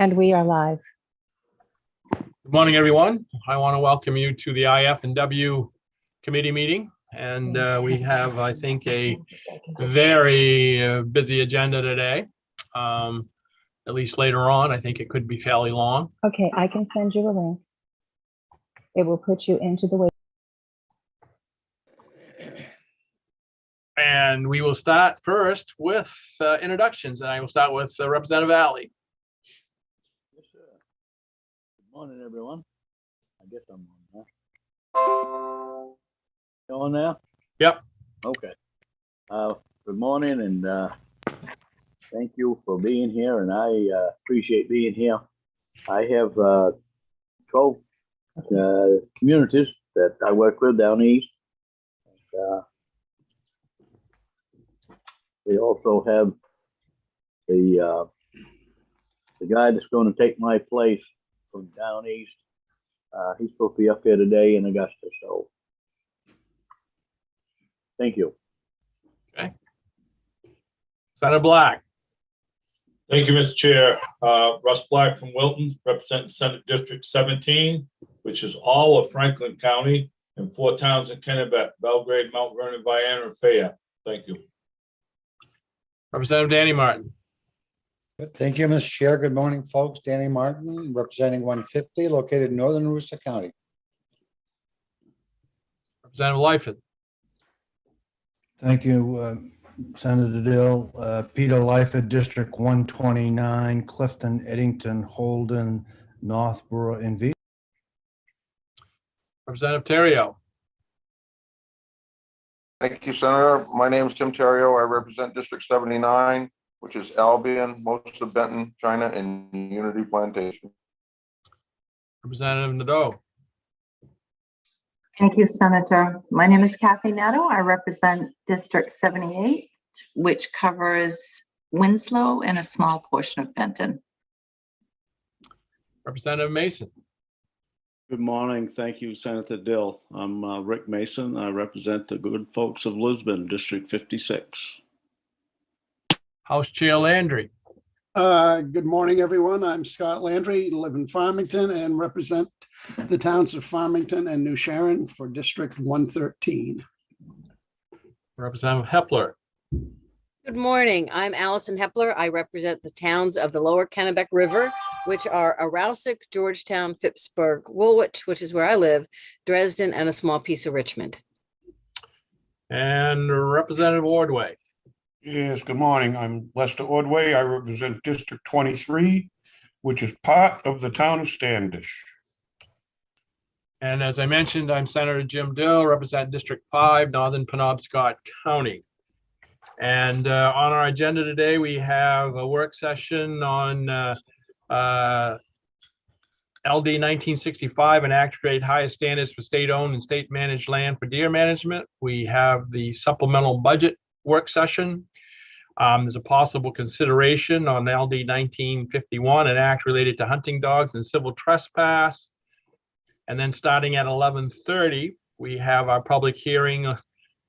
And we are live. Good morning, everyone. I want to welcome you to the IFW committee meeting. And we have, I think, a very busy agenda today. At least later on, I think it could be fairly long. Okay, I can send you a link. It will put you into the wait. And we will start first with introductions, and I will start with Representative Alley. Yes, sir. Good morning, everyone. I guess I'm on now. You on now? Yep. Okay. Good morning, and thank you for being here, and I appreciate being here. I have 12 communities that I work with down east. They also have the guy that's going to take my place from down east. He's supposed to be up here today in Augusta, so thank you. Okay. Senator Black. Thank you, Mr. Chair. Russ Black from Wilton, representing Senate District 17, which is all of Franklin County and 4 towns in Kennebec: Belgrade, Mount Vernon, Vienna, and Fayette. Thank you. Representative Danny Martin. Thank you, Mr. Chair. Good morning, folks. Danny Martin, representing 150, located in northern Worcester County. Representative Lyford. Thank you, Senator Dill. Peter Lyford, District 129, Clifton, Eddington, Holden, Northborough, and V. Representative Terrio. Thank you, Senator. My name is Tim Terrio. I represent District 79, which is Albion, most of Benton, China, and Unity Plantation. Representative Nadeau. Thank you, Senator. My name is Kathy Nadeau. I represent District 78, which covers Winslow and a small portion of Benton. Representative Mason. Good morning. Thank you, Senator Dill. I'm Rick Mason. I represent the good folks of Lisbon, District 56. House Chair Landry. Good morning, everyone. I'm Scott Landry, live in Farmington and represent the towns of Farmington and New Sharon for District 113. Representative Hepler. Good morning. I'm Allison Hepler. I represent the towns of the Lower Kennebec River, which are Arousic, Georgetown, Phippsburg, Woolwich, which is where I live, Dresden, and a small piece of Richmond. And Representative Ordway. Yes, good morning. I'm Lester Ordway. I represent District 23, which is part of the town of Standish. And as I mentioned, I'm Senator Jim Dill, represent District 5, Northern Penobscot County. And on our agenda today, we have a work session on LD 1965, an act to create higher standards for state-owned and state-managed land for deer management. We have the supplemental budget work session. There's a possible consideration on LD 1951, an act related to hunting dogs and civil trespass. And then starting at 11:30, we have our public hearing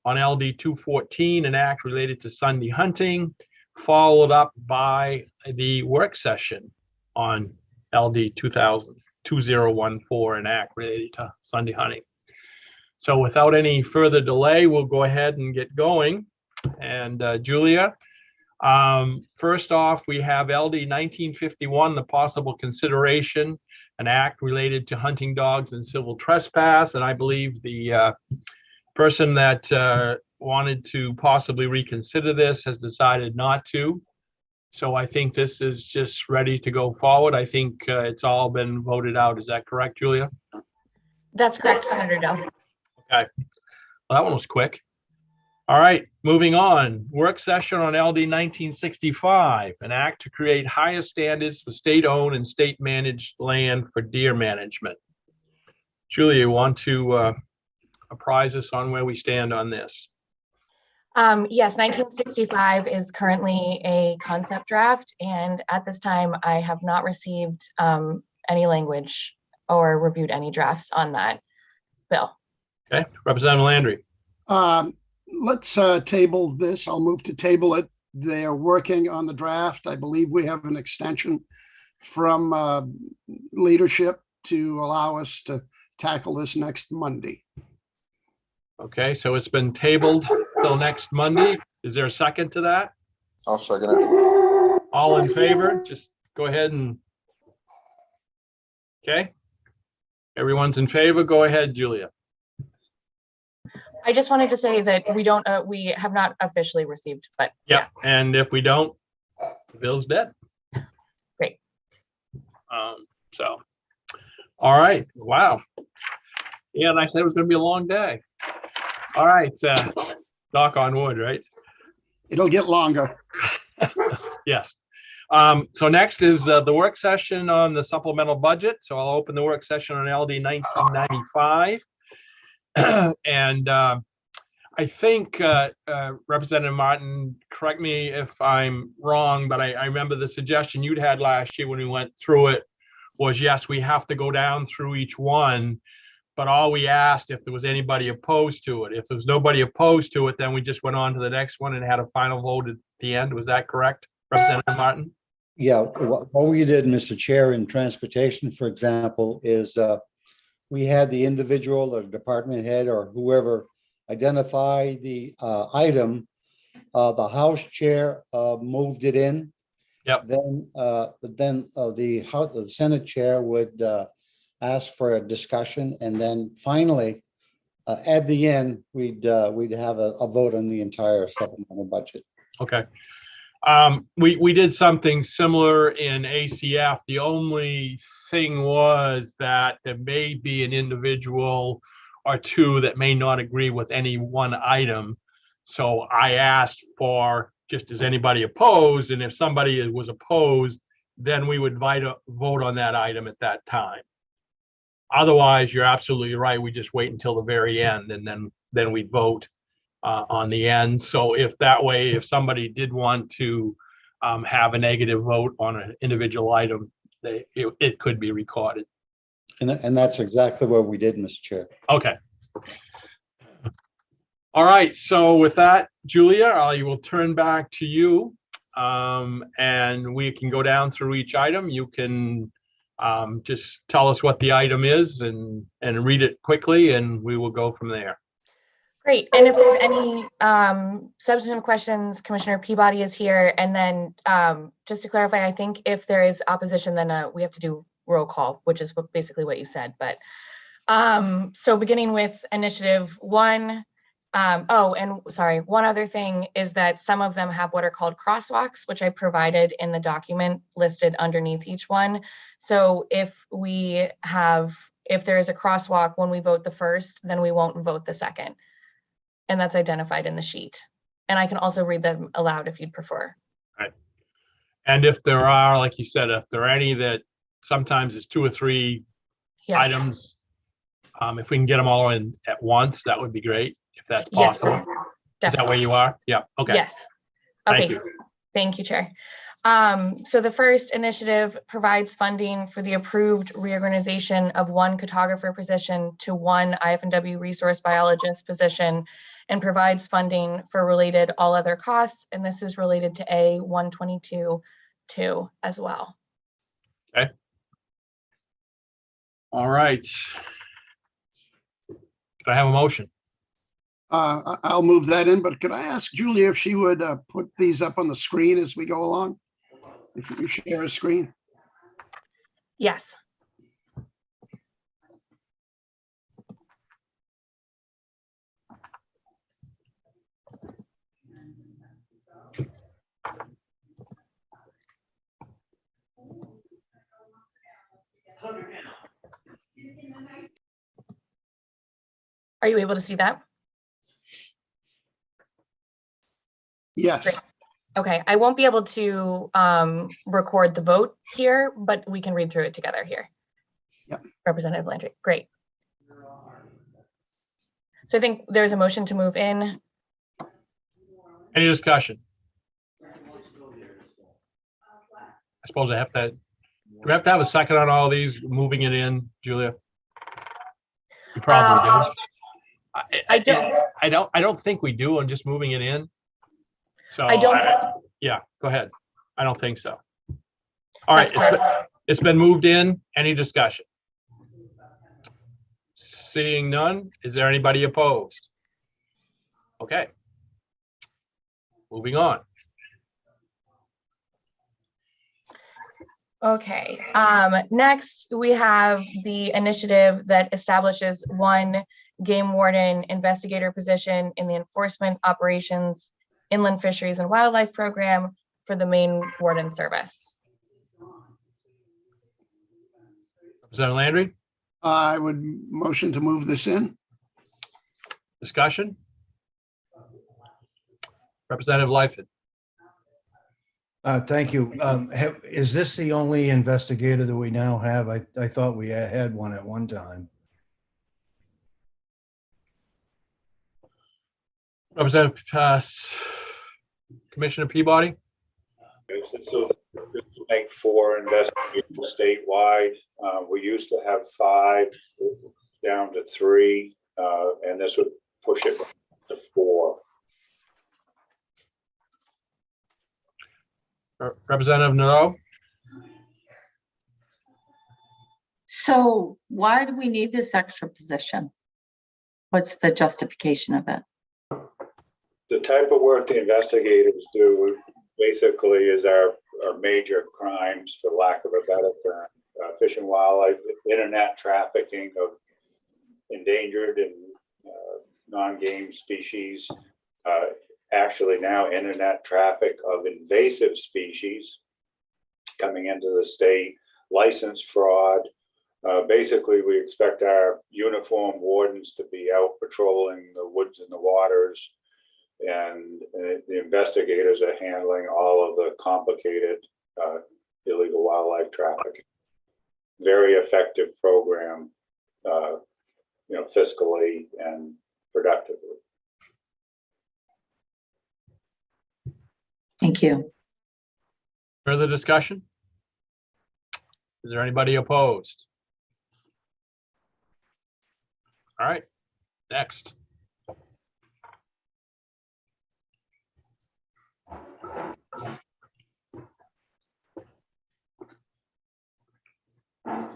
on LD 214, an act related to Sunday hunting, followed up by the work session on LD 2014, an act related to Sunday hunting. So without any further delay, we'll go ahead and get going. And Julia, first off, we have LD 1951, the possible consideration, an act related to hunting dogs and civil trespass. And I believe the person that wanted to possibly reconsider this has decided not to. So I think this is just ready to go forward. I think it's all been voted out. Is that correct, Julia? That's correct, Senator Dill. Okay. Well, that one was quick. All right, moving on. Work session on LD 1965, an act to create higher standards for state-owned and state-managed land for deer management. Julia, you want to apprise us on where we stand on this? Yes, 1965 is currently a concept draft, and at this time, I have not received any language or reviewed any drafts on that bill. Okay, Representative Landry. Let's table this. I'll move to table it. They are working on the draft. I believe we have an extension from leadership to allow us to tackle this next Monday. Okay, so it's been tabled till next Monday. Is there a second to that? I'll second it. All in favor? Just go ahead and. Okay. Everyone's in favor. Go ahead, Julia. I just wanted to say that we have not officially received, but Yeah, and if we don't, the bill's dead. Great. So, all right. Wow. Yeah, and I said it was going to be a long day. All right. Knock on wood, right? It'll get longer. Yes. So next is the work session on the supplemental budget. So I'll open the work session on LD 1995. And I think Representative Martin, correct me if I'm wrong, but I remember the suggestion you'd had last year when we went through it was, yes, we have to go down through each one, but all we asked if there was anybody opposed to it. If there was nobody opposed to it, then we just went on to the next one and had a final vote at the end. Was that correct, Representative Martin? Yeah, what we did, Mr. Chair, in transportation, for example, is we had the individual or department head or whoever identify the item. The House chair moved it in. Yep. Then the Senate chair would ask for a discussion, and then finally, at the end, we'd have a vote on the entire supplemental budget. Okay. We did something similar in ACF. The only thing was that there may be an individual or two that may not agree with any one item. So I asked for, just as anybody opposed, and if somebody was opposed, then we would vote on that item at that time. Otherwise, you're absolutely right. We just wait until the very end, and then we vote on the end. So if that way, if somebody did want to have a negative vote on an individual item, it could be recorded. And that's exactly what we did, Mr. Chair. Okay. All right. So with that, Julia, I will turn back to you, and we can go down through each item. You can just tell us what the item is and read it quickly, and we will go from there. Great. And if there's any substantive questions, Commissioner Peabody is here. And then just to clarify, I think if there is opposition, then we have to do roll call, which is basically what you said. But so beginning with initiative 1. And sorry, one other thing is that some of them have what are called crosswalks, which I provided in the document listed underneath each one. So if there is a crosswalk when we vote the first, then we won't vote the second. And that's identified in the sheet. And I can also read them aloud if you'd prefer. Right. And if there are, like you said, if there are any that sometimes it's 2 or 3 items, if we can get them all in at once, that would be great, if that's possible. Yes, definitely. Is that where you are? Yeah. Okay. Yes. Okay. Thank you. Thank you, Chair. So the first initiative provides funding for the approved reorganization of 1 cartographer position to 1 IFW resource biologist position, and provides funding for related all other costs. And this is related to A-122-2 as well. Okay. All right. Can I have a motion? I'll move that in, but could I ask Julia if she would put these up on the screen as we go along? If you share a screen. Yes. Are you able to see that? Yes. Great. Okay, I won't be able to record the vote here, but we can read through it together here. Yep. Representative Landry, great. So I think there's a motion to move in. Any discussion? I suppose I have to, do we have to have a second on all these, moving it in, Julia? You probably do. I don't think we do on just moving it in. So I don't. yeah, go ahead. I don't think so. All right, It's been moved in. Any discussion? Seeing none, is there anybody opposed? Okay. Moving on. Okay, next we have the initiative that establishes one game warden investigator position in the enforcement operations, inland fisheries and wildlife program for the Maine Warden Service. Representative Landry, I would motion to move this in. discussion? Representative Lightfoot. Thank you. Is this the only investigator that we now have? I thought we had one at one time. Representative Commissioner Peabody. This will make 4 investigators statewide. We used to have 5, down to 3, and this would push it to 4. Representative Nadeau. So why do we need this extra position? What's the justification of it? The type of work the investigators do basically is our major crimes, for lack of a better term, fish and wildlife, internet trafficking of endangered and non-game species, actually now internet traffic of invasive species coming into the state, license fraud. Basically, we expect our uniformed wardens to be out patrolling the woods and the waters, and the investigators are handling all of the complicated illegal wildlife trafficking. Very effective program, fiscally and productively. Thank you. Further discussion? Is there anybody opposed? All right, next.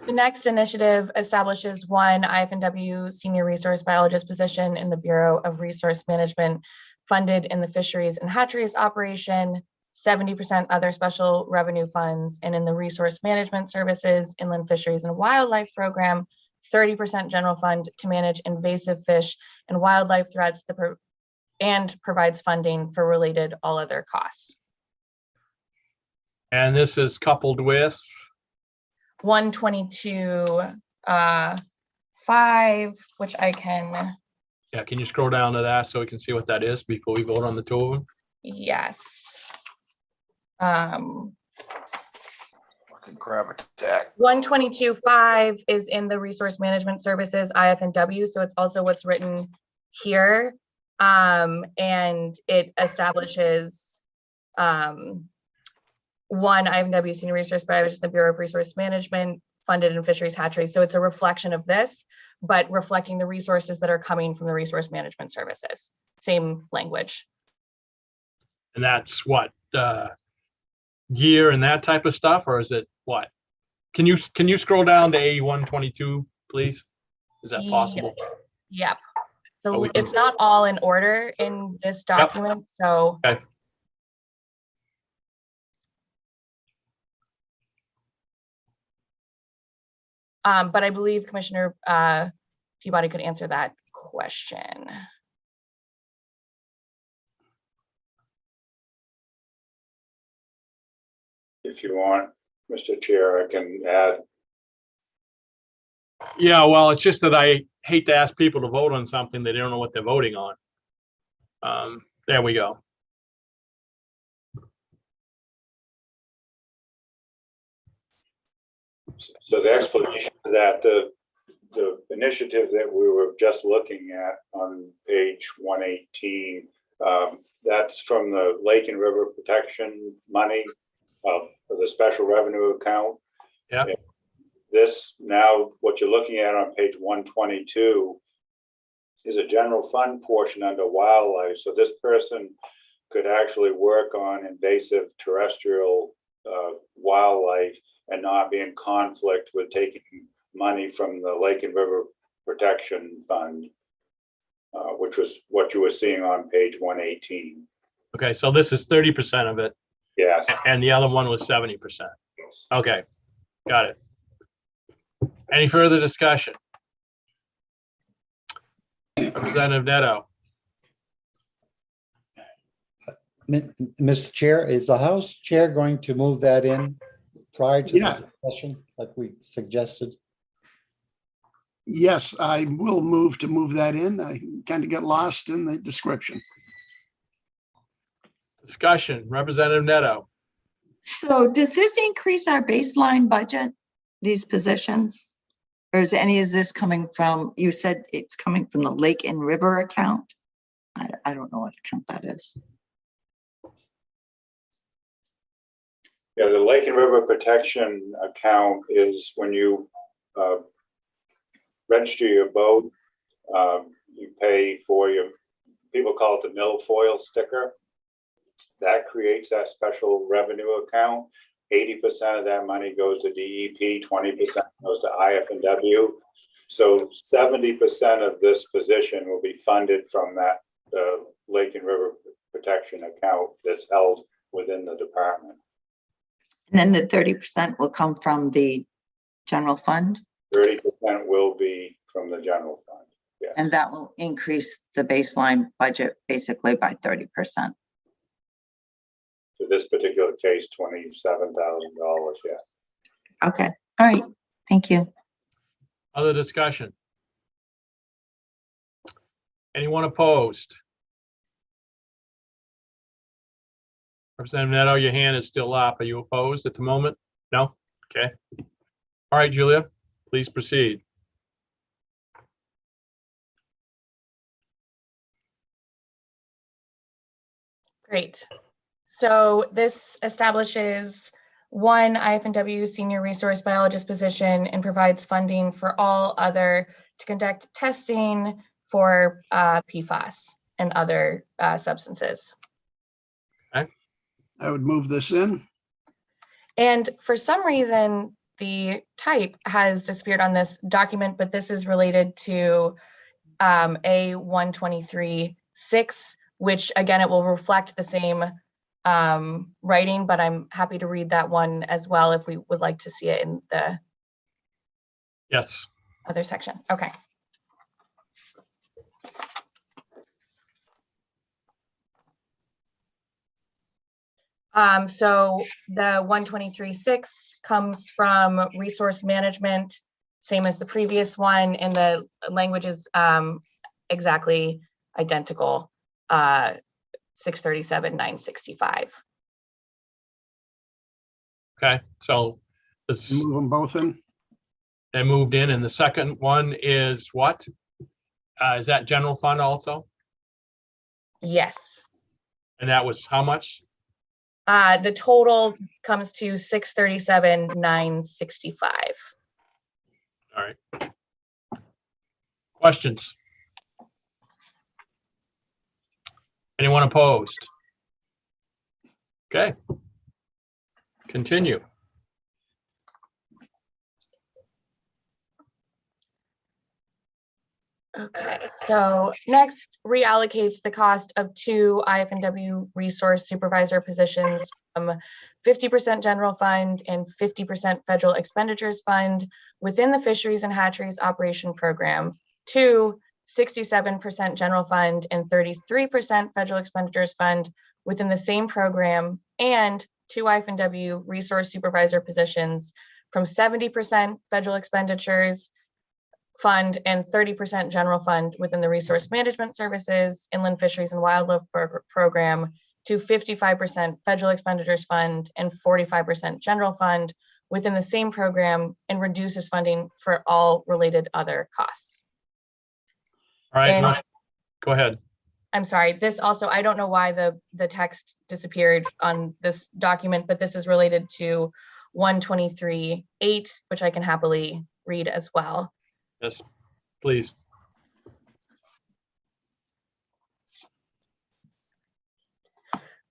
The next initiative establishes one IFW senior resource biologist position in the Bureau of Resource Management, funded in the fisheries and hatcheries operation, 70% other special revenue funds, and in the resource management services, inland fisheries and wildlife program, 30% general fund to manage invasive fish and wildlife threats and provides funding for related all other costs. And this is coupled with 122.5, which I can. Yeah, can you scroll down to that so we can see what that is before we vote on the 2 of them? Yes. Fucking crab attack. 122.5 is in the resource management services IFW, so it's also what's written here. And it establishes one IFW senior resource biologist in the Bureau of Resource Management, funded in fisheries hatcheries. So it's a reflection of this, but reflecting the resources that are coming from the resource management services. Same language. And that's what, gear and that type of stuff, or is it what? Can you scroll down to A122, please? Is that possible? Yep. Oh, So we can- it's not all in order in this document, so. Okay. But I believe Commissioner Peabody could answer that question. If you want, Mr. Chair, I can add. Yeah, well, it's just that I hate to ask people to vote on something they don't know what they're voting on. There we go. So the explanation of that, the initiative that we were just looking at on page 118, that's from the Lake and River Protection money for the special revenue account. Yeah. And this now, what you're looking at on page 122 is a general fund portion under wildlife. So this person could actually work on invasive terrestrial wildlife and not be in conflict with taking money from the Lake and River Protection Fund, which was what you were seeing on page 118. Okay, so this is 30% of it, Yes. and the other one was 70%. Yes. Okay, got it. Any further discussion? Representative Neto. Mr. Chair, is the House Chair going to move that in prior to Yeah. the discussion like we suggested? Yes, I will move that in. I kind of got lost in the description. Discussion, Representative Neto. So does this increase our baseline budget, these positions? Or is any of this coming from, you said it's coming from the Lake and River account? I don't know what account that is. Yeah, the Lake and River Protection account is when you register your boat, you pay for your, people call it the milfoil sticker. That creates that special revenue account. 80% of that money goes to DEP, 20% goes to IFW. So 70% of this position will be funded from that Lake and River Protection account that's held within the department. And then the 30% will come from the general fund? 30% will be from the general fund, yeah. And that will increase the baseline budget basically by 30%. For this particular case, $27,000, yeah. Okay, all right, thank you. Other discussion? Anyone opposed? Representative Neto, your hand is still up. Are you opposed at the moment? No? Okay. All right, Julia, please proceed. Great. So this establishes one IFW senior resource biologist position and provides funding for all other to conduct testing for PFAS and other substances. Okay. I would move this in. And for some reason, the type has disappeared on this document, but this is related to A123-6, which again, it will reflect the same writing, but I'm happy to read that one as well if we would like to see it in the Yes. other section. Okay. So the 123.6 comes from resource management, same as the previous one, and the language is exactly identical, 637-965. Okay, so this, Move them both in. they moved in, and the second one is what? Is that general fund also? Yes. And that was how much? The total comes to 637,965. All right. Questions? Anyone opposed? Okay. Continue. Okay, so next reallocates the cost of 2 IFW resource supervisor positions from 50% general fund and 50% federal expenditures fund within the fisheries and hatcheries operation program to 67% general fund and 33% federal expenditures fund within the same program, and 2 IFW resource supervisor positions from 70% federal expenditures fund and 30% general fund within the resource management services, inland fisheries and wildlife program to 55% federal expenditures fund and 45% general fund within the same program, and reduces funding for all related other costs. All right, And go ahead. I'm sorry, this also, I don't know why the text disappeared on this document, but this is related to 123.8, which I can happily read as well. Yes, please.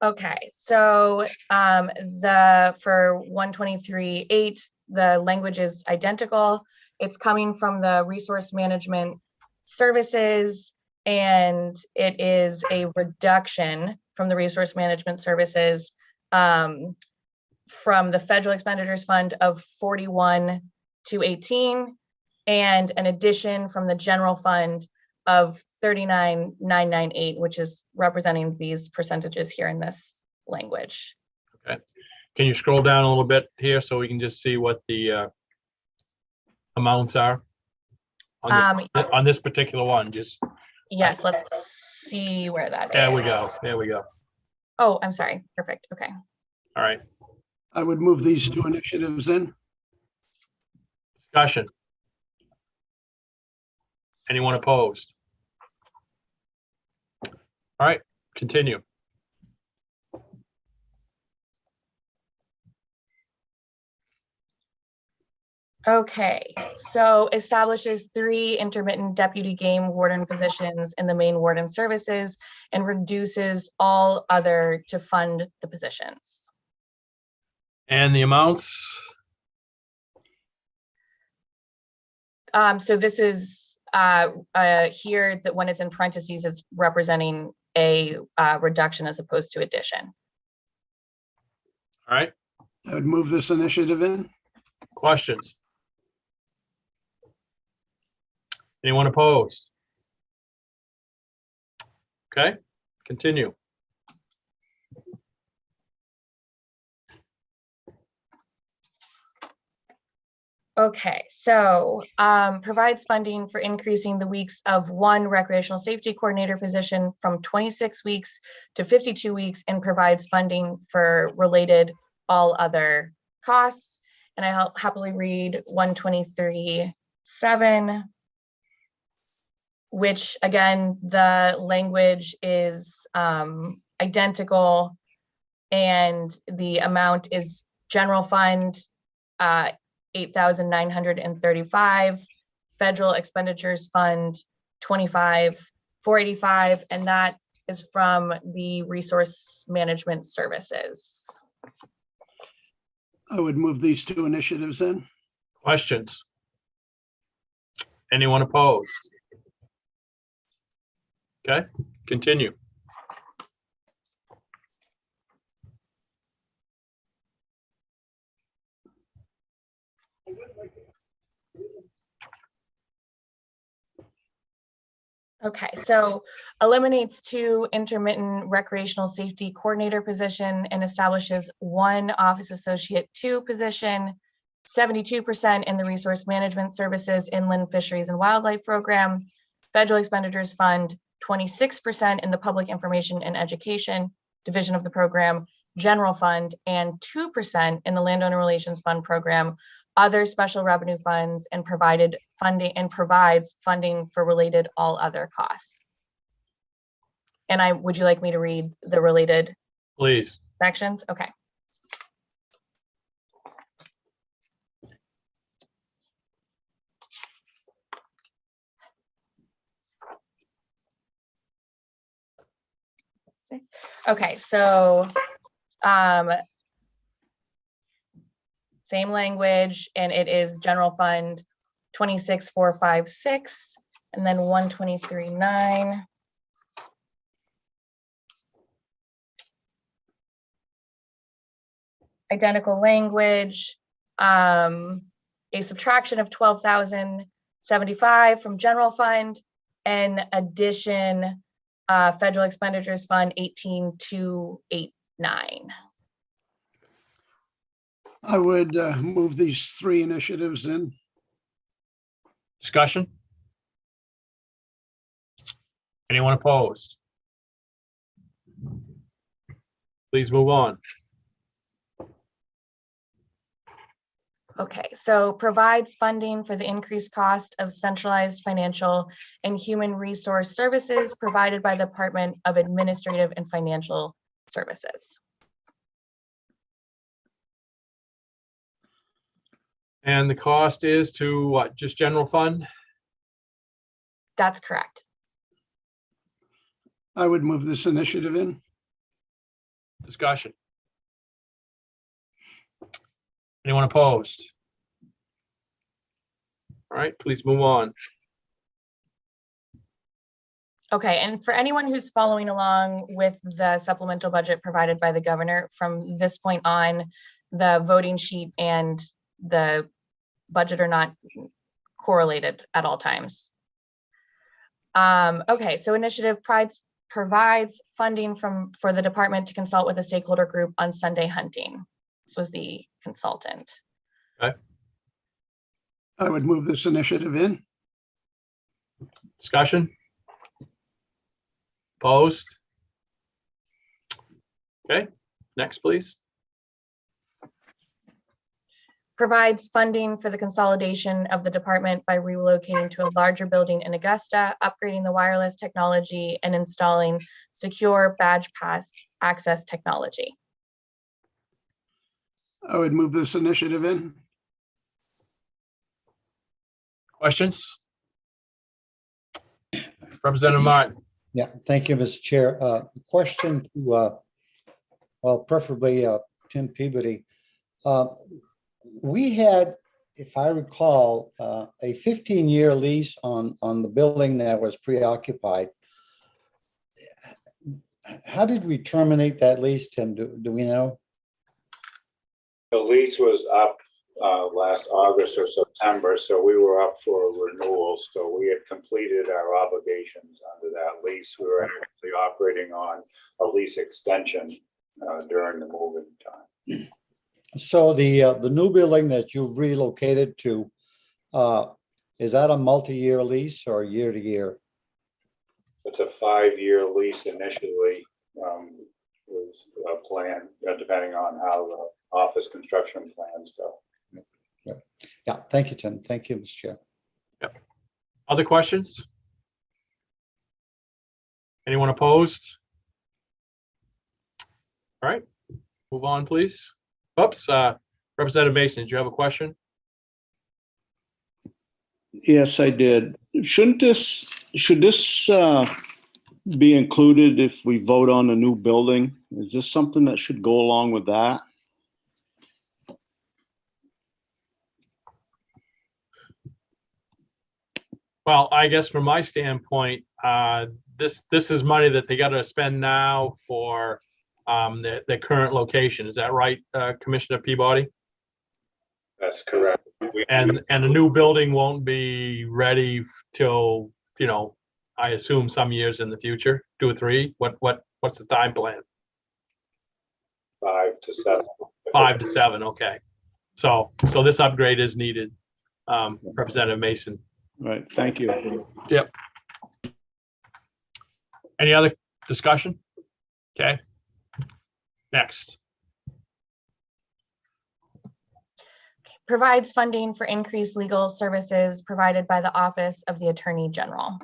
Okay, so for 123.8, the language is identical. It's coming from the resource management services, and it is a reduction from the resource management services from the federal expenditures fund of 41 to 18, and an addition from the general fund of 39,998, which is representing these percentages here in this language. Okay. Can you scroll down a little bit here so we can just see what the amounts are on this particular one? Just yes, let's see where that is. There we go. There we go. Oh, I'm sorry. Perfect. Okay. All right. I would move these two initiatives in. Discussion. Anyone opposed? All right, continue. Okay, so establishes 3 intermittent deputy game warden positions in the main warden services and reduces all other to fund the positions. And the amounts? So this is here that when it's in parentheses, it's representing a reduction as opposed to addition. All right. I would move this initiative in. Questions? Anyone opposed? Okay, continue. Okay, so provides funding for increasing the weeks of 1 recreational safety coordinator position from 26 weeks to 52 weeks and provides funding for related all other costs. And I'll happily read 123.7, which again, the language is identical and the amount is general fund, 8,935, federal expenditures fund 25,485, and that is from the resource management services. I would move these two initiatives in. Questions? Anyone opposed? Okay, continue. Okay, so eliminates 2 intermittent recreational safety coordinator position and establishes 1 office associate 2 position, 72% in the resource management services, inland fisheries and wildlife program, federal expenditures fund, 26% in the public information and education division of the program, general fund, and 2% in the landowner relations fund program, other special revenue funds, and provides funding for related all other costs. And would you like me to read the related Please. sections? Okay. Okay, so same language, and it is general fund 26,456, and then 123.9. Identical language, a subtraction of 12,075 from general fund, and addition federal expenditures fund 18,289. I would move these 3 initiatives in. Discussion? Anyone opposed? Please move on. Okay, so provides funding for the increased cost of centralized financial and human resource services provided by the Department of Administrative and Financial Services. And the cost is to what? Just general fund? That's correct. I would move this initiative in. Discussion. Anyone opposed? All right, please move on. Okay, and for anyone who's following along with the supplemental budget provided by the governor, from this point on, the voting sheet and the budget are not correlated at all times. Okay, so initiative provides funding for the department to consult with a stakeholder group on Sunday hunting. This was the consultant. Okay. I would move this initiative in. Discussion? Opposed? Okay, next, please. Provides funding for the consolidation of the department by relocating to a larger building in Augusta, upgrading the wireless technology, and installing secure badge pass access technology. I would move this initiative in. Questions? Representative Martin. Yeah, thank you, Mr. Chair. Question to, well, preferably Tim Peabody. We had, if I recall, a 15-year lease on the building that was preoccupied. How did we terminate that lease, Tim? Do we know? The lease was up last August or September, so we were up for renewal. So we had completed our obligations under that lease. We were actually operating on a lease extension during the moving time. So the new building that you've relocated to, is that a multi-year lease or year to year? It's a 5-year lease initially, was a plan, depending on how the office construction plans go. Yeah, thank you, Tim. Thank you, Mr. Chair. Yep. Other questions? Anyone opposed? All right, move on, please. Oops, Representative Mason, did you have a question? Yes, I did. Should this be included if we vote on a new building? Is this something that should go along with that? Well, I guess from my standpoint, this is money that they got to spend now for their current location. Is that right, Commissioner Peabody? That's correct. And the new building won't be ready till, you know, I assume some years in the future, 2 or 3. What's the time plan? 5 to 7. 5 to 7. Okay. So this upgrade is needed, Representative Mason. Right. Thank you. Yep. Any other discussion? Okay. Next. Provides funding for increased legal services provided by the Office of the Attorney General.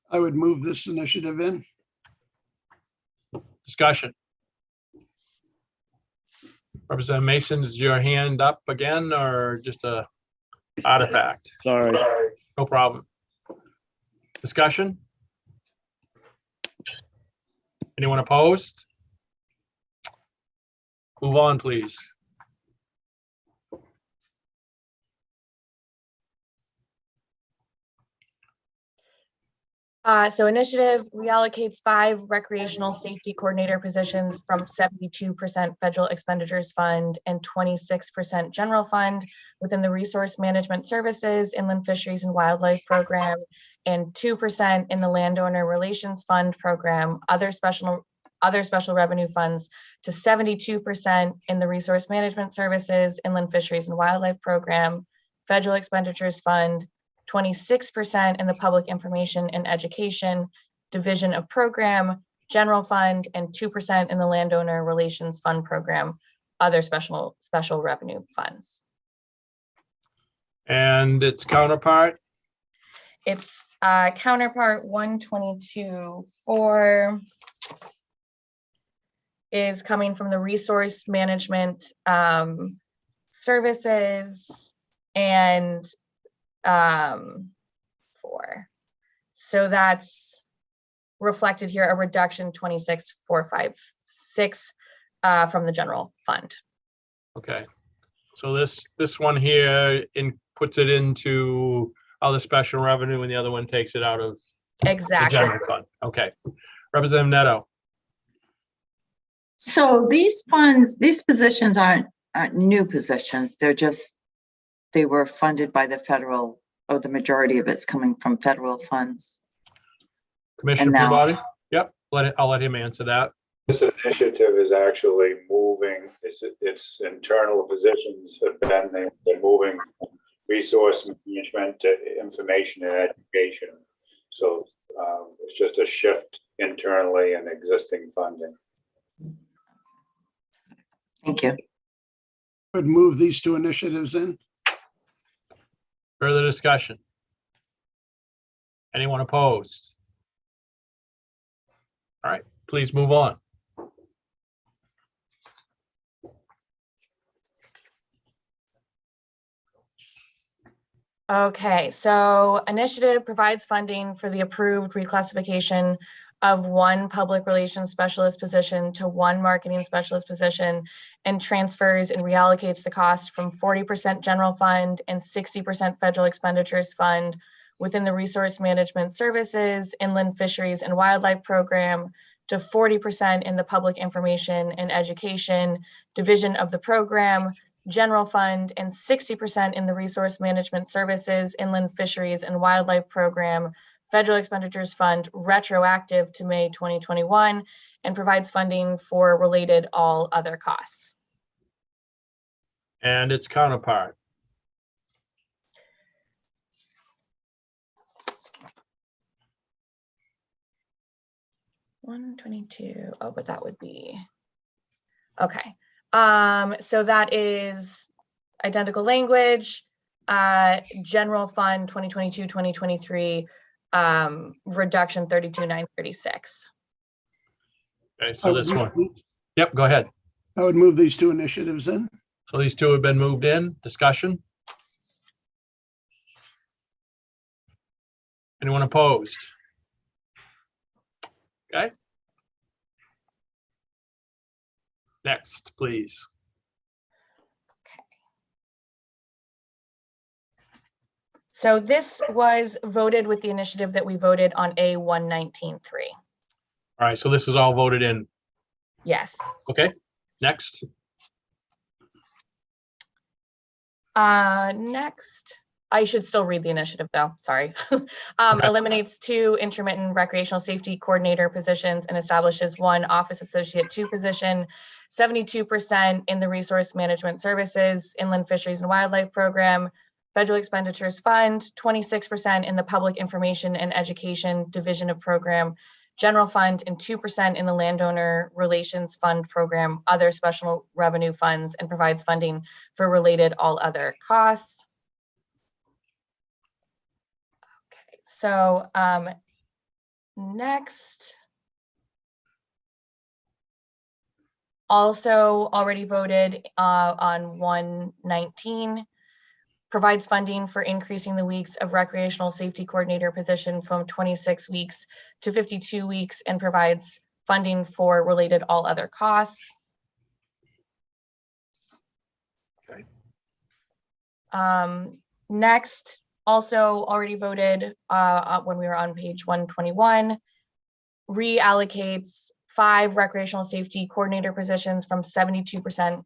I would move this initiative in. Discussion. Representative Mason, is your hand up again or just a artifact? Sorry. No problem. Discussion? Anyone opposed? Move on, please. So initiative reallocates 5 recreational safety coordinator positions from 72% federal expenditures fund and 26% general fund within the resource management services, inland fisheries and wildlife program, and 2% in the landowner relations fund program, other special revenue funds to 72% in the resource management services, inland fisheries and wildlife program, federal expenditures fund, 26% in the public information and education division of program, general fund, and 2% in the landowner relations fund program, other special revenue funds. And its counterpart? It's counterpart 122.4 is coming from the resource management services and 4. So that's reflected here a reduction 26,456 from the general fund. Okay. So this one here puts it into other special revenue and the other one takes it out of the Exactly. general fund. Okay. Representative Neto. So these funds, these positions aren't new positions. They were funded by the federal, or the majority of it's coming from federal funds. Commissioner now- Peabody? Yep, I'll let him answer that. This initiative is actually moving, its internal positions have been, they're moving from resource management to information and education. So it's just a shift internally in existing funding. Thank you. Would move these two initiatives in. Further discussion? Anyone opposed? All right, please move on. Okay, so initiative provides funding for the approved reclassification of one public relations specialist position to one marketing specialist position and transfers and reallocates the cost from 40% general fund and 60% federal expenditures fund within the Resource Management Services, Inland Fisheries and Wildlife Program to 40% in the Public Information and Education division of the program, general fund, and 60% in the Resource Management Services, Inland Fisheries and Wildlife Program, Federal Expenditures Fund, retroactive to May 2021, and provides funding for related all other costs. And its counterpart. $122. Oh, but that would be okay. So that is identical language, general fund 2022-2023, reduction 32,936. Okay, so this one. Yep, go ahead. I would move these two initiatives in. So these two have been moved in. Discussion? Anyone opposed? Okay. Next, please. So this was voted with the initiative that we voted on A119.3. All right, so this is all voted in. Yes. Okay, next. Next, I should still read the initiative though, sorry. Eliminates 2 intermittent recreational safety coordinator positions and establishes 1 office associate 2 position, 72% in the Resource Management Services, Inland Fisheries and Wildlife Program, Federal Expenditures Fund, 26% in the Public Information and Education Division of Program, General Fund, and 2% in the Landowner Relations Fund Program, other special revenue funds, and provides funding for related all other costs. Okay, so next. Also already voted on 119. Provides funding for increasing the weeks of recreational safety coordinator position from 26 weeks to 52 weeks and provides funding for related all other costs. Okay. Next, also already voted when we were on page 121, reallocates 5 recreational safety coordinator positions from 72%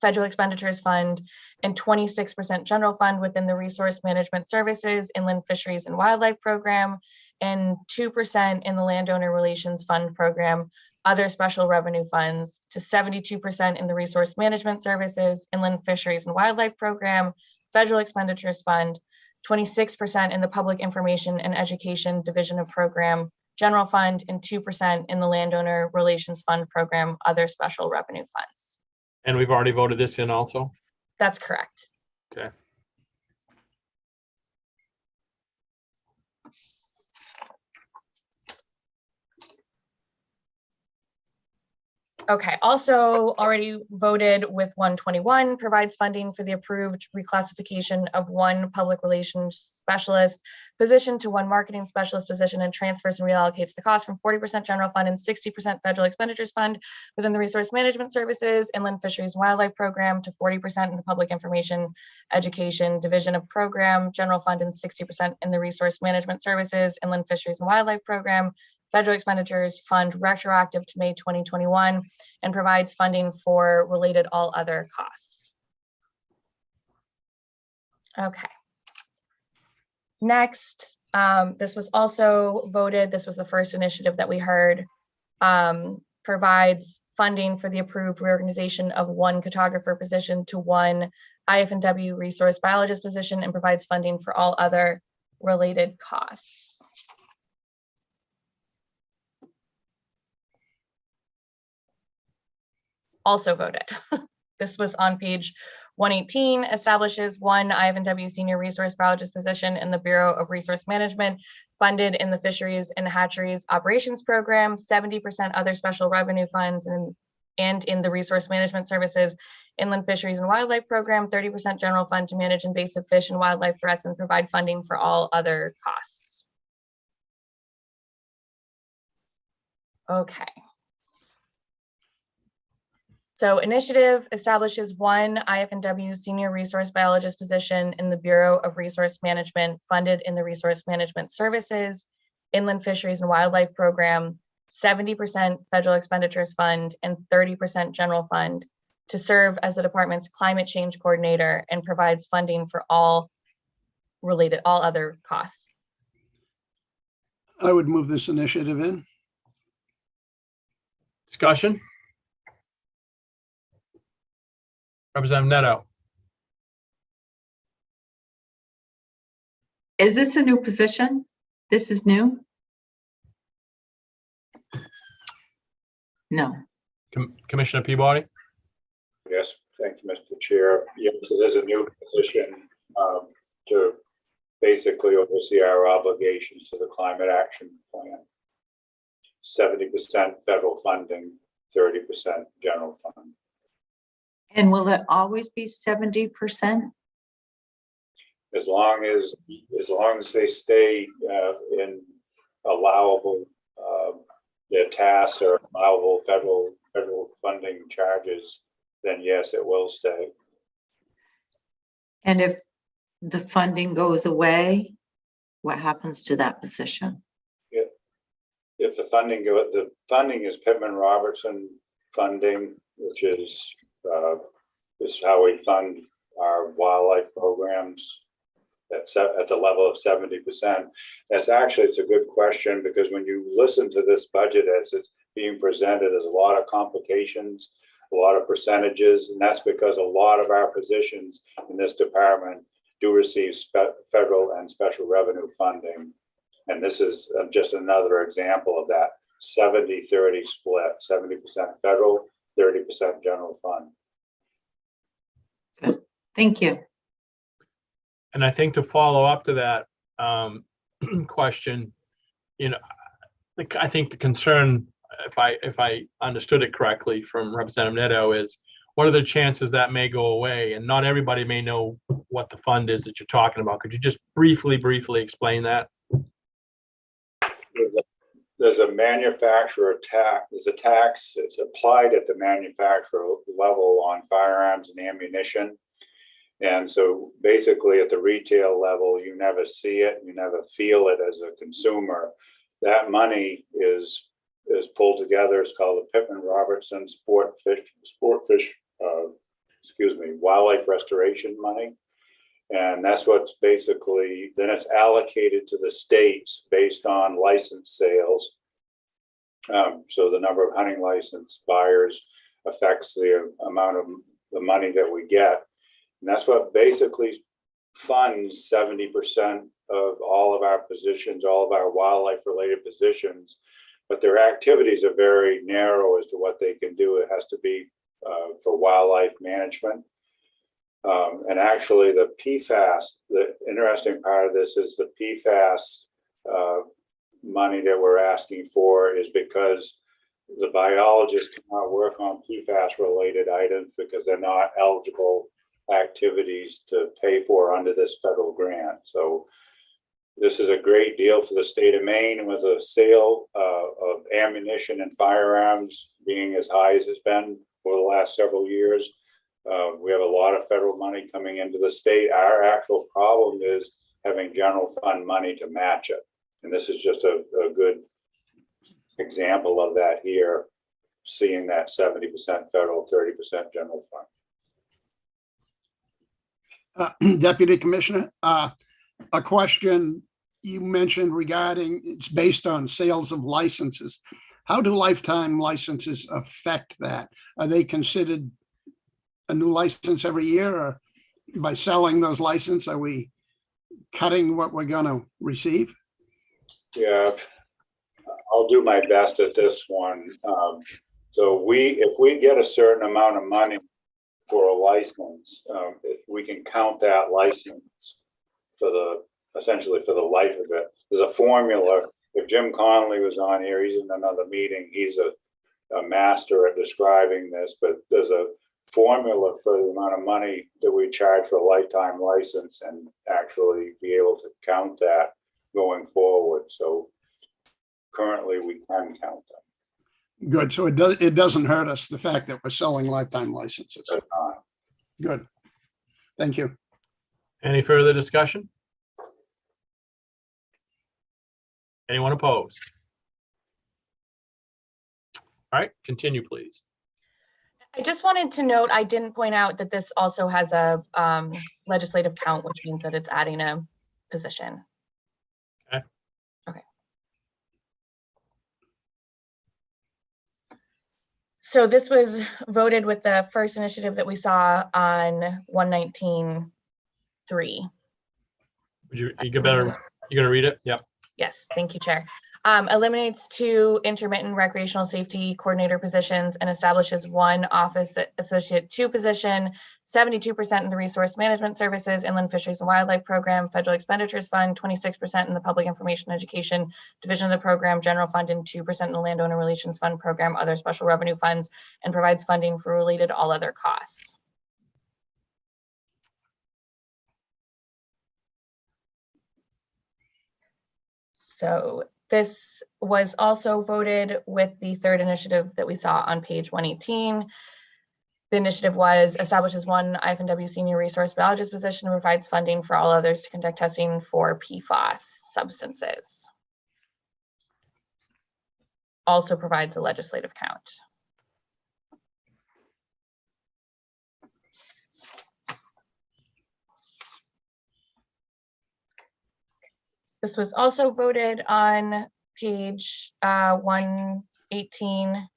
Federal Expenditures Fund and 26% General Fund within the Resource Management Services, Inland Fisheries and Wildlife Program, and 2% in the Landowner Relations Fund Program, other special revenue funds, to 72% in the Resource Management Services, Inland Fisheries and Wildlife Program, Federal Expenditures Fund, 26% in the Public Information and Education Division of Program, General Fund, and 2% in the Landowner Relations Fund Program, other special revenue funds. And we've already voted this in also? That's correct. Okay. Okay, also already voted with 121, provides funding for the approved reclassification of one public relations specialist position to one marketing specialist position, and transfers and reallocates the cost from 40% general fund and 60% federal expenditures fund within the Resource Management Services, Inland Fisheries and Wildlife Program to 40% in the Public Information Education Division of Program, general fund, and 60% in the Resource Management Services, Inland Fisheries and Wildlife Program, federal expenditures fund retroactive to May 2021, and provides funding for related all other costs. Okay. Next, this was also voted. This was the first initiative that we heard. Provides funding for the approved reorganization of one cartographer position to one IFW resource biologist position, and provides funding for all other related costs. Also voted. This was on page 118, establishes one IFW senior resource biologist position in the Bureau of Resource Management, funded in the Fisheries and Hatcheries Operations Program, 70% other special revenue funds, and in the Resource Management Services, Inland Fisheries and Wildlife Program, 30% general fund to manage invasive fish and wildlife threats and provide funding for all other costs. Okay. So initiative establishes one IFW senior resource biologist position in the Bureau of Resource Management, funded in the Resource Management Services, Inland Fisheries and Wildlife Program, 70% federal expenditures fund and 30% general fund, to serve as the department's climate change coordinator, and provides funding for all other costs. I would move this initiative in. Discussion? Representative Neto. Is this a new position? This is new? No. Commissioner Peabody? Yes, thank you, Mr. Chair. Yes, it is a new position to basically oversee our obligations to the Climate Action Plan. 70% federal funding, 30% general fund. And will it always be 70%? As long as they stay in allowable, their tasks or allowable federal funding charges, then yes, it will stay. And if the funding goes away, what happens to that position? If the funding is Pittman Robertson funding, which is how we fund our wildlife programs at the level of 70%. It's a good question, because when you listen to this budget as it's being presented, there's a lot of complications, a lot of percentages, and that's because a lot of our positions in this department do receive federal and special revenue funding. And this is just another example of that 70-30 split, 70% federal, 30% general fund. Good. Thank you. And I think to follow up to that question, I think the concern, if I understood it correctly from Representative Neto, is what are the chances that may go away? And not everybody may know what the fund is that you're talking about. Could you just briefly explain that? There's a manufacturer tax. There's a tax. It's applied at the manufacturer level on firearms and ammunition. And so basically at the retail level, you never see it, you never feel it as a consumer. That money is pulled together. It's called the Pittman Robertson wildlife restoration money. And that's what's basically, then it's allocated to the states based on license sales. So the number of hunting license buyers affects the amount of the money that we get. And that's what basically funds 70% of all of our positions, all of our wildlife related positions. But their activities are very narrow as to what they can do. It has to be for wildlife management. And actually the PFAS, the interesting part of this is the PFAS money that we're asking for is because the biologists cannot work on PFAS related items because they're not eligible activities to pay for under this federal grant. So this is a great deal for the state of Maine with a sale of ammunition and firearms being as high as it's been for the last several years. We have a lot of federal money coming into the state. Our actual problem is having general fund money to match it. And this is just a good example of that here, seeing that 70% federal, 30% general fund. Deputy Commissioner, a question you mentioned regarding it's based on sales of licenses. How do lifetime licenses affect that? Are they considered a new license every year, or by selling those licenses, are we cutting what we're going to receive? Yeah, I'll do my best at this one. So if we get a certain amount of money for a license, we can count that license for essentially for the life of it. There's a formula. If Jim Conley was on here, he's in another meeting. He's a master at describing this, but there's a formula for the amount of money that we charge for a lifetime license and actually be able to count that going forward. So currently we can count them. Good. So it doesn't hurt us, the fact that we're selling lifetime licenses. Good. Thank you. Any further discussion? Anyone opposed? All right, continue, please. I just wanted to note, I didn't point out that this also has a legislative count, which means that it's adding a position. Okay. Okay. So this was voted with the first initiative that we saw on 119.3. You gonna read it? Yep. Yes, thank you, Chair. Eliminates 2 intermittent recreational safety coordinator positions and establishes 1 office associate 2 position, 72% in the resource management services, inland fisheries and wildlife program, federal expenditures fund, 26% in the public information education division of the program, general fund, and 2% in the landowner relations fund program, other special revenue funds, and provides funding for related all other costs. So this was also voted with the 3rd initiative that we saw on page 118. The initiative was establishes 1 IFW senior resource biologist position and provides funding for all others to conduct testing for PFAS substances. Also provides a legislative count. This was also voted on page 118.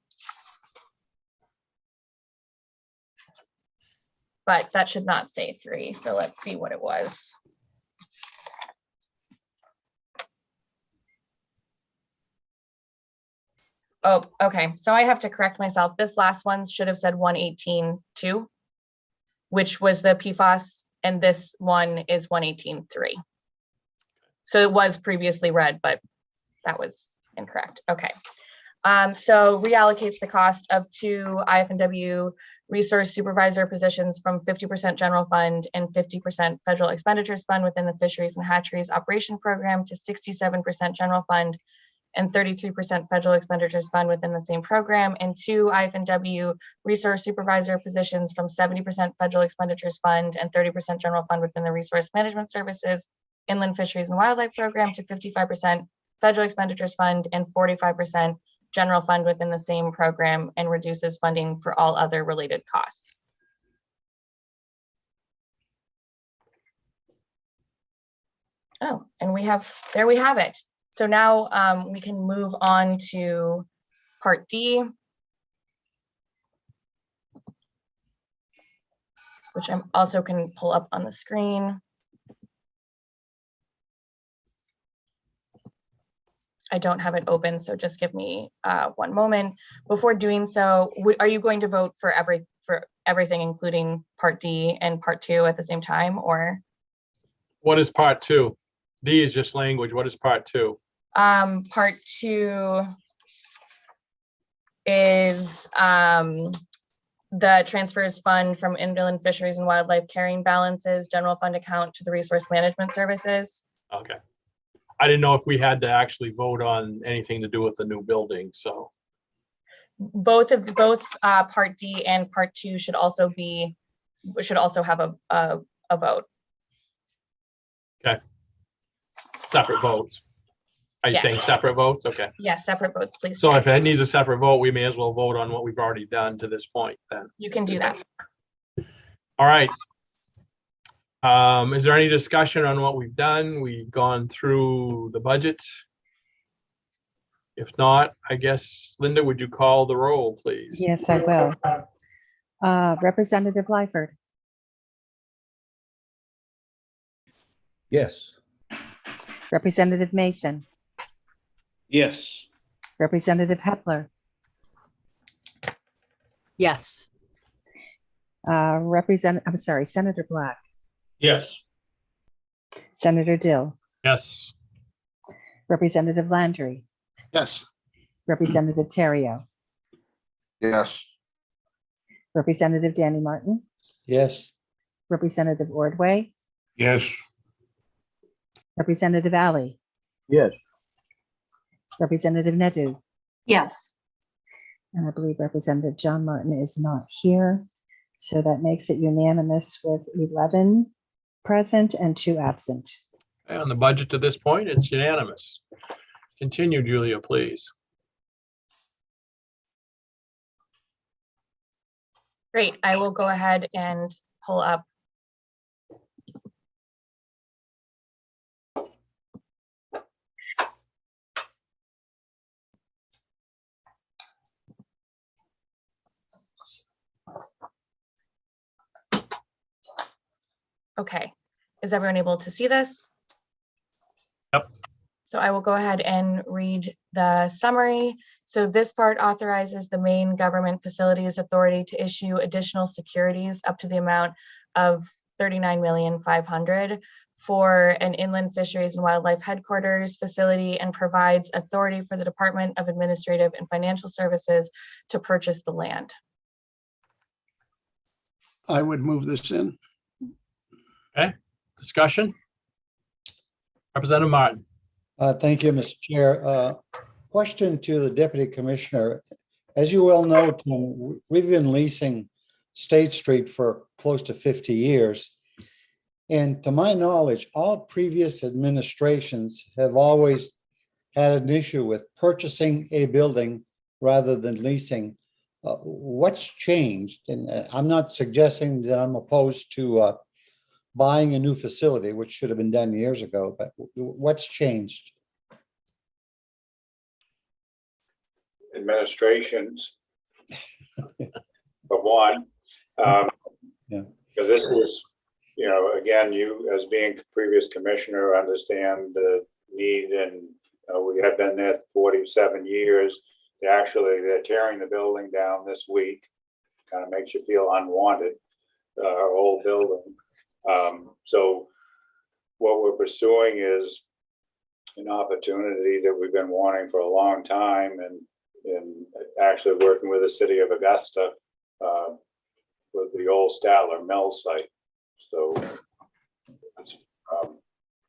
But that should not say 3. So let's see what it was. Oh, okay. So I have to correct myself. This last one should have said 118.2, which was the PFAS, and this one is 118.3. So it was previously read, but that was incorrect. Okay. So reallocates the cost of 2 IFW resource supervisor positions from 50% general fund and 50% federal expenditures fund within the fisheries and hatcheries operation program to 67% general fund and 33% federal expenditures fund within the same program, and 2 IFW resource supervisor positions from 70% federal expenditures fund and 30% general fund within the resource management services, inland fisheries and wildlife program to 55% federal expenditures fund and 45% general fund within the same program, and reduces funding for all other related costs. Oh, and there we have it. So now we can move on to Part D, which I'm also can pull up on the screen. I don't have it open, so just give me 1 moment. Before doing so, are you going to vote for everything, including Part D and Part 2 at the same time, or? What is Part 2? D is just language. What is Part 2? Part 2 is the transfers fund from inland fisheries and wildlife carrying balances, general fund account to the resource management services. Okay. I didn't know if we had to actually vote on anything to do with the new building, so. Both Part D and Part 2 should also have a vote. Okay. Separate votes. Are you Yes. saying separate votes? Okay. Yes, separate votes, please. So Chair. if it needs a separate vote, we may as well vote on what we've already done to this point then. You can do that. All right. Is there any discussion on what we've done? We've gone through the budget. If not, I guess, Linda, would you call the roll, please? Yes, I will. Representative Lyford, Yes. Representative Mason, Yes. Representative Hepler, Yes. Senator Black, Yes. Senator Dill, Yes. Representative Landry, Yes. Representative Terrio, Yes. Representative Danny Martin, Yes. Representative Ordway, Yes. Representative Ali, Yes. Representative Nadeau, Yes. and I believe Representative John Martin is not here. So that makes it unanimous with 11 present and 2 absent. And on the budget to this point, it's unanimous. Continue, Julia, please. Great. I will go ahead and pull up. Okay. Is everyone able to see this? Yep. So I will go ahead and read the summary. So this part authorizes the Maine Government Facilities Authority to issue additional securities up to the amount of $39,500,000 for an inland fisheries and wildlife headquarters facility, and provides authority for the Department of Administrative and Financial Services to purchase the land. I would move this in. Okay, discussion? Representative Martin. Thank you, Mr. Chair. Question to the Deputy Commissioner. As you well know, Tim, we've been leasing State Street for close to 50 years. And to my knowledge, all previous administrations have always had an issue with purchasing a building rather than leasing. What's changed? And I'm not suggesting that I'm opposed to buying a new facility, which should have been done years ago, but what's changed? Administrations. For one, Yeah. because this is, you know, again, you as being previous commissioner understand the need, and we have been there 47 years. They're tearing the building down this week. Kind of makes you feel unwanted, our old building. So what we're pursuing is an opportunity that we've been wanting for a long time, and actually working with the city of Augusta with the old Statler Mill site. So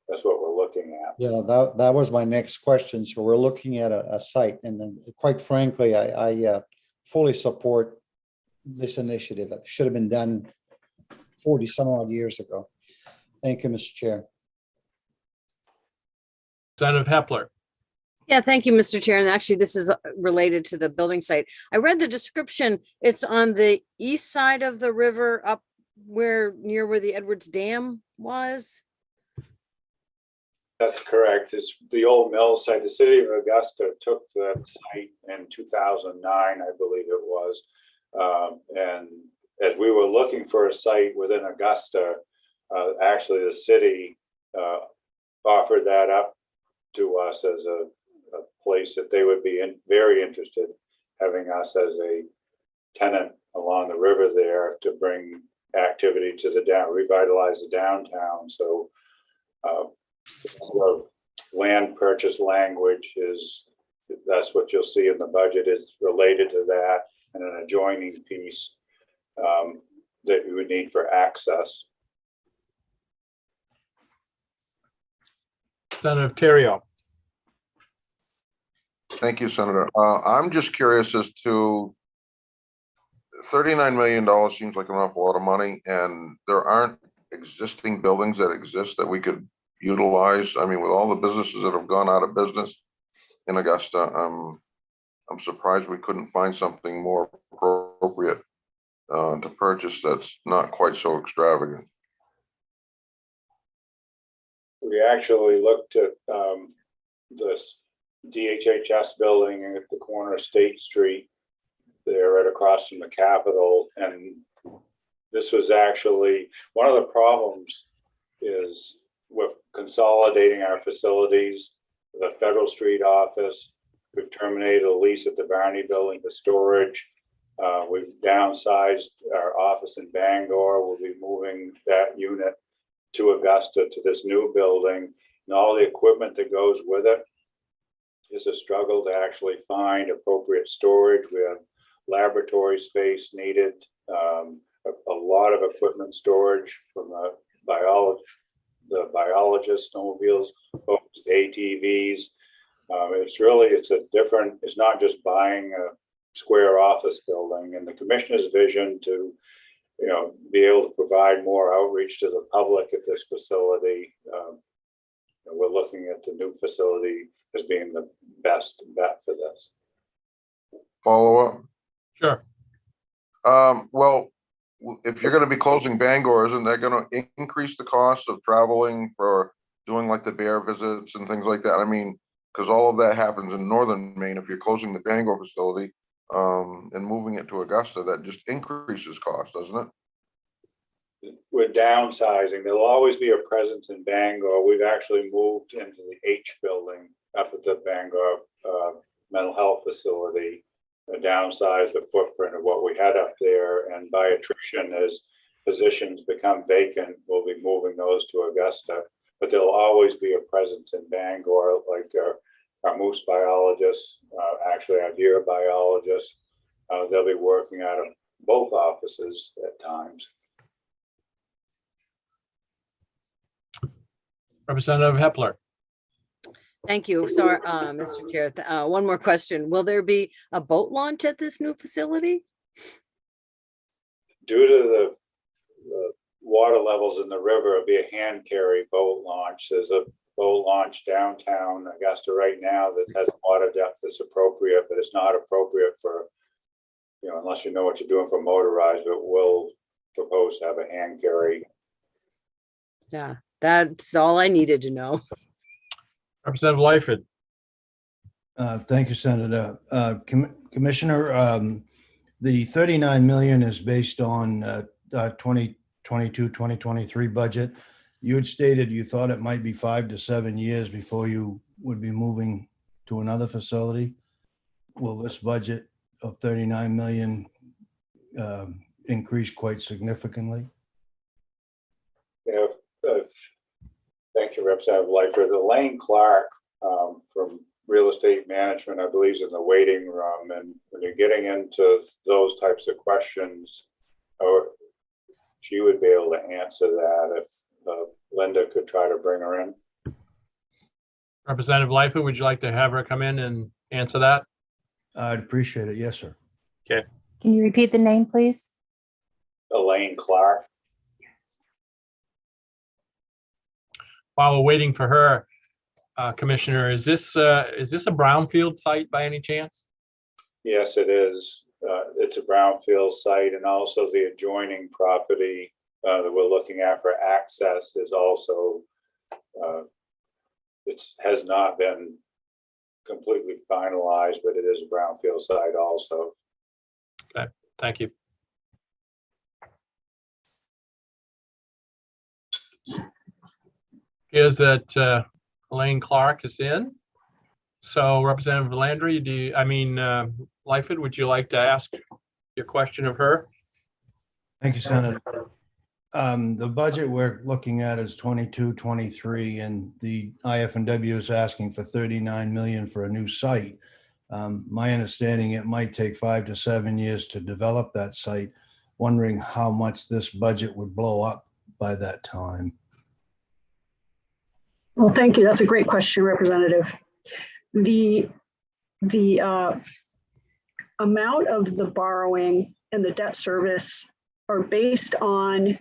that's what we're looking at. Yeah, that was my next question. So we're looking at a site, and then quite frankly, I fully support this initiative. It should have been done 40 some odd years ago. Thank you, Mr. Chair. Senator Hepler. Yeah, thank you, Mr. Chair. And actually, this is related to the building site. I read the description. It's on the east side of the river, up near where the Edwards Dam was. That's correct. It's the old mill site. The city of Augusta took that site in 2009, I believe it was. And as we were looking for a site within Augusta, actually the city offered that up to us as a place that they would be very interested, having us as a tenant along the river there to bring activity to revitalize the downtown. So the land purchase language is that's what you'll see in the budget is related to that, and an adjoining piece that you would need for access. Senator Terrio. Thank you, Senator. I'm just curious as to $39 million seems like an awful lot of money, and there aren't existing buildings that exist that we could utilize. I mean, with all the businesses that have gone out of business in Augusta, I'm surprised we couldn't find something more appropriate to purchase that's not quite so extravagant. We actually looked at this DHHS building at the corner of State Street. They're right across from the Capitol, and this was actually one of the problems is with consolidating our facilities. The Federal Street office, we've terminated a lease at the Barney building for storage. We've downsized our office in Bangor. We'll be moving that unit to Augusta to this new building, and all the equipment that goes with it is a struggle to actually find appropriate storage. We have laboratory space needed, a lot of equipment storage from the biologists, snowmobiles, ATVs. It's not just buying a square office building, and the commissioner's vision to, be able to provide more outreach to the public at this facility. We're looking at the new facility as being the best bet for this. Follow up? Sure. Well, if you're going to be closing Bangor, isn't that going to increase the cost of traveling for doing like the bear visits and things like that? I mean, because all of that happens in northern Maine. If you're closing the Bangor facility and moving it to Augusta, that just increases cost, doesn't it? We're downsizing. There'll always be a presence in Bangor. We've actually moved into the H building up at the Bangor mental health facility, downsize the footprint of what we had up there, and by attrition, as positions become vacant, we'll be moving those to Augusta. But there'll always be a presence in Bangor, like our moose biologists, actually our deer biologists. They'll be working out of both offices at times. Representative Hepler. Thank you. Sorry, Mr. Chair. One more question. Will there be a boat launch at this new facility? Due to the water levels in the river, it'll be a hand carry boat launch. There's a boat launch downtown Augusta right now that has water depth that's appropriate, but it's not appropriate for, unless you know what you're doing for motorized, but we'll propose to have a hand carry. Yeah, that's all I needed to know. Representative Lyford. Thank you, Senator. Commissioner, the 39 million is based on 2022, 2023 budget. You had stated you thought it might be 5 to 7 years before you would be moving to another facility. Will this budget of 39 million increase quite significantly? Yeah, thank you, Representative Lightford. Elaine Clark from Real Estate Management, I believe, is in the waiting room. And when you're getting into those types of questions, she would be able to answer that if Linda could try to bring her in. Representative Lightford, would you like to have her come in and answer that? I'd appreciate it. Yes, sir. Okay. Can you repeat the name, please? Elaine Clark. While we're waiting for her, Commissioner, is this a brownfield site by any chance? Yes, it is. It's a brownfield site, and also the adjoining property that we're looking at for access is also, it has not been completely finalized, but it is a brownfield site also. Okay, thank you. Here's that Elaine Clark is in. So Representative Landry, Lyford, would you like to ask your question of her? Thank you, Senator. The budget we're looking at is 22, 23, and the IFW is asking for 39 million for a new site. My understanding, it might take 5 to 7 years to develop that site. Wondering how much this budget would blow up by that time. Well, thank you. That's a great question, Representative. The amount of the borrowing and the debt service are based on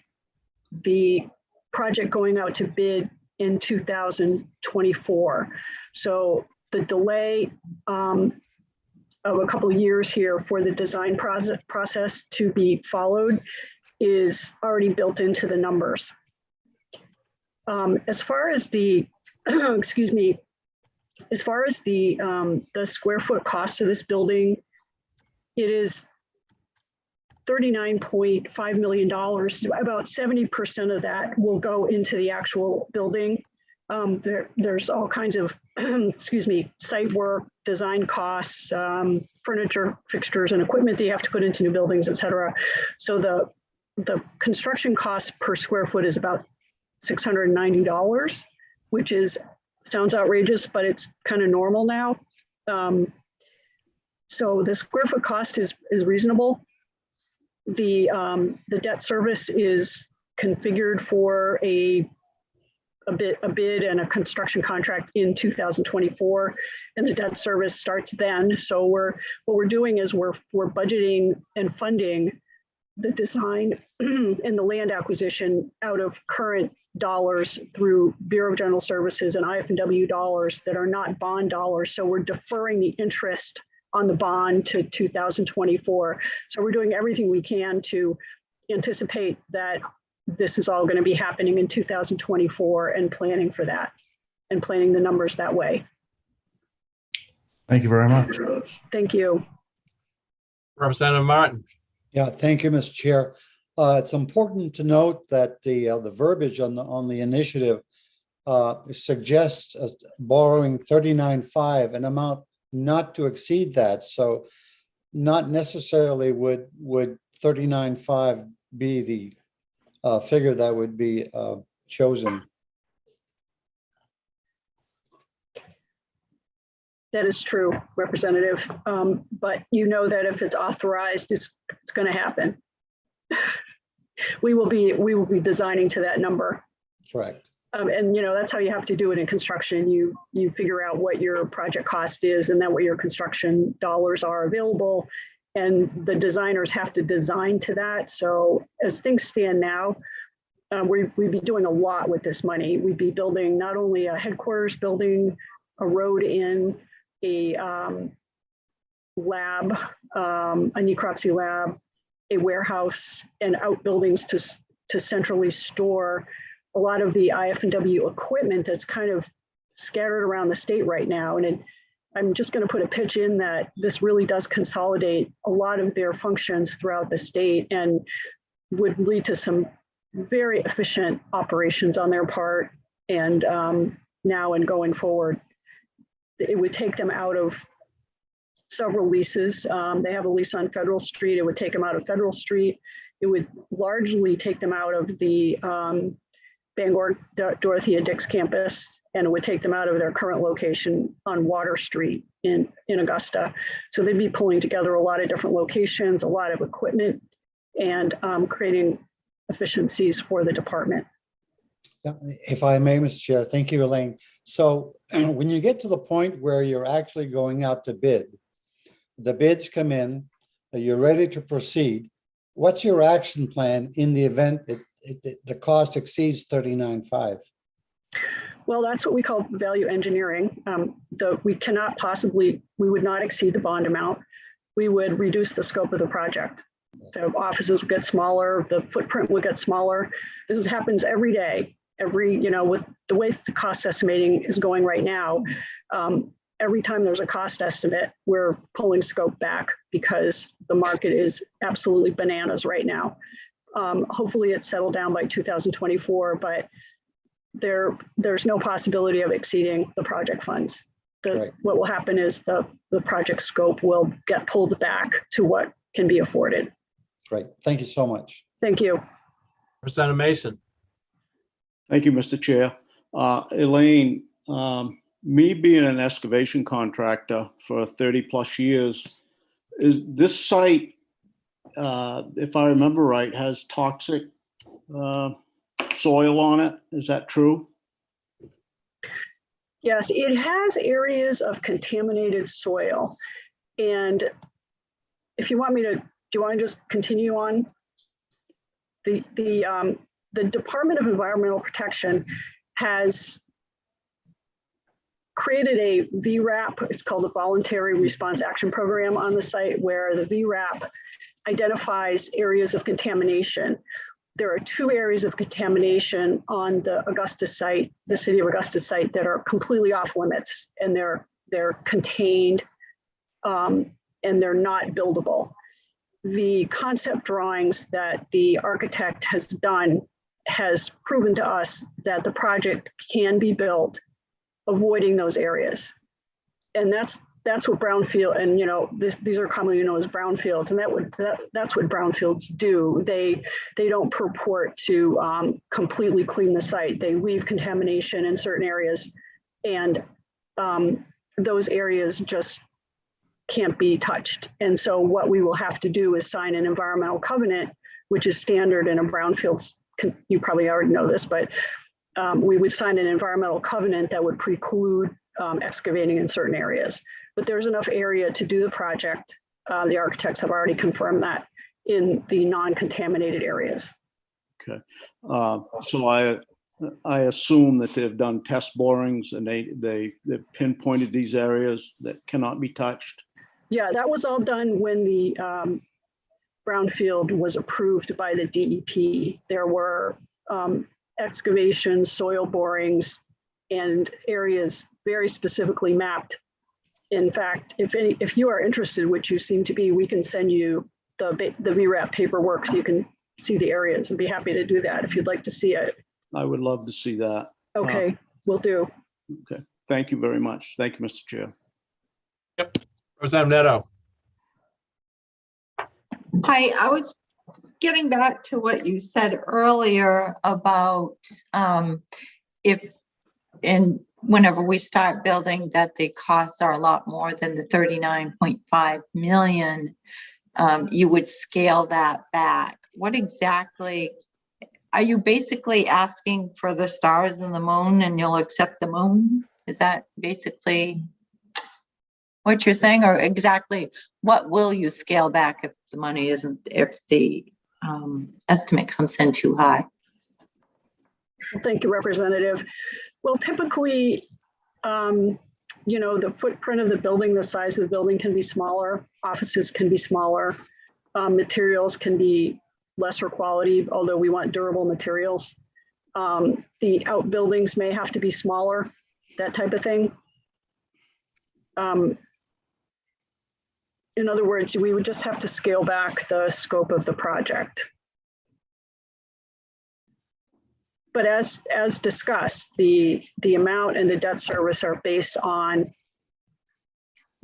the project going out to bid in 2024. So the delay of a couple of years here for the design process to be followed is already built into the numbers. As far as the, excuse me, as far as the square foot cost of this building, it is $39.5 million. About 70% of that will go into the actual building. There's all kinds of, excuse me, site work, design costs, furniture, fixtures, and equipment that you have to put into new buildings, et cetera. So the construction cost per square foot is about $690, which sounds outrageous, but it's kind of normal now. So the square foot cost is reasonable. The debt service is configured for a bid and a construction contract in 2024, and the debt service starts then. So what we're doing is we're budgeting and funding the design and the land acquisition out of current dollars through Bureau of General Services and IFW dollars that are not bond dollars. So we're deferring the interest on the bond to 2024. So we're doing everything we can to anticipate that this is all going to be happening in 2024 and planning for that and planning the numbers that way. Thank you very much. Thank you. Representative Martin. Yeah, thank you, Mr. Chair. It's important to note that the verbiage on the initiative suggests borrowing 39.5, an amount not to exceed that. So not necessarily would 39.5 be the figure that would be chosen. That is true, Representative. But you know that if it's authorized, it's going to happen. We will be designing to that number. Correct. And that's how you have to do it in construction. You figure out what your project cost is and then what your construction dollars are available. And the designers have to design to that. So as things stand now, we'd be doing a lot with this money. We'd be building not only a headquarters building, a road in, a lab, a necropsy lab, a warehouse, and outbuildings to centrally store a lot of the IFW equipment that's kind of scattered around the state right now. And I'm just going to put a pitch in that this really does consolidate a lot of their functions throughout the state and would lead to some very efficient operations on their part. And now and going forward, it would take them out of several leases. They have a lease on Federal Street. It would take them out of Federal Street. It would largely take them out of the Bangor Dorothea Dix campus, and it would take them out of their current location on Water Street in Augusta. So they'd be pulling together a lot of different locations, a lot of equipment, and creating efficiencies for the department. Yeah, if I may, Mr. Chair, thank you, Elaine. So when you get to the point where you're actually going out to bid, the bids come in, you're ready to proceed. What's your action plan in the event that the cost exceeds 39.5? Well, that's what we call value engineering. We would not exceed the bond amount. We would reduce the scope of the project. The offices would get smaller, the footprint would get smaller. This happens every day. With the way the cost estimating is going right now, every time there's a cost estimate, we're pulling scope back because the market is absolutely bananas right now. Hopefully it's settled down by 2024, but there's no possibility of exceeding the project funds. Right. What will happen is the project scope will get pulled back to what can be afforded. Great. Thank you so much. Thank you. Representative Mason. Thank you, Mr. Chair. Elaine, me being an excavation contractor for 30+ years, is this site, if I remember right, has toxic soil on it? Is that true? Yes, it has areas of contaminated soil. And if you want me to, do you want to just continue on? The Department of Environmental Protection has created a VRAP. It's called a Voluntary Response Action Program on the site, where the VRAP identifies areas of contamination. There are 2 areas of contamination on the Augusta site, the city of Augusta site, that are completely off limits, and they're contained and they're not buildable. The concept drawings that the architect has done has proven to us that the project can be built avoiding those areas. And that's what brownfield, and these are commonly known as brownfields, and that's what brownfields do. They don't purport to completely clean the site. They leave contamination in certain areas, and those areas just can't be touched. And so what we will have to do is sign an environmental covenant, which is standard in a brownfields. You probably already know this, but we would sign an environmental covenant that would preclude excavating in certain areas. But there's enough area to do the project. The architects have already confirmed that in the non-contaminated areas. Okay. So I assume that they've done test borings and they've pinpointed these areas that cannot be touched. Yeah, that was all done when the brownfield was approved by the DEP. There were excavations, soil borings, and areas very specifically mapped. In fact, if you are interested, which you seem to be, we can send you the VRAP paperwork so you can see the areas, and be happy to do that if you'd like to see it. I would love to see that. Okay, will do. Okay. Thank you very much. Thank you, Mr. Chair. Yep. Representative Neto. Hi, I was getting back to what you said earlier about whenever we start building, that the costs are a lot more than the 39.5 million, you would scale that back. What exactly, are you basically asking for the stars and the moon and you'll accept the moon? Is that basically what you're saying, or exactly what will you scale back if the money isn't, if the estimate comes in too high? Thank you, Representative. Well, typically, the footprint of the building, the size of the building can be smaller, offices can be smaller, materials can be lesser quality, although we want durable materials. The outbuildings may have to be smaller, that type of thing. In other words, we would just have to scale back the scope of the project. But as discussed, the amount and the debt service are based on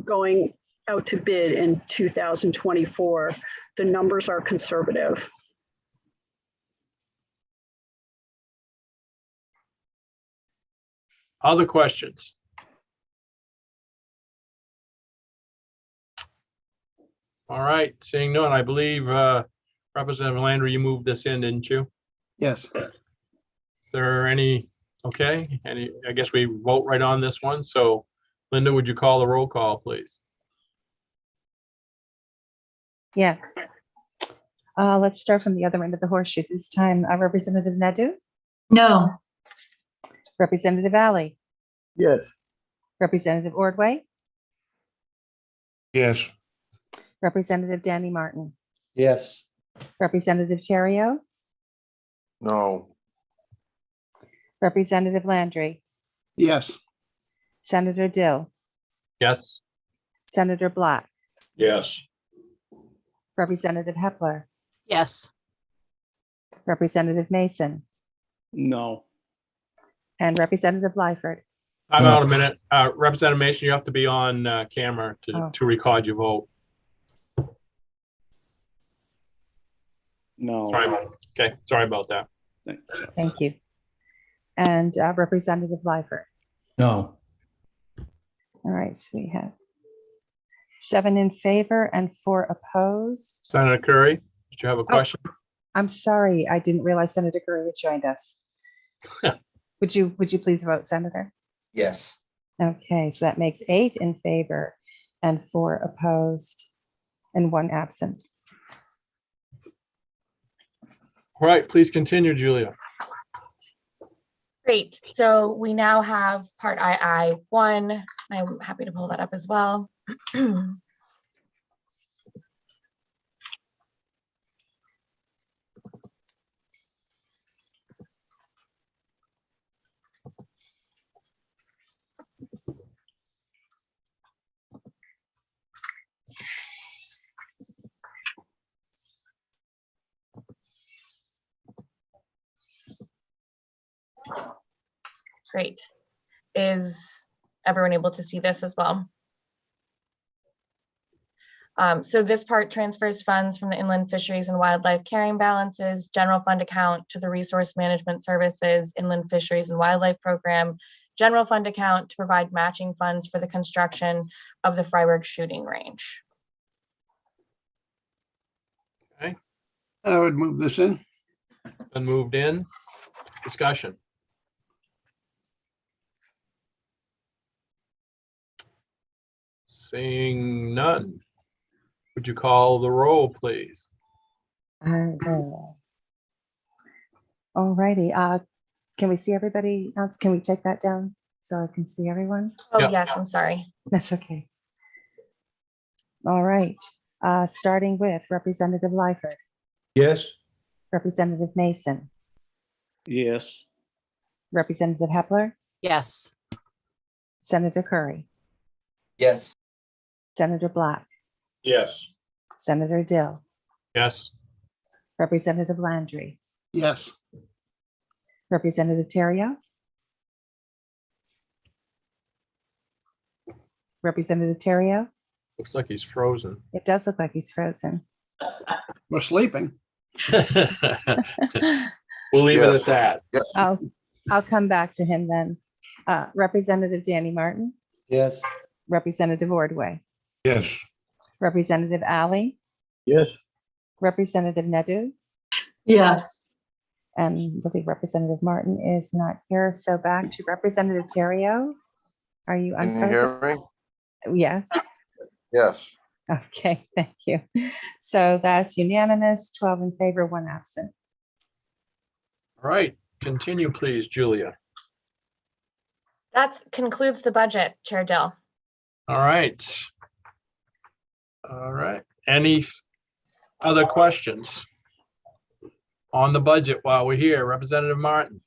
going out to bid in 2024. The numbers are conservative. Other questions? All right, seeing none, I believe Representative Landry, you moved this in, didn't you? Yes. Is there any, okay, I guess we vote right on this one. So Linda, would you call the roll call, please? Yes. Let's start from the other end of the horseshoe this time. Representative Nadu? No. Representative Alley? Yes. Representative Ordway? Yes. Representative Danny Martin? Yes. Representative Terrio? No. Representative Landry? Yes. Senator Dill? Yes. Senator Black? Yes. Representative Hepler? Yes. Representative Mason? No. And Representative Lyford? I'm out a minute. Representative Mason, you have to be on camera to record your vote. No. Sorry. Okay, sorry about that. Thanks. Thank you. And Representative Lifer. No. All right, so we have 7 in favor and 4 opposed. Senator Curry, did you have a question? I'm sorry, I didn't realize Senator Curry had joined us. Would you please vote, Senator? Yes. Okay, so that makes 8 in favor and 4 opposed and 1 absent. All right, please continue, Julia. Great. So we now have part II-1. I'm happy to pull that up as well. Great. Is everyone able to see this as well? So this part transfers funds from the Inland Fisheries and Wildlife Carrying Balances General Fund account to the Resource Management Services Inland Fisheries and Wildlife Program General Fund account to provide matching funds for the construction of the Freiburg shooting range. Okay, I would move this in. been moved in. Discussion. Seeing none. Would you call the roll, please? I will. All righty. Can we see everybody else? Can we take that down so I can see everyone? Oh, Yeah. yes, I'm sorry. That's okay. All right. Starting with Representative Lifer, Yes. Representative Mason, Yes. Representative Hepler, Yes. Senator Curry, Yes. Senator Black, Yes. Senator Dill, Yes. Representative Landry, Yes. Representative Terrio, Representative Terrio. Looks like he's frozen. It does look like he's frozen. We're sleeping. We'll leave it Yes. at that. Yes. I'll come back to him then. Representative Danny Martin, Yes. Representative Ordway, Yes. Representative Ali, Yes. Representative Nadu, Yes. and I believe Representative Martin is not here. So back to Representative Terrio. Are you Can you unfrozen? hear me? Yes. Yes. Okay, thank you. So that's unanimous, 12 in favor, 1 absent. All right, continue, please, Julia. That concludes the budget, Chair Dill. All right. All right. Any other questions on the budget while we're here? Representative Martin.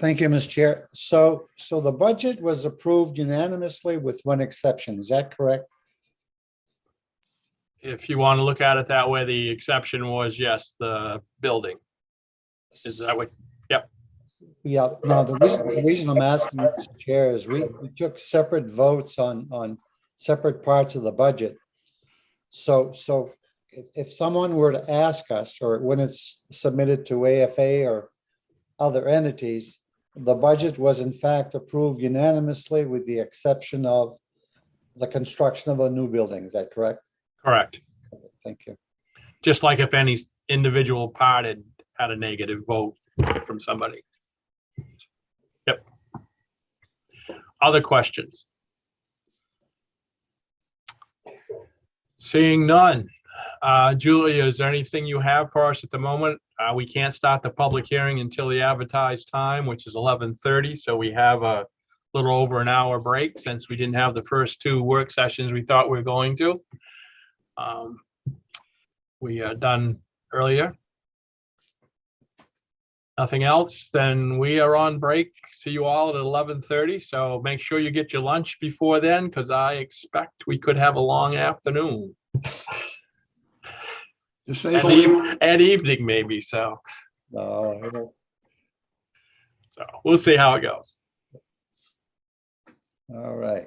Thank you, Mr. Chair. So the budget was approved unanimously with one exception. Is that correct? If you want to look at it that way, the exception was, yes, the building. Is that what? Yep. Yeah, no, the reason I'm asking, Mr. Chair, is we took separate votes on separate parts of the budget. So if someone were to ask us, or when it's submitted to AFA or other entities, the budget was in fact approved unanimously with the exception of the construction of a new building. Is that correct? Correct. Okay, thank you. Just like if any individual part had a negative vote from somebody. Yep. Other questions? Seeing none. Julia, is there anything you have for us at the moment? We can't start the public hearing until the advertised time, which is 11:30. So we have a little over an hour break since we didn't have the first 2 work sessions we thought we were going to. We are done earlier. Nothing else, then we are on break. See you all at 11:30. So make sure you get your lunch before then, because I expect we could have a long afternoon. To say the least. And evening maybe, so No, we'll see how it goes. all right.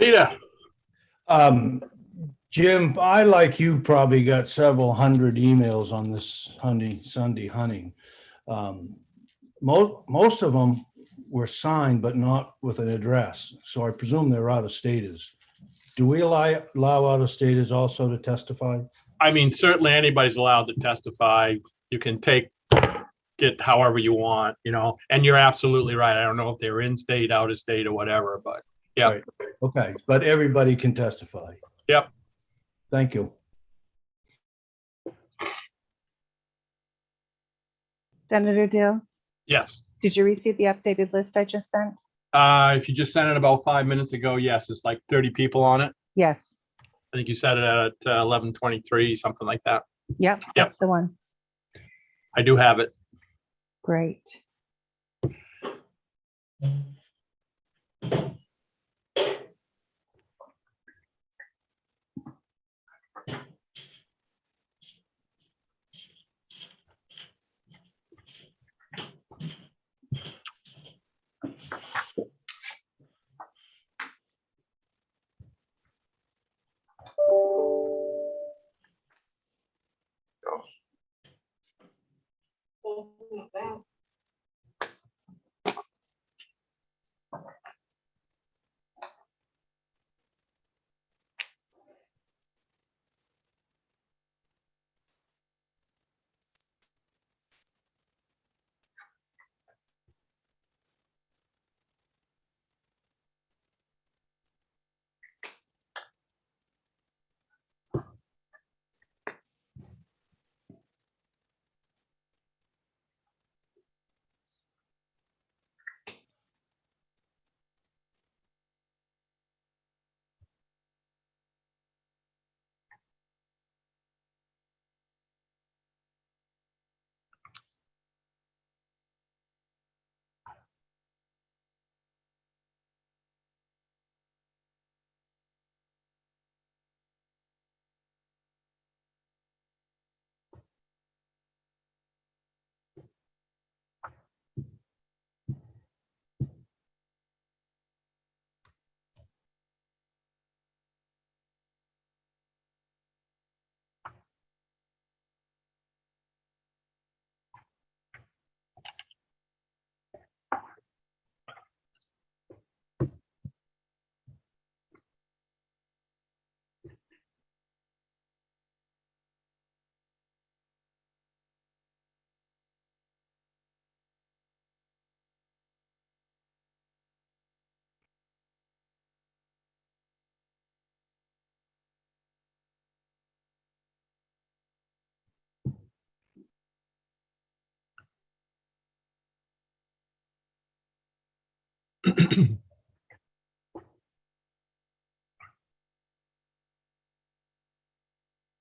Peter, Jim, I, like you, probably got several hundred emails on this Sunday hunting. Most of them were signed, but not with an address. So I presume they're out of staters. Do we allow out of staters also to testify? I mean, certainly anybody's allowed to testify. You can get however you want, and you're absolutely right. I don't know if they're in state, out of state, or whatever, but yeah. Right. Okay, but everybody can testify. Yep. Thank you. Senator Dill, Yes. did you receive the updated list I just sent? If you just sent it about 5 minutes ago, yes, it's like 30 people on it. Yes. I think you said it at 11:23, something like that. Yep, that's the one. I do have it. Great.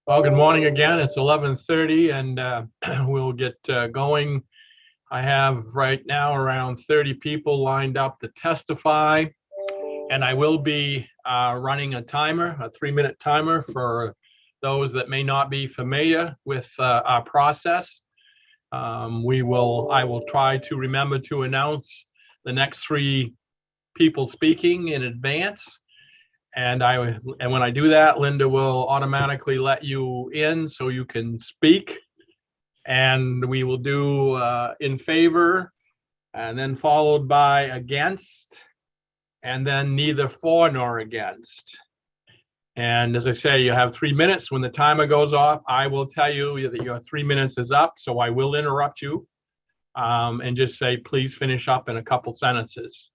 Well, good morning again. It's 11:30 and we'll get going. I have right now around 30 people lined up to testify, and I will be running a timer, a 3-minute timer for those that may not be familiar with our process. I will try to remember to announce the next 3 people speaking in advance. And when I do that, Linda will automatically let you in so you can speak. And we will do in favor, and then followed by against, and then neither for nor against. And as I say, you have 3 minutes. When the timer goes off, I will tell you that your 3 minutes is up. So I will interrupt you and just say, please finish up in a couple sentences.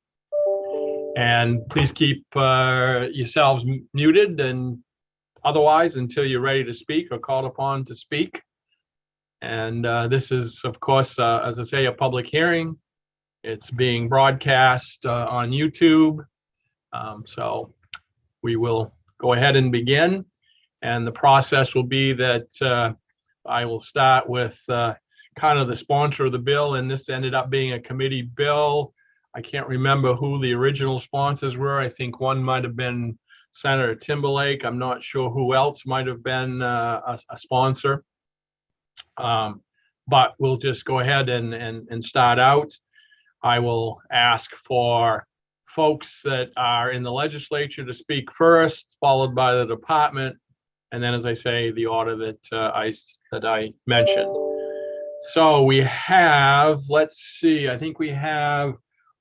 And please keep yourselves muted and otherwise until you're ready to speak or called upon to speak. And this is, of course, as I say, a public hearing. It's being broadcast on YouTube. So we will go ahead and begin. And the process will be that I will start with kind of the sponsor of the bill. And this ended up being a committee bill. I can't remember who the original sponsors were. I think one might have been Senator Timberlake. I'm not sure who else might have been a sponsor. But we'll just go ahead and start out. I will ask for folks that are in the legislature to speak first, followed by the department, and then, as I say, the order that I mentioned. So we have, let's see, I think we have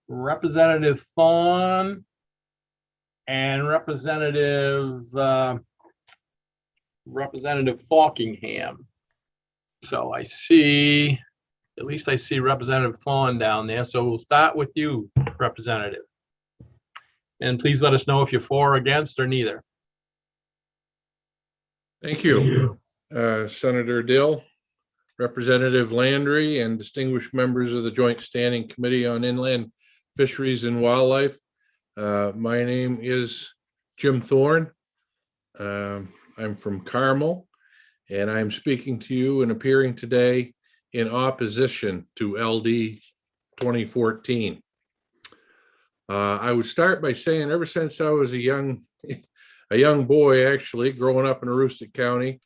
Representative Thorne and Representative Falkingham. So I see, at least I see Representative Thorne down there. So we'll start with you, Representative. And please let us know if you're for or against or neither. Thank you, Senator Dill, Representative Landry, and distinguished members of the Joint Standing Committee on Inland Fisheries and Wildlife. My name is Jim Thorne. I'm from Carmel, and I'm speaking to you and appearing today in opposition to LD 2014. I would start by saying, ever since I was a young boy, actually, growing up in Aroostook County,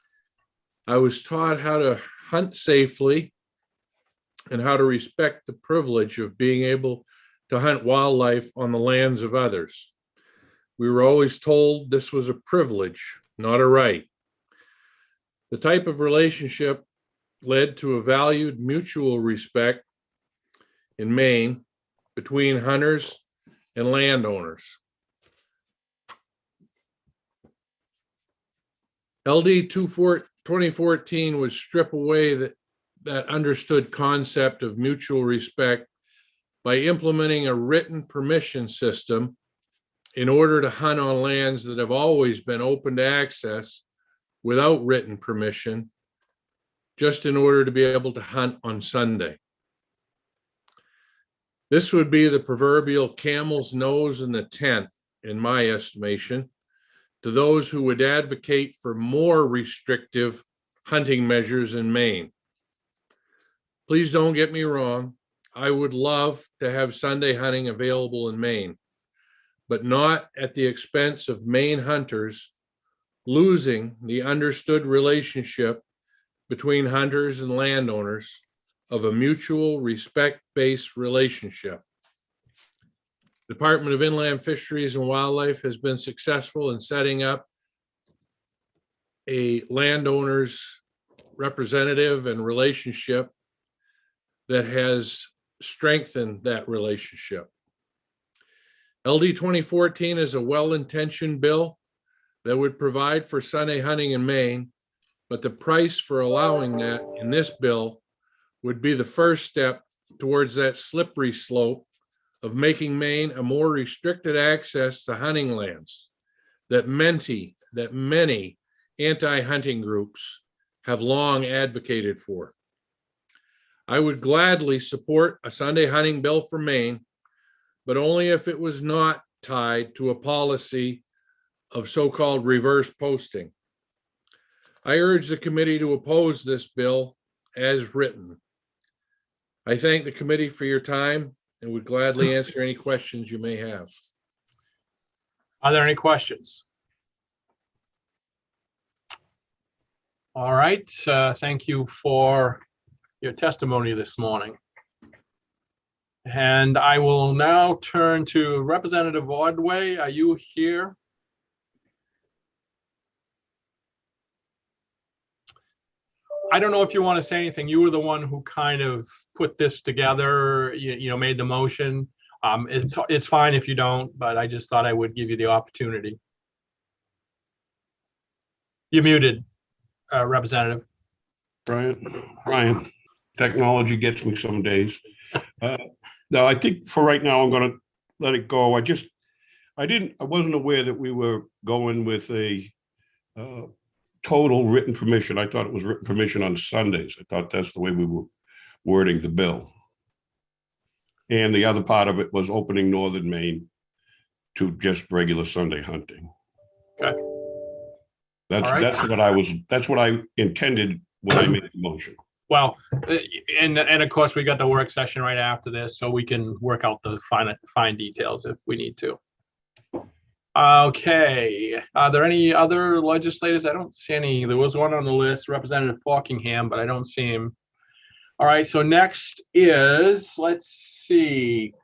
I was taught how to hunt safely and how to respect the privilege of being able to hunt wildlife on the lands of others. We were always told this was a privilege, not a right. The type of relationship led to a valued mutual respect in Maine between hunters and landowners. LD 2014 would strip away that understood concept of mutual respect by implementing a written permission system in order to hunt on lands that have always been open to access without written permission, just in order to be able to hunt on Sunday. This would be the proverbial camel's nose in the tent, in my estimation, to those who would advocate for more restrictive hunting measures in Maine. Please don't get me wrong. I would love to have Sunday hunting available in Maine, but not at the expense of Maine hunters losing the understood relationship between hunters and landowners of a mutual respect-based relationship. The Department of Inland Fisheries and Wildlife has been successful in setting up a landowner's representative and relationship that has strengthened that relationship. LD 2014 is a well-intentioned bill that would provide for Sunday hunting in Maine, but the price for allowing that in this bill would be the first step towards that slippery slope of making Maine a more restricted access to hunting lands that many anti-hunting groups have long advocated for. I would gladly support a Sunday hunting bill for Maine, but only if it was not tied to a policy of so-called reverse posting. I urge the committee to oppose this bill as written. I thank the committee for your time and would gladly answer any questions you may have. Are there any questions? All right, thank you for your testimony this morning. And I will now turn to Representative Ordway. Are you here? I don't know if you want to say anything. You were the one who kind of put this together, you know, made the motion. It's fine if you don't, but I just thought I would give you the opportunity. You're muted, Representative. Ryan, technology gets me some days. No, I think for right now, I'm going to let it go. I wasn't aware that we were going with a total written permission. I thought it was written permission on Sundays. I thought that's the way we were wording the bill. And the other part of it was opening northern Maine to just regular Sunday hunting. Okay. That's what I intended when I made the motion. Well, and of course, we got the work session right after this, so we can work out the fine details if we need to. Okay, are there any other legislators? I don't see any. There was one on the list, Representative Falkingham, but I don't see him. All right, so next is, let's see,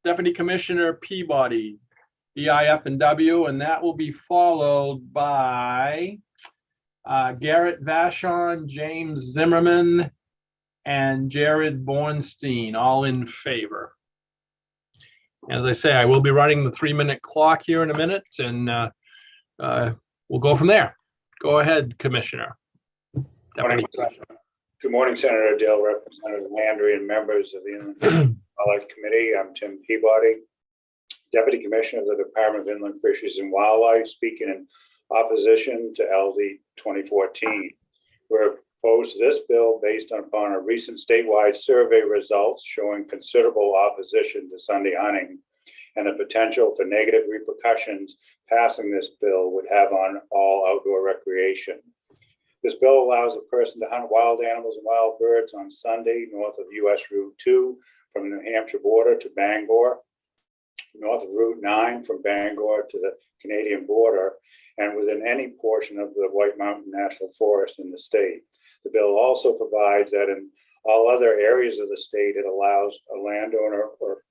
Deputy Commissioner Peabody, the IFW, and that will be followed by Garrett Vashon, James Zimmerman, and Jared Bornstein, all in favor. As I say, I will be running the 3-minute clock here in a minute, and we'll go from there. Go ahead, Commissioner. Morning. Good morning, Senator Dale, Representative Landry, and members of the Inland Wildlife Committee. I'm Tim Peabody, Deputy Commissioner of the Department of Inland Fisheries and Wildlife, speaking in opposition to LD 2014. We're opposed to this bill based upon a recent statewide survey results showing considerable opposition to Sunday hunting and the potential for negative repercussions passing this bill would have on all outdoor recreation. This bill allows a person to hunt wild animals and wild birds on Sunday north of US Route 2 from the New Hampshire border to Bangor, north of Route 9 from Bangor to the Canadian border, and within any portion of the White Mountain National Forest in the state. The bill also provides that in all other areas of the state, it allows a landowner or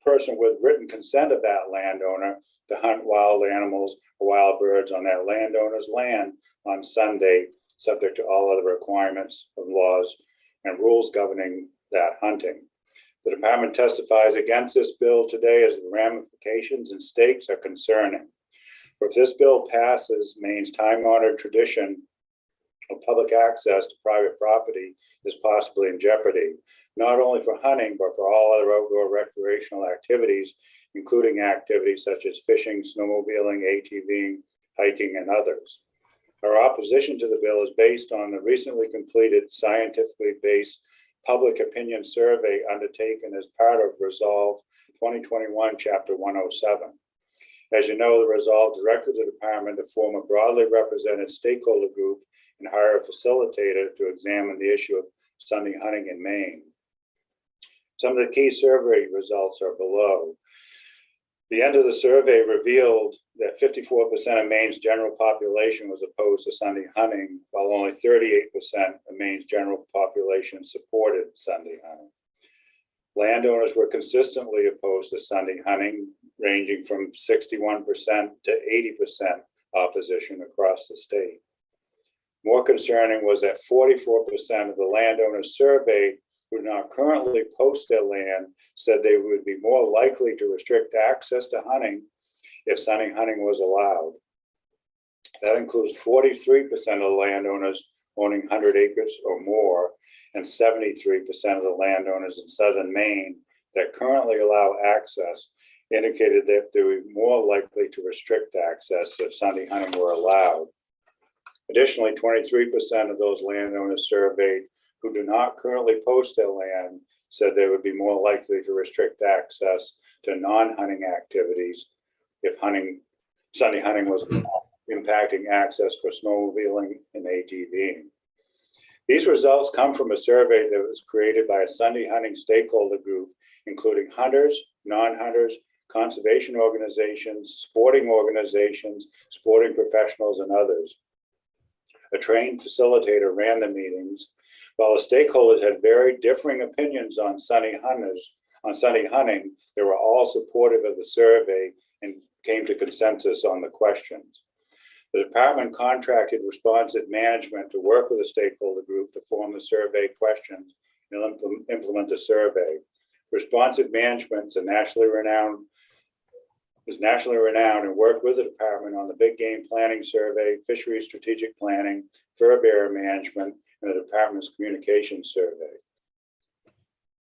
person with written consent of that landowner to hunt wild animals or wild birds on that landowner's land on Sunday, subject to all other requirements of laws and rules governing that hunting. The department testifies against this bill today as the ramifications and stakes are concerning. If this bill passes, Maine's time-honored tradition of public access to private property is possibly in jeopardy, not only for hunting, but for all other outdoor recreational activities, including activities such as fishing, snowmobiling, ATVing, hiking, and others. Our opposition to the bill is based on the recently completed scientifically based public opinion survey undertaken as part of Resolve 2021, Chapter 107. As you know, the Resolve directed the department to form a broadly represented stakeholder group and hire a facilitator to examine the issue of Sunday hunting in Maine. Some of the key survey results are below. The end of the survey revealed that 54% of Maine's general population was opposed to Sunday hunting, while only 38% of Maine's general population supported Sunday hunting. Landowners were consistently opposed to Sunday hunting, ranging from 61% to 80% opposition across the state. More concerning was that 44% of the landowners surveyed who do not currently post their land said they would be more likely to restrict access to hunting if Sunday hunting was allowed. That includes 43% of the landowners owning 100 acres or more, and 73% of the landowners in southern Maine that currently allow access indicated that they would be more likely to restrict access if Sunday hunting were allowed. Additionally, 23% of those landowners surveyed who do not currently post their land said they would be more likely to restrict access to non-hunting activities if Sunday hunting was impacting access for snowmobiling and ATVing. These results come from a survey that was created by a Sunday hunting stakeholder group, including hunters, non-hunters, conservation organizations, sporting professionals, and others. A trained facilitator ran the meetings, while the stakeholders had very differing opinions on Sunday hunting. They were all supportive of the survey and came to consensus on the questions. The department contracted responsive management to work with the stakeholder group to form the survey questions and implement the survey. Responsive management is nationally renowned and worked with the department on the big game planning survey, fisheries strategic planning, fur bearer management, and the department's communications survey.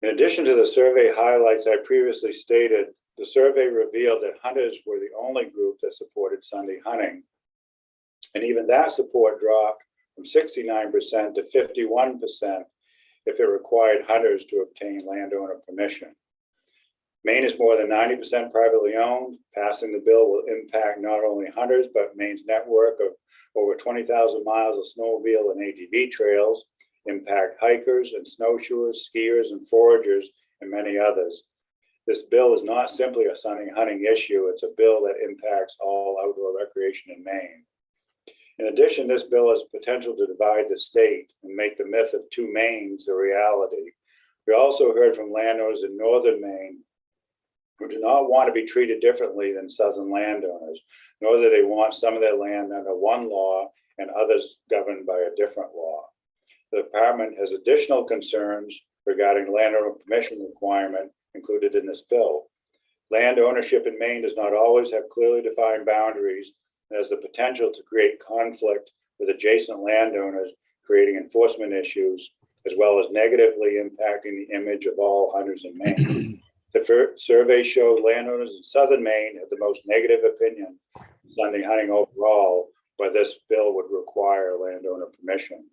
In addition to the survey highlights I previously stated, the survey revealed that hunters were the only group that supported Sunday hunting. And even that support dropped from 69% to 51% if it required hunters to obtain landowner permission. Maine is more than 90% privately owned. Passing the bill will impact not only hunters, but Maine's network of over 20,000 miles of snowmobile and ATV trails, impact hikers and snowshoers, skiers and foragers, and many others. This bill is not simply a Sunday hunting issue. It's a bill that impacts all outdoor recreation in Maine. In addition, this bill has potential to divide the state and make the myth of two Maines a reality. We also heard from landowners in northern Maine who do not want to be treated differently than southern landowners, nor do they want some of their land under one law and others governed by a different law. The department has additional concerns regarding landowner permission requirement included in this bill. Land ownership in Maine does not always have clearly defined boundaries and has the potential to create conflict with adjacent landowners, creating enforcement issues, as well as negatively impacting the image of all hunters in Maine. The survey showed landowners in southern Maine have the most negative opinion on Sunday hunting overall, but this bill would require landowner permission.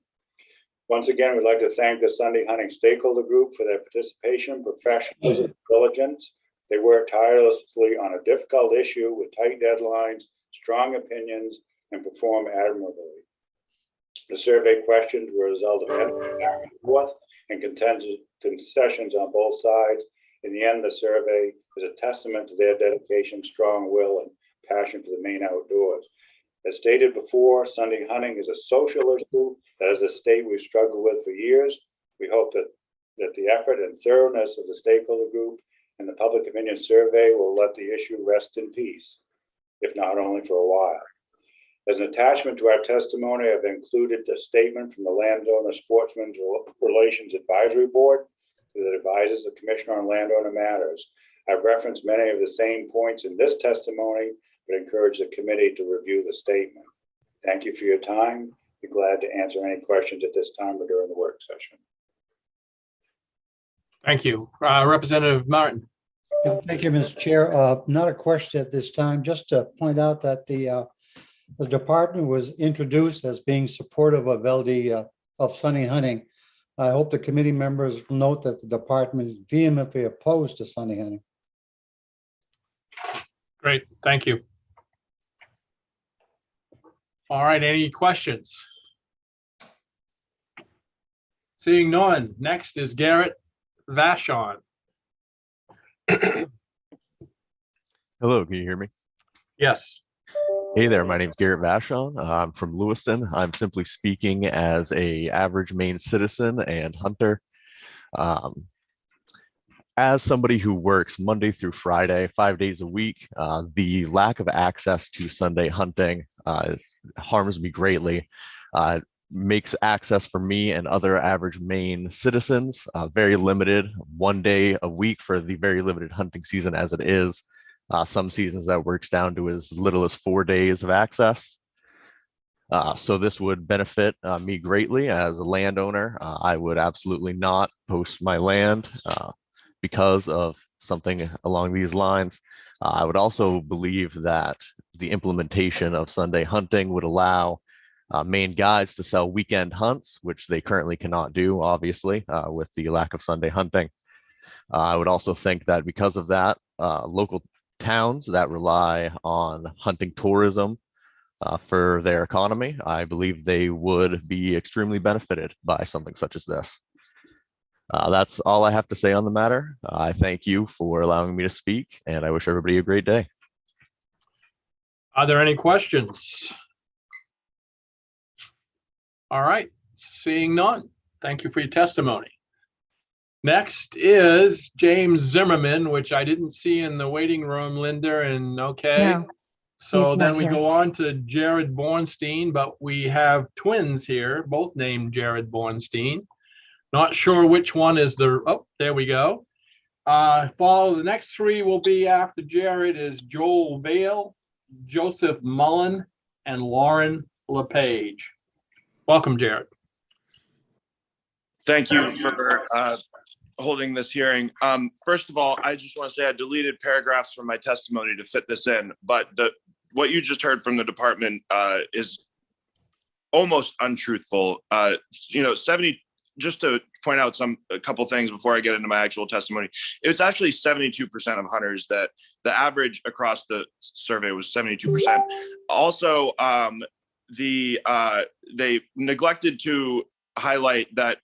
Once again, we'd like to thank the Sunday hunting stakeholder group for their participation, professionalism, and diligence. They worked tirelessly on a difficult issue with tight deadlines, strong opinions, and performed admirably. The survey questions were a result of back and forth and concessions on both sides. In the end, the survey is a testament to their dedication, strong will, and passion for the Maine outdoors. As stated before, Sunday hunting is a social issue that as a state we've struggled with for years. We hope that the effort and thoroughness of the stakeholder group and the public opinion survey will let the issue rest in peace, if not only for a while. As an attachment to our testimony, I've included a statement from the Landowner Sportsmen's Relations Advisory Board that advises the Commissioner on landowner matters. I've referenced many of the same points in this testimony, but encourage the committee to review the statement. Thank you for your time. Be glad to answer any questions at this time or during the work session. Thank you. Representative Martin. Thank you, Mr. Chair. Not a question at this time, just to point out that the department was introduced as being supportive of of Sunday hunting. I hope the committee members will note that the department is vehemently opposed to Sunday hunting. Great, thank you. All right, any questions? Seeing none, next is Garrett Vachon. Hello, can you hear me? Yes. Hey there, my name is Garrett Vachon. I'm from Lewiston. I'm simply speaking as a average Maine citizen and hunter. As somebody who works Monday through Friday, 5 days a week, the lack of access to Sunday hunting harms me greatly. Makes access for me and other average Maine citizens very limited, 1 day a week for the very limited hunting season as it is. Some seasons that works down to as little as 4 days of access. So this would benefit me greatly as a landowner. I would absolutely not post my land because of something along these lines. I would also believe that the implementation of Sunday hunting would allow Maine guides to sell weekend hunts, which they currently cannot do, obviously, with the lack of Sunday hunting. I would also think that because of that, local towns that rely on hunting tourism for their economy, I believe they would be extremely benefited by something such as this. That's all I have to say on the matter. I thank you for allowing me to speak, and I wish everybody a great day. Are there any questions? All right, seeing none. Thank you for your testimony. Next is James Zimmerman, which I didn't see in the waiting room, Linda, and okay. No, So he's then not we here. go on to Jared Bornstein, but we have twins here, both named Jared Bornstein. Not sure which one is the, oh, there we go. Follow the next three will be after Jared is Joel Vale, Joseph Mullen, and Lauren LePage. Welcome, Jared. Thank you for holding this hearing. First of all, I just want to say I deleted paragraphs from my testimony to fit this in, but what you just heard from the department is almost untruthful. Just to point out a couple things before I get into my actual testimony, it was actually 72% of hunters that the average across the survey was 72%. Also, they neglected to highlight that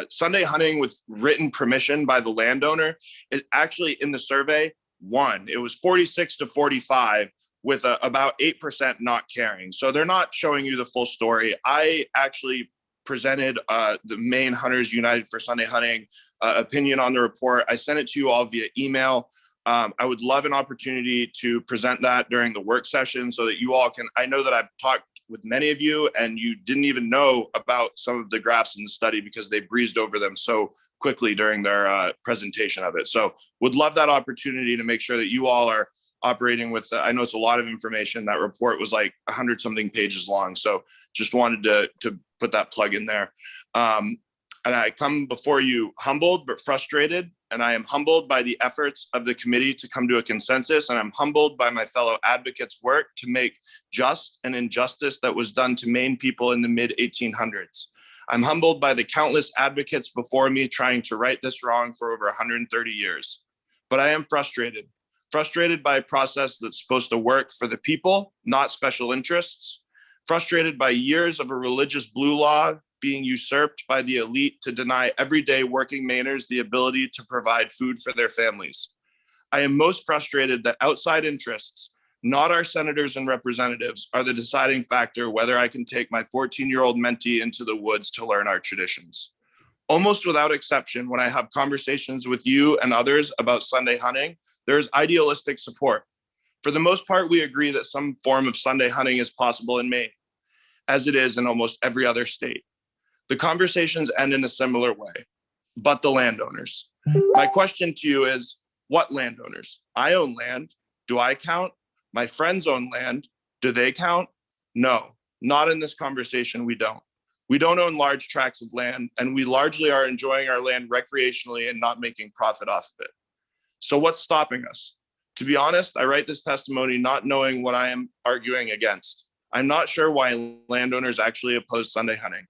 Sunday hunting with written permission by the landowner is actually in the survey won. It was 46 to 45 with about 8% not caring. So they're not showing you the full story. I actually presented the Maine Hunters United for Sunday Hunting opinion on the report. I sent it to you all via email. I would love an opportunity to present that during the work session so that you all can, I know that I've talked with many of you and you didn't even know about some of the graphs in the study because they breezed over them so quickly during their presentation of it. So would love that opportunity to make sure that you all are operating with, I know it's a lot of information. That report was like 100 something pages long. So just wanted to put that plug in there. And I come before you humbled but frustrated, and I am humbled by the efforts of the committee to come to a consensus, and I'm humbled by my fellow advocates' work to make just an injustice that was done to Maine people in the mid-1800s. I'm humbled by the countless advocates before me trying to right this wrong for over 130 years. But I am frustrated by a process that's supposed to work for the people, not special interests, frustrated by years of a religious blue law being usurped by the elite to deny everyday working Mainers the ability to provide food for their families. I am most frustrated that outside interests, not our senators and representatives, are the deciding factor whether I can take my 14-year-old mentee into the woods to learn our traditions. Almost without exception, when I have conversations with you and others about Sunday hunting, there's idealistic support. For the most part, we agree that some form of Sunday hunting is possible in Maine, as it is in almost every other state. The conversations end in a similar way, but the landowners. My question to you is, what landowners? I own land. Do I count? My friends own land. Do they count? No, not in this conversation, we don't. We don't own large tracts of land, and we largely are enjoying our land recreationally and not making profit off of it. So what's stopping us? To be honest, I write this testimony not knowing what I am arguing against. I'm not sure why landowners actually oppose Sunday hunting.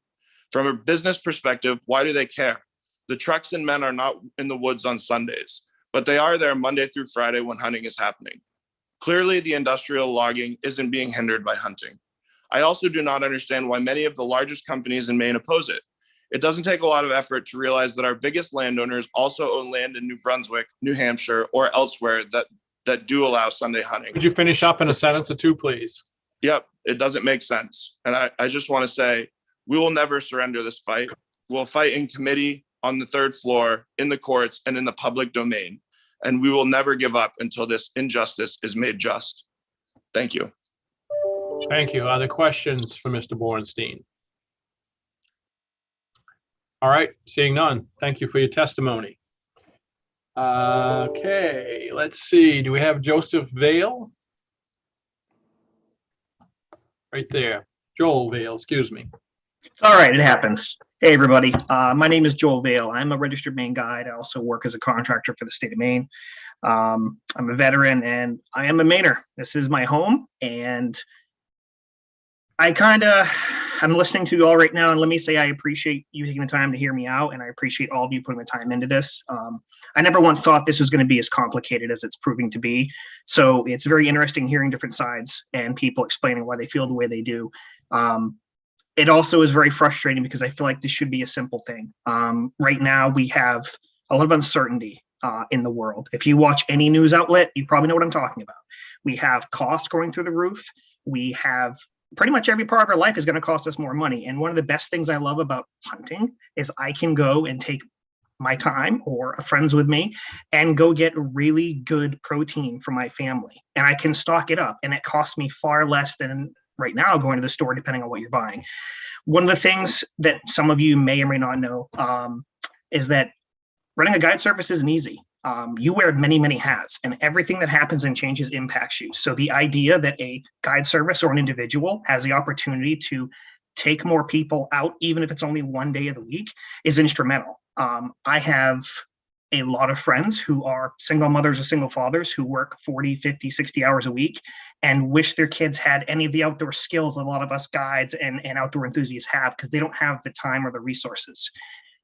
From a business perspective, why do they care? The trucks and men are not in the woods on Sundays, but they are there Monday through Friday when hunting is happening. Clearly, the industrial logging isn't being hindered by hunting. I also do not understand why many of the largest companies in Maine oppose it. It doesn't take a lot of effort to realize that our biggest landowners also own land in New Brunswick, New Hampshire, or elsewhere that do allow Sunday hunting. Could you finish up in a sentence or two, please? Yep, it doesn't make sense. And I just want to say, we will never surrender this fight. We'll fight in committee, on the third floor, in the courts, and in the public domain. And we will never give up until this injustice is made just. Thank you. Thank you. Other questions for Mr. Borenstein? All right, seeing none. Thank you for your testimony. Okay, let's see. Do we have Joseph Vale? Right there. Joel Vale, excuse me. All right, it happens. Hey, everybody. My name is Joel Vale. I'm a registered Maine guide. I also work as a contractor for the state of Maine. I'm a veteran and I am a Mainer. This is my home. And I'm listening to you all right now. And let me say, I appreciate you taking the time to hear me out. And I appreciate all of you putting the time into this. I never once thought this was going to be as complicated as it's proving to be. So it's very interesting hearing different sides and people explaining why they feel the way they do. It also is very frustrating because I feel like this should be a simple thing. Right now, we have a lot of uncertainty in the world. If you watch any news outlet, you probably know what I'm talking about. We have costs going through the roof. We have pretty much every part of our life is going to cost us more money. And one of the best things I love about hunting is I can go and take my time or a friends with me and go get really good protein for my family. And I can stock it up and it costs me far less than right now going to the store, depending on what you're buying. One of the things that some of you may or may not know is that running a guide service isn't easy. You wear many, many hats, and everything that happens and changes impacts you. So the idea that a guide service or an individual has the opportunity to take more people out, even if it's only one day of the week, is instrumental. I have a lot of friends who are single mothers or single fathers who work 40, 50, 60 hours a week and wish their kids had any of the outdoor skills a lot of us guides and outdoor enthusiasts have because they don't have the time or the resources.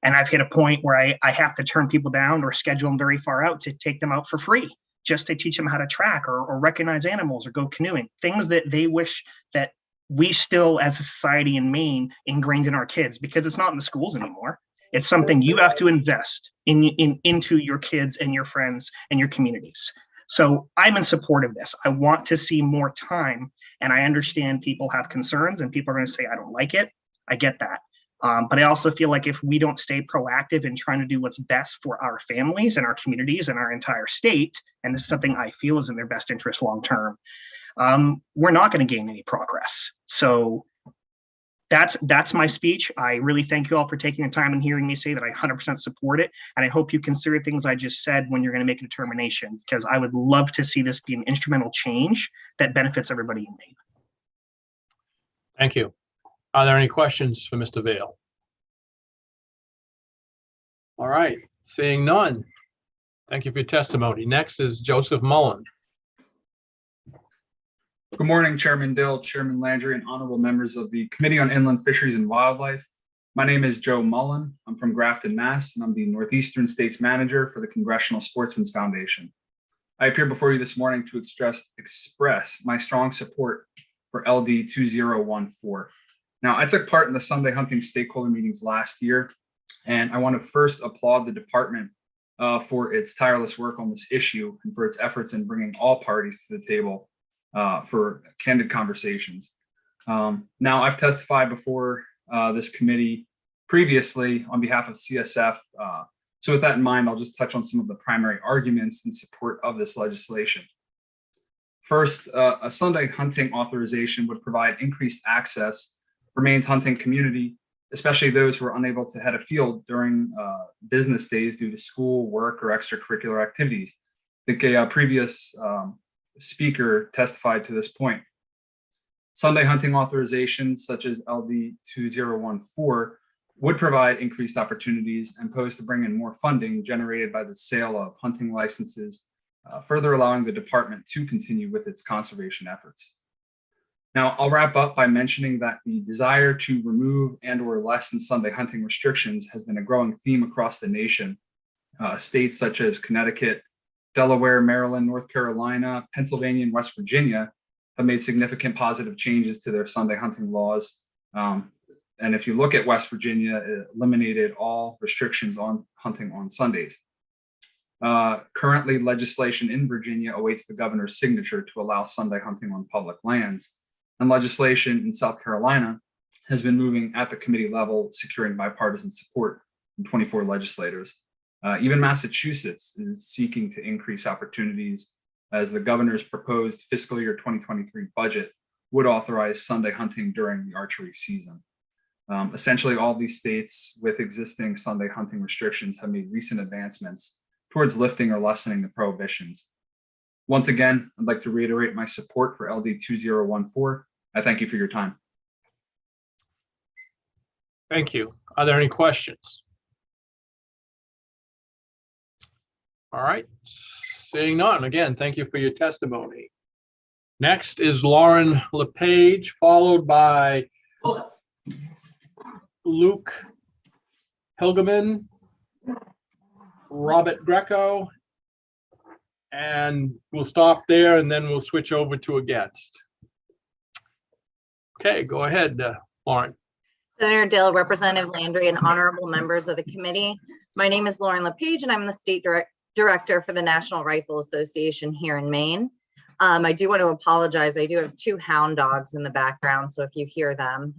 And I've hit a point where I have to turn people down or schedule them very far out to take them out for free, just to teach them how to track or recognize animals or go canoeing, things that they wish that we still as a society in Maine ingrained in our kids, because it's not in the schools anymore. It's something you have to invest into your kids and your friends and your communities. So I'm in support of this. I want to see more time, and I understand people have concerns and people are going to say, I don't like it. I get that. But I also feel like if we don't stay proactive in trying to do what's best for our families and our communities and our entire state, and this is something I feel is in their best interest long term, we're not going to gain any progress. So that's my speech. I really thank you all for taking the time and hearing me say that I 100% support it. And I hope you consider things I just said when you're going to make a determination, because I would love to see this be an instrumental change that benefits everybody in Maine. Thank you. Are there any questions for Mr. Vail? All right, seeing none. Thank you for your testimony. Next is Joseph Mullen. Good morning, Chairman Dill, Chairman Landry, and honorable members of the Committee on Inland Fisheries and Wildlife. My name is Joe Mullen. I'm from Grafton, Mass, and I'm the Northeastern States Manager for the Congressional Sportsmen's Foundation. I appear before you this morning to express my strong support for LD 2014. Now, I took part in the Sunday hunting stakeholder meetings last year, and I want to first applaud the department for its tireless work on this issue and for its efforts in bringing all parties to the table for candid conversations. Now, I've testified before this committee previously on behalf of CSF. So with that in mind, I'll just touch on some of the primary arguments in support of this legislation. First, a Sunday hunting authorization would provide increased access for Maine's hunting community, especially those who are unable to head afield during business days due to school, work, or extracurricular activities. I think a previous speaker testified to this point. Sunday hunting authorizations such as LD 2014 would provide increased opportunities and pose to bring in more funding generated by the sale of hunting licenses, further allowing the department to continue with its conservation efforts. Now, I'll wrap up by mentioning that the desire to remove and/or lessen Sunday hunting restrictions has been a growing theme across the nation. States such as Connecticut, Delaware, Maryland, North Carolina, Pennsylvania, and West Virginia have made significant positive changes to their Sunday hunting laws. And if you look at West Virginia, it eliminated all restrictions on hunting on Sundays. Currently, legislation in Virginia awaits the governor's signature to allow Sunday hunting on public lands. And legislation in South Carolina has been moving at the committee level, securing bipartisan support from 24 legislators. Even Massachusetts is seeking to increase opportunities as the governor's proposed fiscal year 2023 budget would authorize Sunday hunting during the archery season. Essentially, all these states with existing Sunday hunting restrictions have made recent advancements towards lifting or lessening the prohibitions. Once again, I'd like to reiterate my support for LD 2014. I thank you for your time. Thank you. Are there any questions? All right, seeing none. Again, thank you for your testimony. Next is Lauren LePage, followed by Luke Hilgeman, Robert Greco, and we'll stop there and then we'll switch over to a guest. Okay, go ahead, Lauren. Senator Dill, Representative Landry, and honorable members of the committee. My name is Lauren LePage, and I'm the state director for the National Rifle Association here in Maine. I do want to apologize. I do have 2 hound dogs in the background, so if you hear them,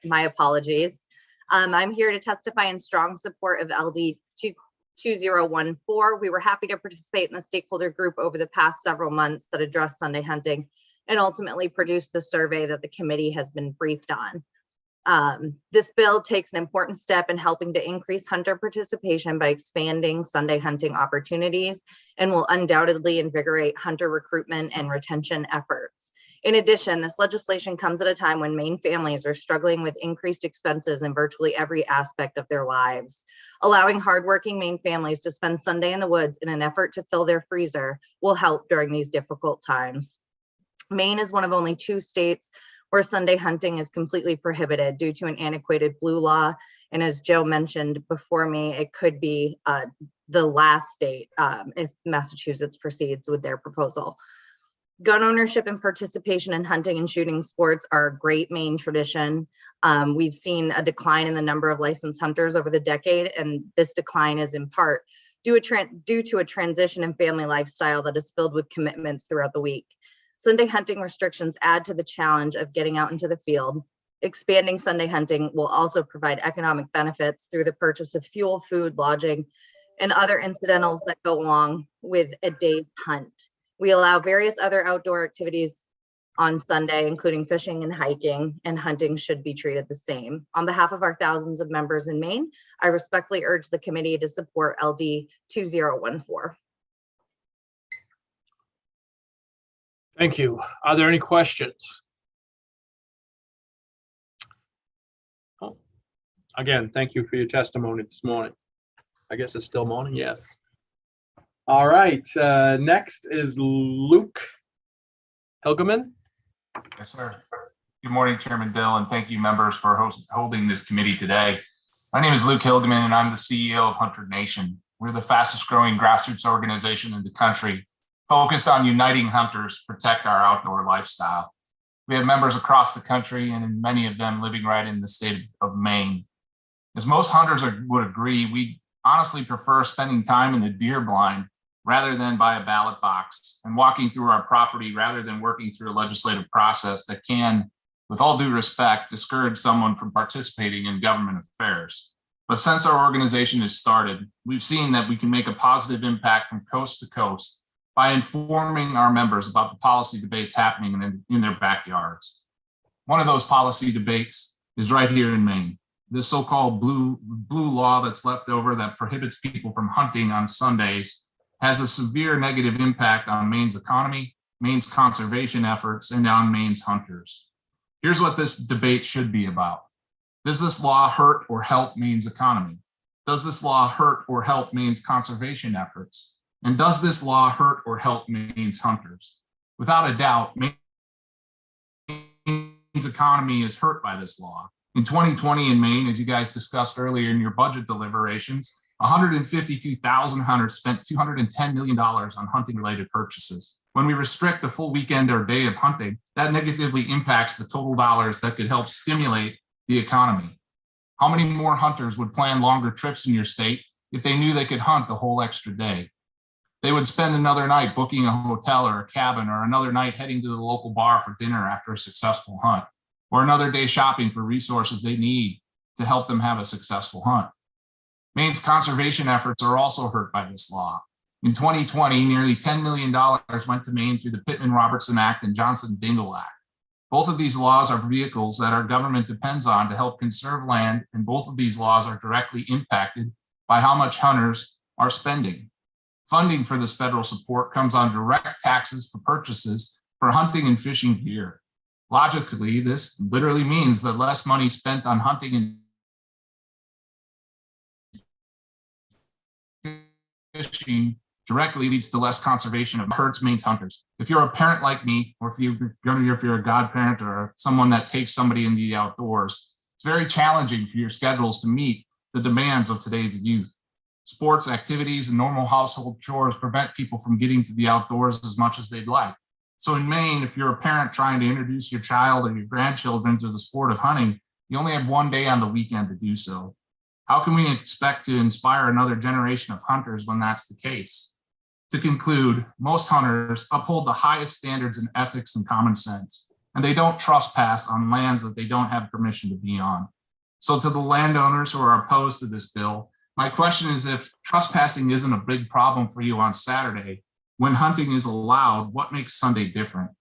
my apologies. I'm here to testify in strong support of LD 2014. We were happy to participate in the stakeholder group over the past several months that addressed Sunday hunting and ultimately produced the survey that the committee has been briefed on. This bill takes an important step in helping to increase hunter participation by expanding Sunday hunting opportunities and will undoubtedly invigorate hunter recruitment and retention efforts. In addition, this legislation comes at a time when Maine families are struggling with increased expenses in virtually every aspect of their lives. Allowing hardworking Maine families to spend Sunday in the woods in an effort to fill their freezer will help during these difficult times. Maine is one of only 2 states where Sunday hunting is completely prohibited due to an antiquated blue law. And as Joe mentioned before me, it could be the last state if Massachusetts proceeds with their proposal. Gun ownership and participation in hunting and shooting sports are a great Maine tradition. We've seen a decline in the number of licensed hunters over the decade, and this decline is in part due to a transition in family lifestyle that is filled with commitments throughout the week. Sunday hunting restrictions add to the challenge of getting out into the field, Expanding Sunday hunting will also provide economic benefits through the purchase of fuel, food, lodging, and other incidentals that go along with a day's hunt. We allow various other outdoor activities on Sunday, including fishing and hiking, and hunting should be treated the same. On behalf of our thousands of members in Maine, I respectfully urge the committee to support LD 2014. Thank you. Are there any questions? Oh, again, thank you for your testimony this morning. I guess it's still morning, yes. All right, next is Luke Hilgeman. Yes, sir. Good morning, Chairman Dill, and thank you members for holding this committee today. My name is Luke Hilgeman, and I'm the CEO of Hunter Nation. We're the fastest growing grassroots organization in the country, focused on uniting hunters to protect our outdoor lifestyle. We have members across the country, and many of them living right in the state of Maine. As most hunters would agree, we honestly prefer spending time in the deer blind rather than by a ballot box, and walking through our property rather than working through a legislative process that can, with all due respect, discourage someone from participating in government affairs. But since our organization has started, we've seen that we can make a positive impact from coast to coast by informing our members about the policy debates happening in their backyards. One of those policy debates is right here in Maine. This so-called blue law that's left over that prohibits people from hunting on Sundays has a severe negative impact on Maine's economy, Maine's conservation efforts, and on Maine's hunters. Here's what this debate should be about. Does this law hurt or help Maine's economy? Does this law hurt or help Maine's conservation efforts? And does this law hurt or help Maine's hunters? Without a doubt, Maine's economy is hurt by this law. In 2020 in Maine, as you guys discussed earlier in your budget deliberations, 152,000 hunters spent $210 million on hunting-related purchases. When we restrict the full weekend or day of hunting, that negatively impacts the total dollars that could help stimulate the economy. How many more hunters would plan longer trips in your state if they knew they could hunt the whole extra day? They would spend another night booking a hotel or a cabin, or another night heading to the local bar for dinner after a successful hunt, or another day shopping for resources they need to help them have a successful hunt. Maine's conservation efforts are also hurt by this law. In 2020, nearly $10 million went to Maine through the Pittman-Robertson Act and Johnson-Dingell Act. Both of these laws are vehicles that our government depends on to help conserve land, and both of these laws are directly impacted by how much hunters are spending. Funding for this federal support comes on direct taxes for purchases for hunting and fishing gear. Logically, this literally means that less money spent on hunting and fishing directly leads to less conservation of herds, Maine's hunters. If you're a parent like me, or if you're a godparent or someone that takes somebody into the outdoors, it's very challenging for your schedules to meet the demands of today's youth. Sports, activities, and normal household chores prevent people from getting to the outdoors as much as they'd like. So in Maine, if you're a parent trying to introduce your child or your grandchildren to the sport of hunting, you only have one day on the weekend to do so. How can we expect to inspire another generation of hunters when that's the case? To conclude, most hunters uphold the highest standards in ethics and common sense, and they don't trespass on lands that they don't have permission to be on. So to the landowners who are opposed to this bill, my question is, if trespassing isn't a big problem for you on Saturday, when hunting is allowed, what makes Sunday different?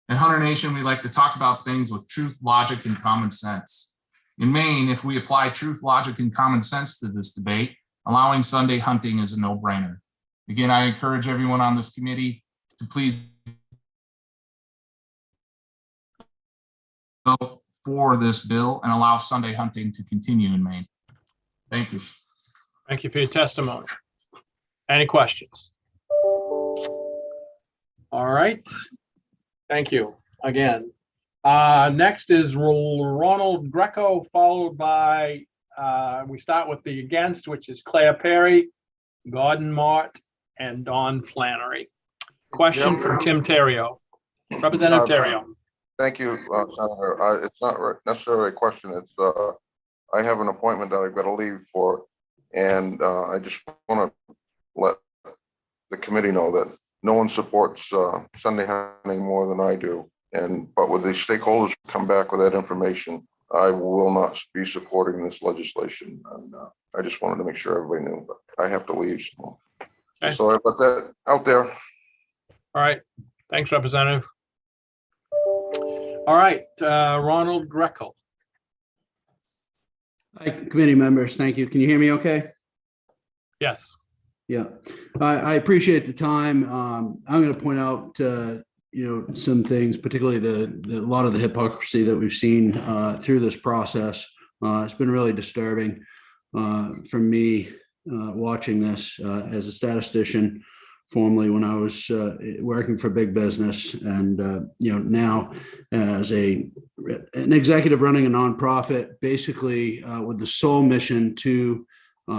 At Hunter Nation, we like to talk about things with truth, logic, and common sense. In Maine, if we apply truth, logic, and common sense to this debate, allowing Sunday hunting is a no-brainer. Again, I encourage everyone on this committee to please vote for this bill and allow Sunday hunting to continue in Maine. Thank you. Thank you for your testimony. Any questions? All right. Thank you again. Next is Ronald Greco, followed by, we start with the against, which is Claire Perry, Gordon Mott, and Don Flannery. Question from Tim Terrio. Representative Terrio. Thank you, Senator. It's not necessarily a question. It's I have an appointment that I've got to leave for, and I just want to let the committee know that no one supports Sunday hunting more than I do. But with the stakeholders come back with that information, I will not be supporting this legislation. And I just wanted to make sure everybody knew, but I have to leave. So, Okay. so I put that out there. All right. Thanks, Representative. All right, Ronald Greco. Hi, committee members. Thank you. Can you hear me okay? Yes. Yeah, I appreciate the time. I'm going to point out, some things, particularly a lot of the hypocrisy that we've seen through this process. It's been really disturbing for me watching this as a statistician, formerly when I was working for big business, and now as an executive running a nonprofit, basically with the sole mission to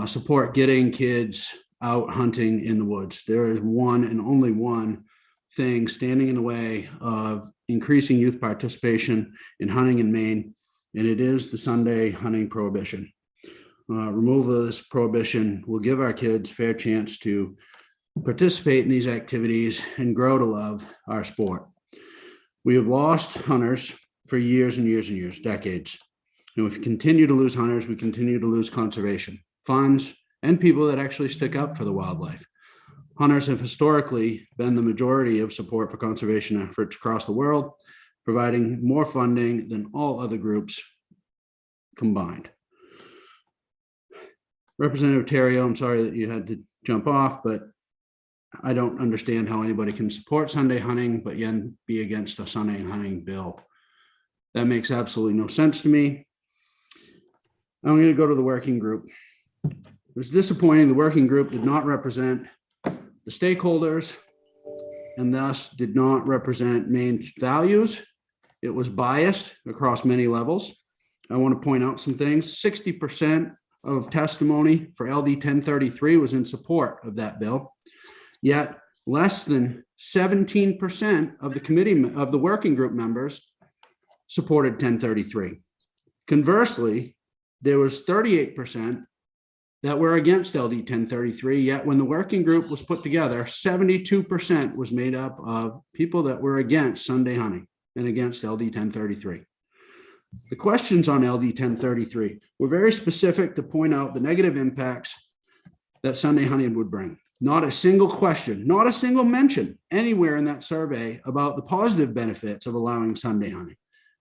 support getting kids out hunting in the woods. There is one and only one thing standing in the way of increasing youth participation in hunting in Maine, and it is the Sunday hunting prohibition. Removal of this prohibition will give our kids a fair chance to participate in these activities and grow to love our sport. We have lost hunters for years and years and years, decades. And if we continue to lose hunters, we continue to lose conservation funds and people that actually stick up for the wildlife. Hunters have historically been the majority of support for conservation efforts across the world, providing more funding than all other groups combined. Representative Terrio, I'm sorry that you had to jump off, but I don't understand how anybody can support Sunday hunting, but yet be against a Sunday hunting bill. That makes absolutely no sense to me. I'm going to go to the working group. It was disappointing. The working group did not represent the stakeholders and thus did not represent Maine's values. It was biased across many levels. I want to point out some things. 60% of testimony for LD 1033 was in support of that bill. Yet less than 17% of the committee of the working group members supported 1033. Conversely, there was 38% that were against LD 1033, yet when the working group was put together, 72% was made up of people that were against Sunday hunting and against LD 1033. The questions on LD 1033 were very specific to point out the negative impacts that Sunday hunting would bring. Not a single question, not a single mention anywhere in that survey about the positive benefits of allowing Sunday hunting,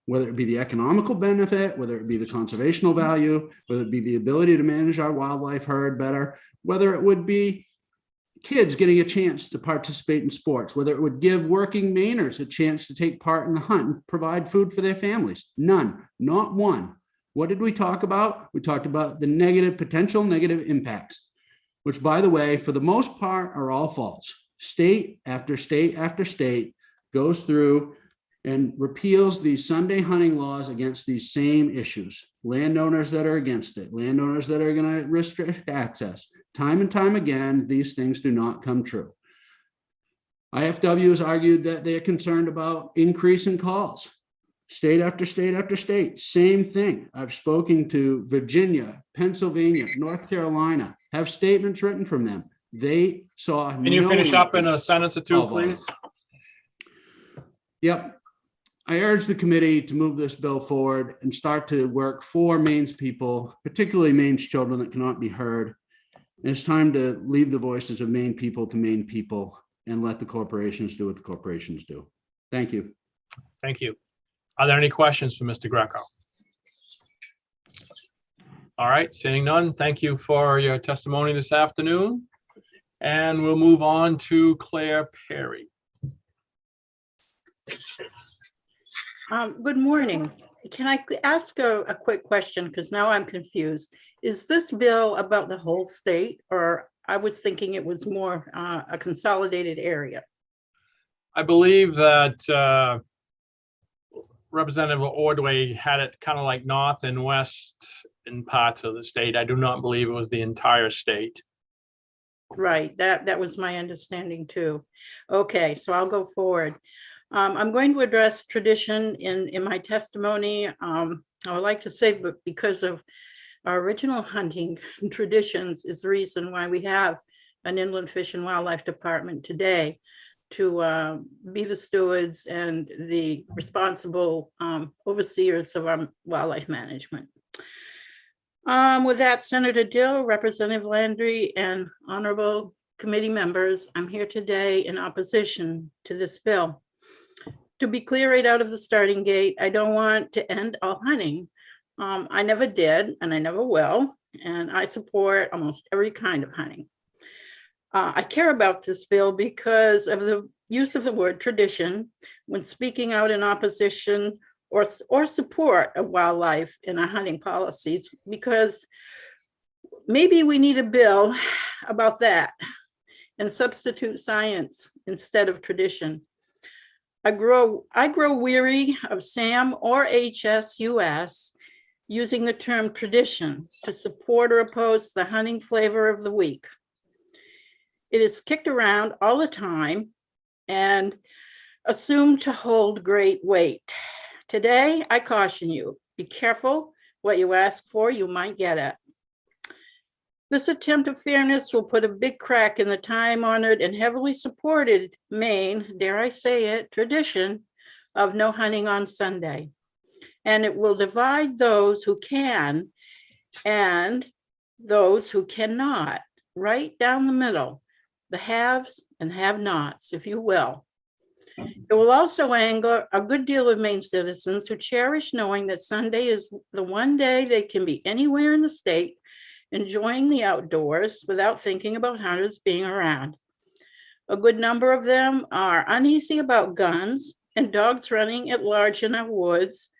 whether it be the economical benefit, whether it be the conservational value, whether it be the ability to manage our wildlife herd better, whether it would be kids getting a chance to participate in sports, whether it would give working Mainers a chance to take part in the hunt and provide food for their families. None, not one. What did we talk about? We talked about the potential negative impacts, which, by the way, for the most part, are all false. State after state after state goes through and repeals these Sunday hunting laws against these same issues. Landowners that are against it, landowners that are going to restrict access. Time and time again, these things do not come true. IFW has argued that they are concerned about increase in calls. State after state after state, same thing. I've spoken to Virginia, Pennsylvania, North Carolina, have statements written from them. They saw. Can you finish up in a sentence or two, please? Yep. I urge the committee to move this bill forward and start to work for Maine's people, particularly Maine's children that cannot be heard. It's time to leave the voices of Maine people to Maine people and let the corporations do what the corporations do. Thank you. Thank you. Are there any questions for Mr. Greco? All right, seeing none, thank you for your testimony this afternoon. And we'll move on to Claire Perry. Good morning. Can I ask a quick question? Because now I'm confused. Is this bill about the whole state, or I was thinking it was more a consolidated area? I believe that Representative Ordway had it kind of like north and west in parts of the state. I do not believe it was the entire state. Right, that was my understanding too. Okay, so I'll go forward. I'm going to address tradition in my testimony. I would like to say, but because of our original hunting traditions is the reason why we have an inland fish and wildlife department today. to be the stewards and the responsible overseers of our wildlife management. With that, Senator Dill, Representative Landry, and honorable committee members, I'm here today in opposition to this bill. To be clear right out of the starting gate, I don't want to end all hunting. I never did, and I never will, and I support almost every kind of hunting. I care about this bill because of the use of the word tradition when speaking out in opposition or support of wildlife in our hunting policies, because maybe we need a bill about that and substitute science instead of tradition. I grow weary of SAM or HSUS using the term tradition to support or oppose the hunting flavor of the week. It is kicked around all the time and assumed to hold great weight. Today, I caution you, be careful what you ask for, you might get it. This attempt of fairness will put a big crack in the time-honored and heavily supported Maine, dare I say it, tradition of no hunting on Sunday. And it will divide those who can and those who cannot, right down the middle, the haves and have-nots, if you will. It will also anger a good deal of Maine citizens who cherish knowing that Sunday is the one day they can be anywhere in the state enjoying the outdoors without thinking about hunters being around. A good number of them are uneasy about guns and dogs running at large in our woods,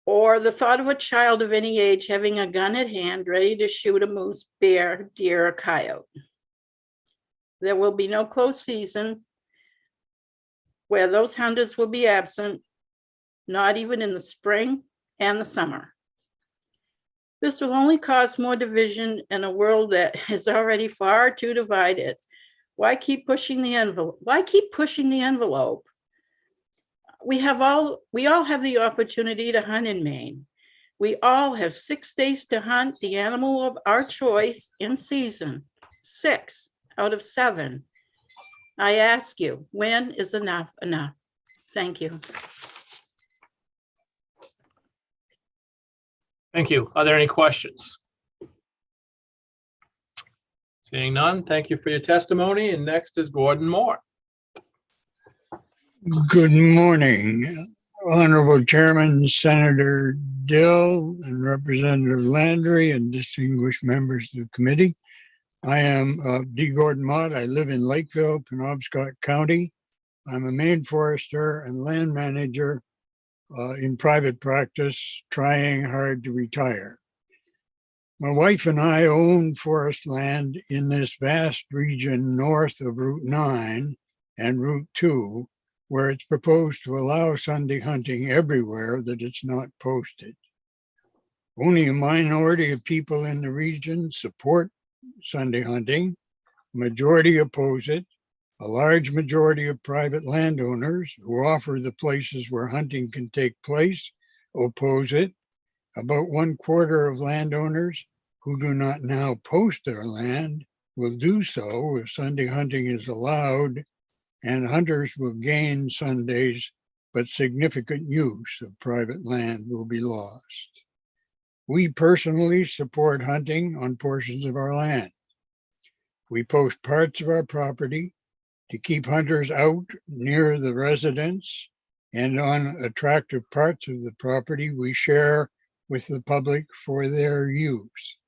or the thought of a child of any age having a gun at hand ready to shoot a moose, bear, deer, or coyote. There will be no close season where those hunters will be absent, not even in the spring and the summer. This will only cause more division in a world that is already far too divided. Why keep pushing the envelope? Why keep pushing the envelope? We all have the opportunity to hunt in Maine. We all have 6 days to hunt the animal of our choice in season. 6 out of 7. I ask you, when is enough enough? Thank you. Thank you. Are there any questions? Seeing none, thank you for your testimony. And next is Gordon Moore. Good morning, Honorable Chairman, Senator Dill, and Representative Landry, and distinguished members of the committee. I am D. Gordon Mott. I live in Lakeville, Penobscot County. I'm a Maine forester and land manager in private practice, trying hard to retire. My wife and I own forest land in this vast region north of Route 9 and Route 2, where it's proposed to allow Sunday hunting everywhere that it's not posted. Only a minority of people in the region support Sunday hunting. Majority oppose it. A large majority of private landowners who offer the places where hunting can take place oppose it. About 1/4 of landowners who do not now post their land will do so if Sunday hunting is allowed, and hunters will gain Sundays, but significant use of private land will be lost. We personally support hunting on portions of our land. We post parts of our property to keep hunters out near the residents, and on attractive parts of the property we share with the public for their use.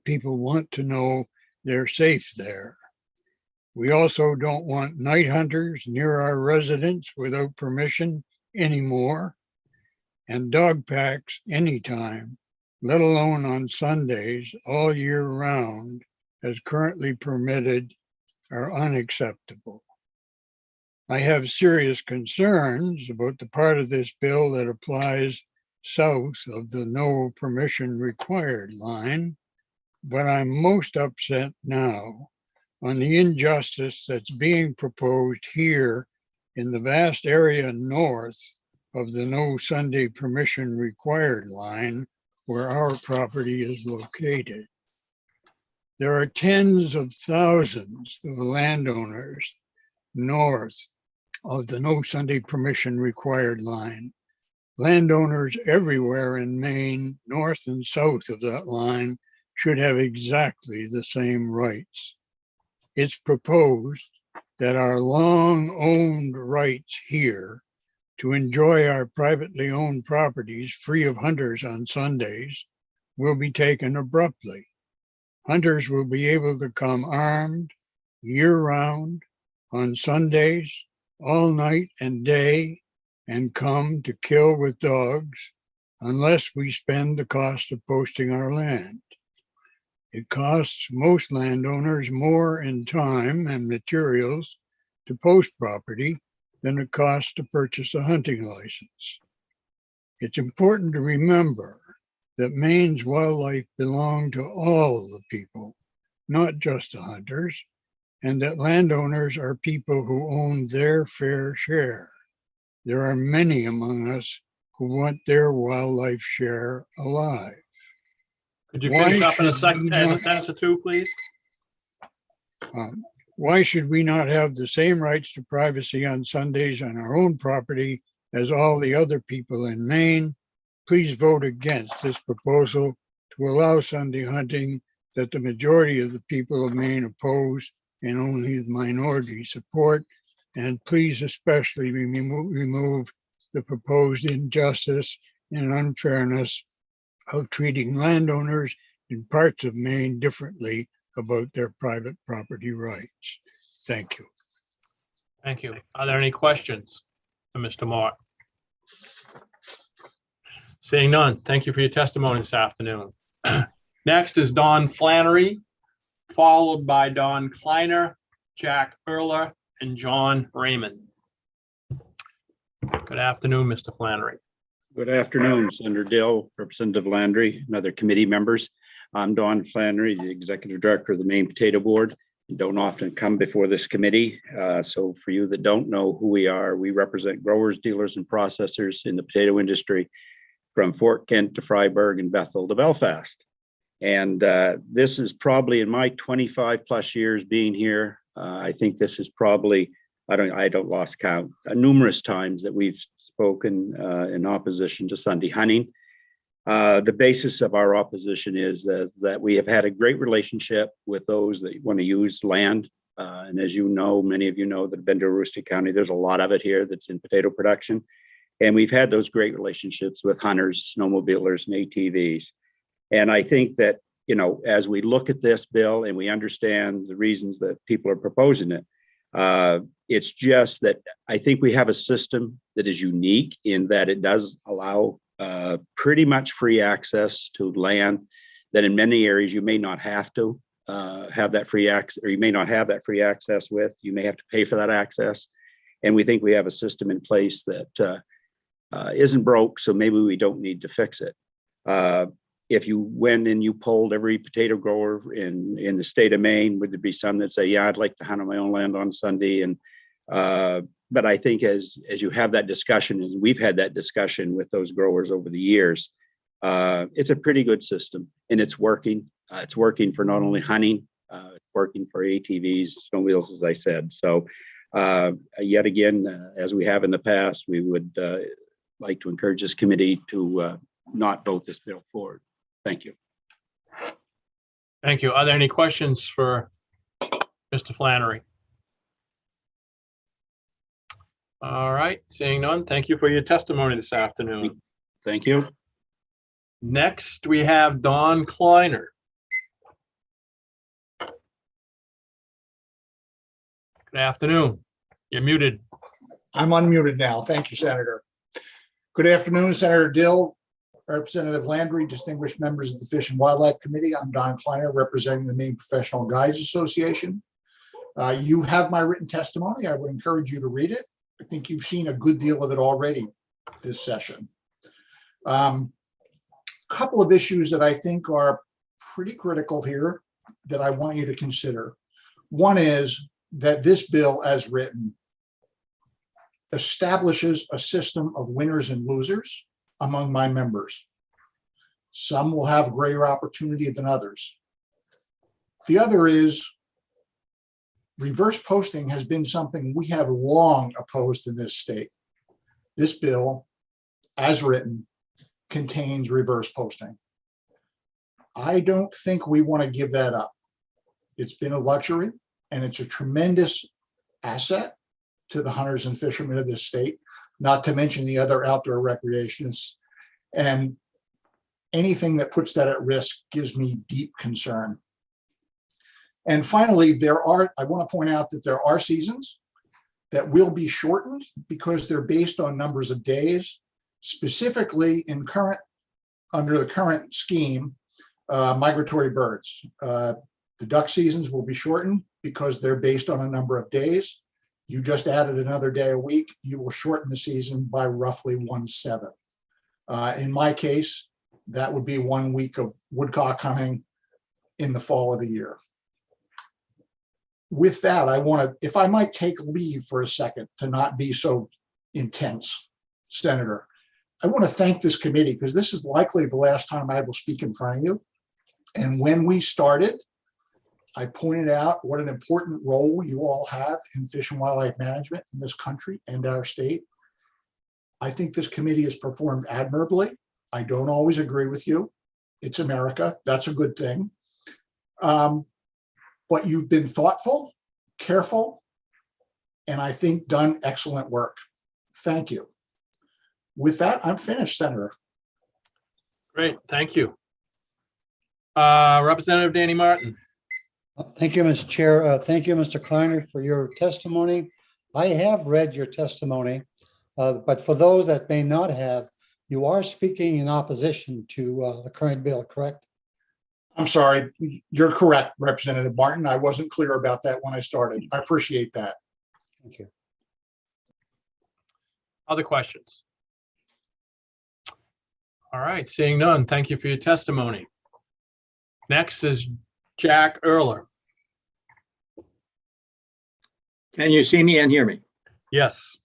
People want to know they're safe there. We also don't want night hunters near our residents without permission anymore, and dog packs anytime, let alone on Sundays all year round, as currently permitted, are unacceptable. I have serious concerns about the part of this bill that applies south of the no permission required line, but I'm most upset now on the injustice that's being proposed here in the vast area north of the no Sunday permission required line where our property is located. There are tens of thousands of landowners north of the no Sunday permission required line. Landowners everywhere in Maine, north and south of that line, should have exactly the same rights. It's proposed that our long-owned rights here to enjoy our privately owned properties free of hunters on Sundays will be taken abruptly. Hunters will be able to come armed year-round on Sundays, all night and day, and come to kill with dogs unless we spend the cost of posting our land. It costs most landowners more in time and materials to post property than it costs to purchase a hunting license. It's important to remember that Maine's wildlife belong to all the people, not just the hunters, and that landowners are people who own their fair share. There are many among us who want their wildlife share alive. Could you Why finish up in a should we not- sentence or two, please? Why should we not have the same rights to privacy on Sundays on our own property as all the other people in Maine? Please vote against this proposal to allow Sunday hunting that the majority of the people of Maine oppose and only the minority support. And please especially remove the proposed injustice and unfairness of treating landowners in parts of Maine differently about their private property rights. Thank you. Thank you. Are there any questions for Mr. Mort? Seeing none, thank you for your testimony this afternoon. Next is Don Flannery, followed by Don Kleiner, Jack Erler, and John Raymond. Good afternoon, Mr. Flannery. Good afternoon, Senator Dill, Representative Landry, and other committee members. I'm Don Flannery, the Executive Director of the Maine Potato Board. I don't often come before this committee. So for you that don't know who we are, we represent growers, dealers, and processors in the potato industry from Fort Kent to Freiburg and Bethel to Belfast. And this is probably in my 25 plus years being here. I think this is probably, I don't lost count, numerous times that we've spoken in opposition to Sunday hunting. The basis of our opposition is that we have had a great relationship with those that want to use land. And as you know, many of you know that have been to Aroostook County, there's a lot of it here that's in potato production. And we've had those great relationships with hunters, snowmobilers, and ATVs. And I think that, you know, as we look at this bill and we understand the reasons that people are proposing it, it's just that I think we have a system that is unique in that it does allow pretty much free access to land that in many areas you may not have to have that free access, or you may not have that free access with. You may have to pay for that access. And we think we have a system in place that isn't broke, so maybe we don't need to fix it. If you went and you polled every potato grower in the state of Maine, would there be some that say, yeah, I'd like to hunt on my own land on Sunday? And but I think as you have that discussion, as we've had that discussion with those growers over the years, it's a pretty good system and it's working. It's working for not only hunting, it's working for ATVs, snowmobiles, as I said. So yet again, as we have in the past, we would like to encourage this committee to not vote this bill forward. Thank you. Thank you. Are there any questions for Mr. Flannery? All right, seeing none, thank you for your testimony this afternoon. Thank you. Next, we have Don Kleiner. Good afternoon. You're muted. I'm unmuted now. Thank you, Senator. Good afternoon, Senator Dill, Representative Landry, distinguished members of the Fish and Wildlife Committee. I'm Don Kleiner, representing the Maine Professional Guides Association. You have my written testimony. I would encourage you to read it. I think you've seen a good deal of it already this session. Couple of issues that I think are pretty critical here that I want you to consider. One is that this bill, as written, establishes a system of winners and losers among my members. Some will have greater opportunity than others. The other is reverse posting has been something we have long opposed in this state. This bill, as written, contains reverse posting. I don't think we want to give that up. It's been a luxury, and it's a tremendous asset to the hunters and fishermen of this state, not to mention the other outdoor recreationists. And anything that puts that at risk gives me deep concern. And finally, I want to point out that there are seasons that will be shortened because they're based on numbers of days, specifically under the current scheme, migratory birds. The duck seasons will be shortened because they're based on a number of days. You just added another day a week, you will shorten the season by roughly 1/7. In my case, that would be 1 week of woodcock hunting in the fall of the year. With that, if I might take leave for a second to not be so intense, Senator, I want to thank this committee because this is likely the last time I will speak in front of you. And when we started, I pointed out what an important role you all have in fish and wildlife management in this country and our state. I think this committee has performed admirably. I don't always agree with you. It's America. That's a good thing. But you've been thoughtful, careful, and I think done excellent work. Thank you. With that, I'm finished, Senator. Great, thank you. Representative Danny Martin. Thank you, Mr. Chair. Thank you, Mr. Kleiner, for your testimony. I have read your testimony, but for those that may not have, you are speaking in opposition to the current bill, correct? I'm sorry. You're correct, Representative Martin. I wasn't clear about that when I started. I appreciate that. Thank you. Other questions? All right, seeing none, thank you for your testimony. Next is Jack Erler. Can you see me and hear me? Yes.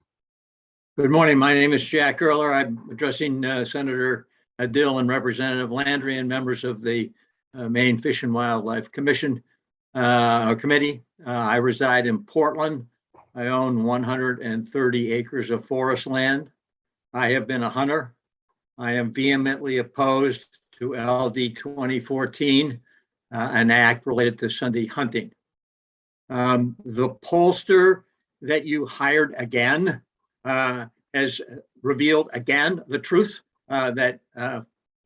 Good morning. My name is Jack Erler. I'm addressing Senator Dill and Representative Landry and members of the Maine Fish and Wildlife Commission Committee. I reside in Portland. I own 130 acres of forest land. I have been a hunter. I am vehemently opposed to LD 2014, an act related to Sunday hunting. The pollster that you hired again has revealed again the truth that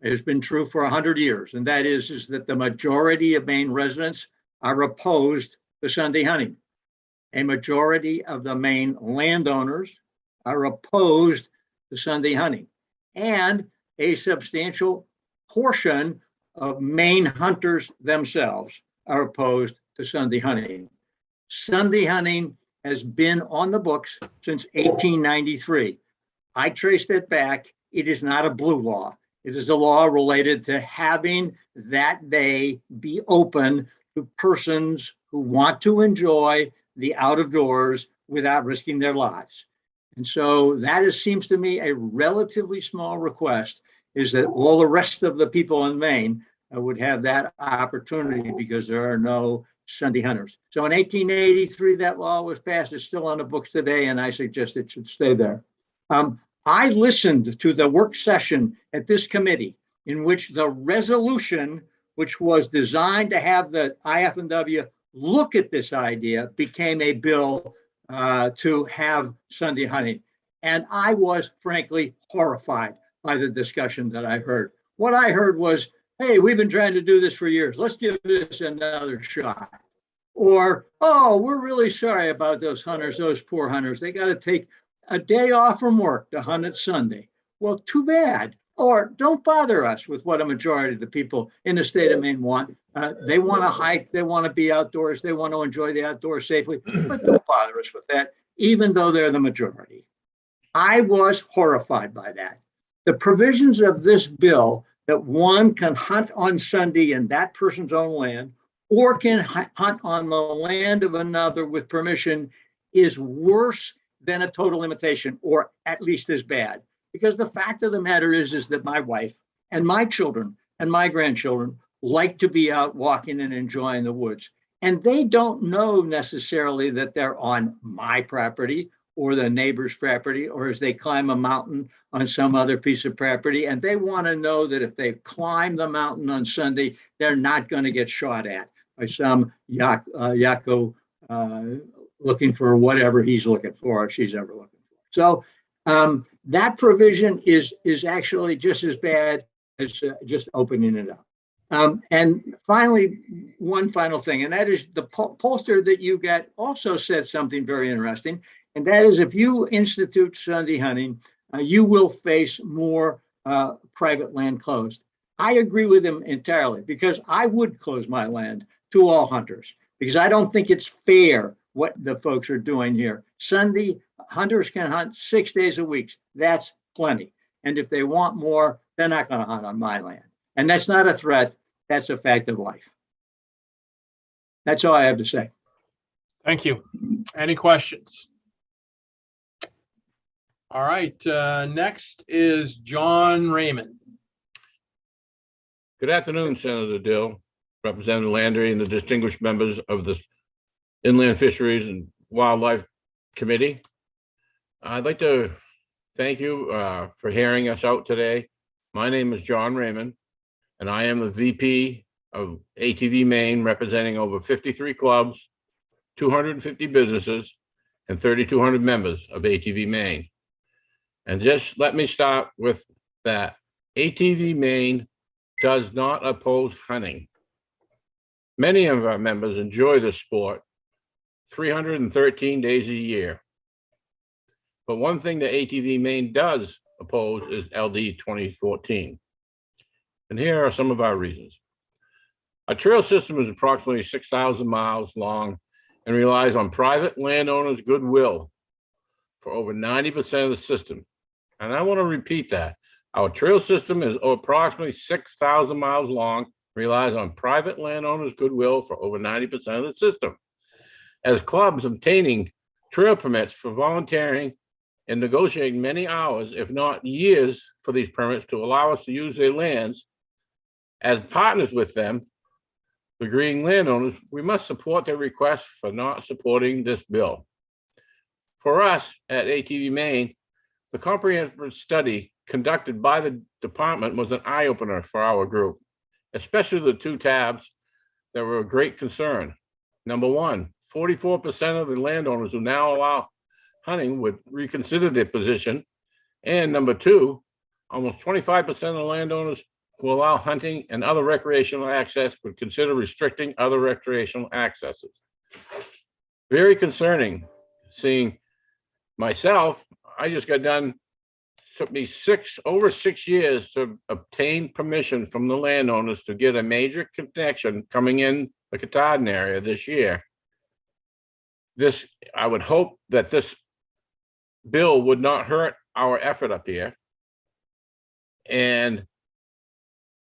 has been true for 100 years, and that is that the majority of Maine residents are opposed to Sunday hunting. A majority of the Maine landowners are opposed to Sunday hunting, and a substantial portion of Maine hunters themselves are opposed to Sunday hunting. Sunday hunting has been on the books since 1893. I traced it back. It is not a blue law. It is a law related to having that day be open to persons who want to enjoy the out of doors without risking their lives. And so that seems to me a relatively small request, is that all the rest of the people in Maine would have that opportunity because there are no Sunday hunters. So in 1883, that law was passed. It's still on the books today, and I suggest it should stay there. I listened to the work session at this committee in which the resolution, which was designed to have the IFW look at this idea, became a bill to have Sunday hunting. And I was frankly horrified by the discussion that I heard. What I heard was, hey, we've been trying to do this for years. Let's give this another shot. Or, oh, we're really sorry about those hunters, those poor hunters. They got to take a day off from work to hunt at Sunday. Well, too bad. Or don't bother us with what a majority of the people in the state of Maine want. They want to hike, they want to be outdoors, they want to enjoy the outdoors safely, but don't bother us with that, even though they're the majority. I was horrified by that. The provisions of this bill that one can hunt on Sunday in that person's own land or can hunt on the land of another with permission is worse than a total limitation, or at least as bad. Because the fact of the matter is that my wife and my children and my grandchildren like to be out walking and enjoying the woods. And they don't know necessarily that they're on my property or the neighbor's property, or as they climb a mountain on some other piece of property. And they want to know that if they climb the mountain on Sunday, they're not going to get shot at by some Yakko looking for whatever he's looking for, or she's ever looking for. So that provision is actually just as bad as just opening it up. And finally, one final thing, and that is the pollster that you got also said something very interesting, and that is if you institute Sunday hunting, you will face more private land closed. I agree with him entirely, because I would close my land to all hunters, because I don't think it's fair what the folks are doing here. Sunday, hunters can hunt 6 days a week. That's plenty. And if they want more, they're not going to hunt on my land. And that's not a threat. That's a fact of life. That's all I have to say. Thank you. Any questions? All right, next is John Raymond. Good afternoon, Senator Dill, Representative Landry, and the distinguished members of the Inland Fisheries and Wildlife Committee. I'd like to thank you for hearing us out today. My name is John Raymond, and I am the VP of ATV Maine, representing over 53 clubs, 250 businesses, and 3,200 members of ATV Maine. And just let me start with that. ATV Maine does not oppose hunting. Many of our members enjoy the sport 313 days a year. But one thing that ATV Maine does oppose is LD 2014. And here are some of our reasons. Our trail system is approximately 6,000 miles long and relies on private landowners' goodwill for over 90% of the system. And I want to repeat that. Our trail system is approximately 6,000 miles long, relies on private landowners' goodwill for over 90% of the system. As clubs obtaining trail permits for volunteering and negotiating many hours, if not years, for these permits to allow us to use their lands, as partners with them, the green landowners, we must support their request for not supporting this bill. For us at ATV Maine, the comprehensive study conducted by the department was an eye-opener for our group, especially the two tabs that were of great concern. Number one, 44% of the landowners who now allow hunting would reconsider their position. And number two, almost 25% of the landowners who allow hunting and other recreational access would consider restricting other recreational accesses. Very concerning seeing myself. I just got done, took me over 6 years to obtain permission from the landowners to get a major connection coming in the Katahdin area this year. I would hope that this bill would not hurt our effort up here. And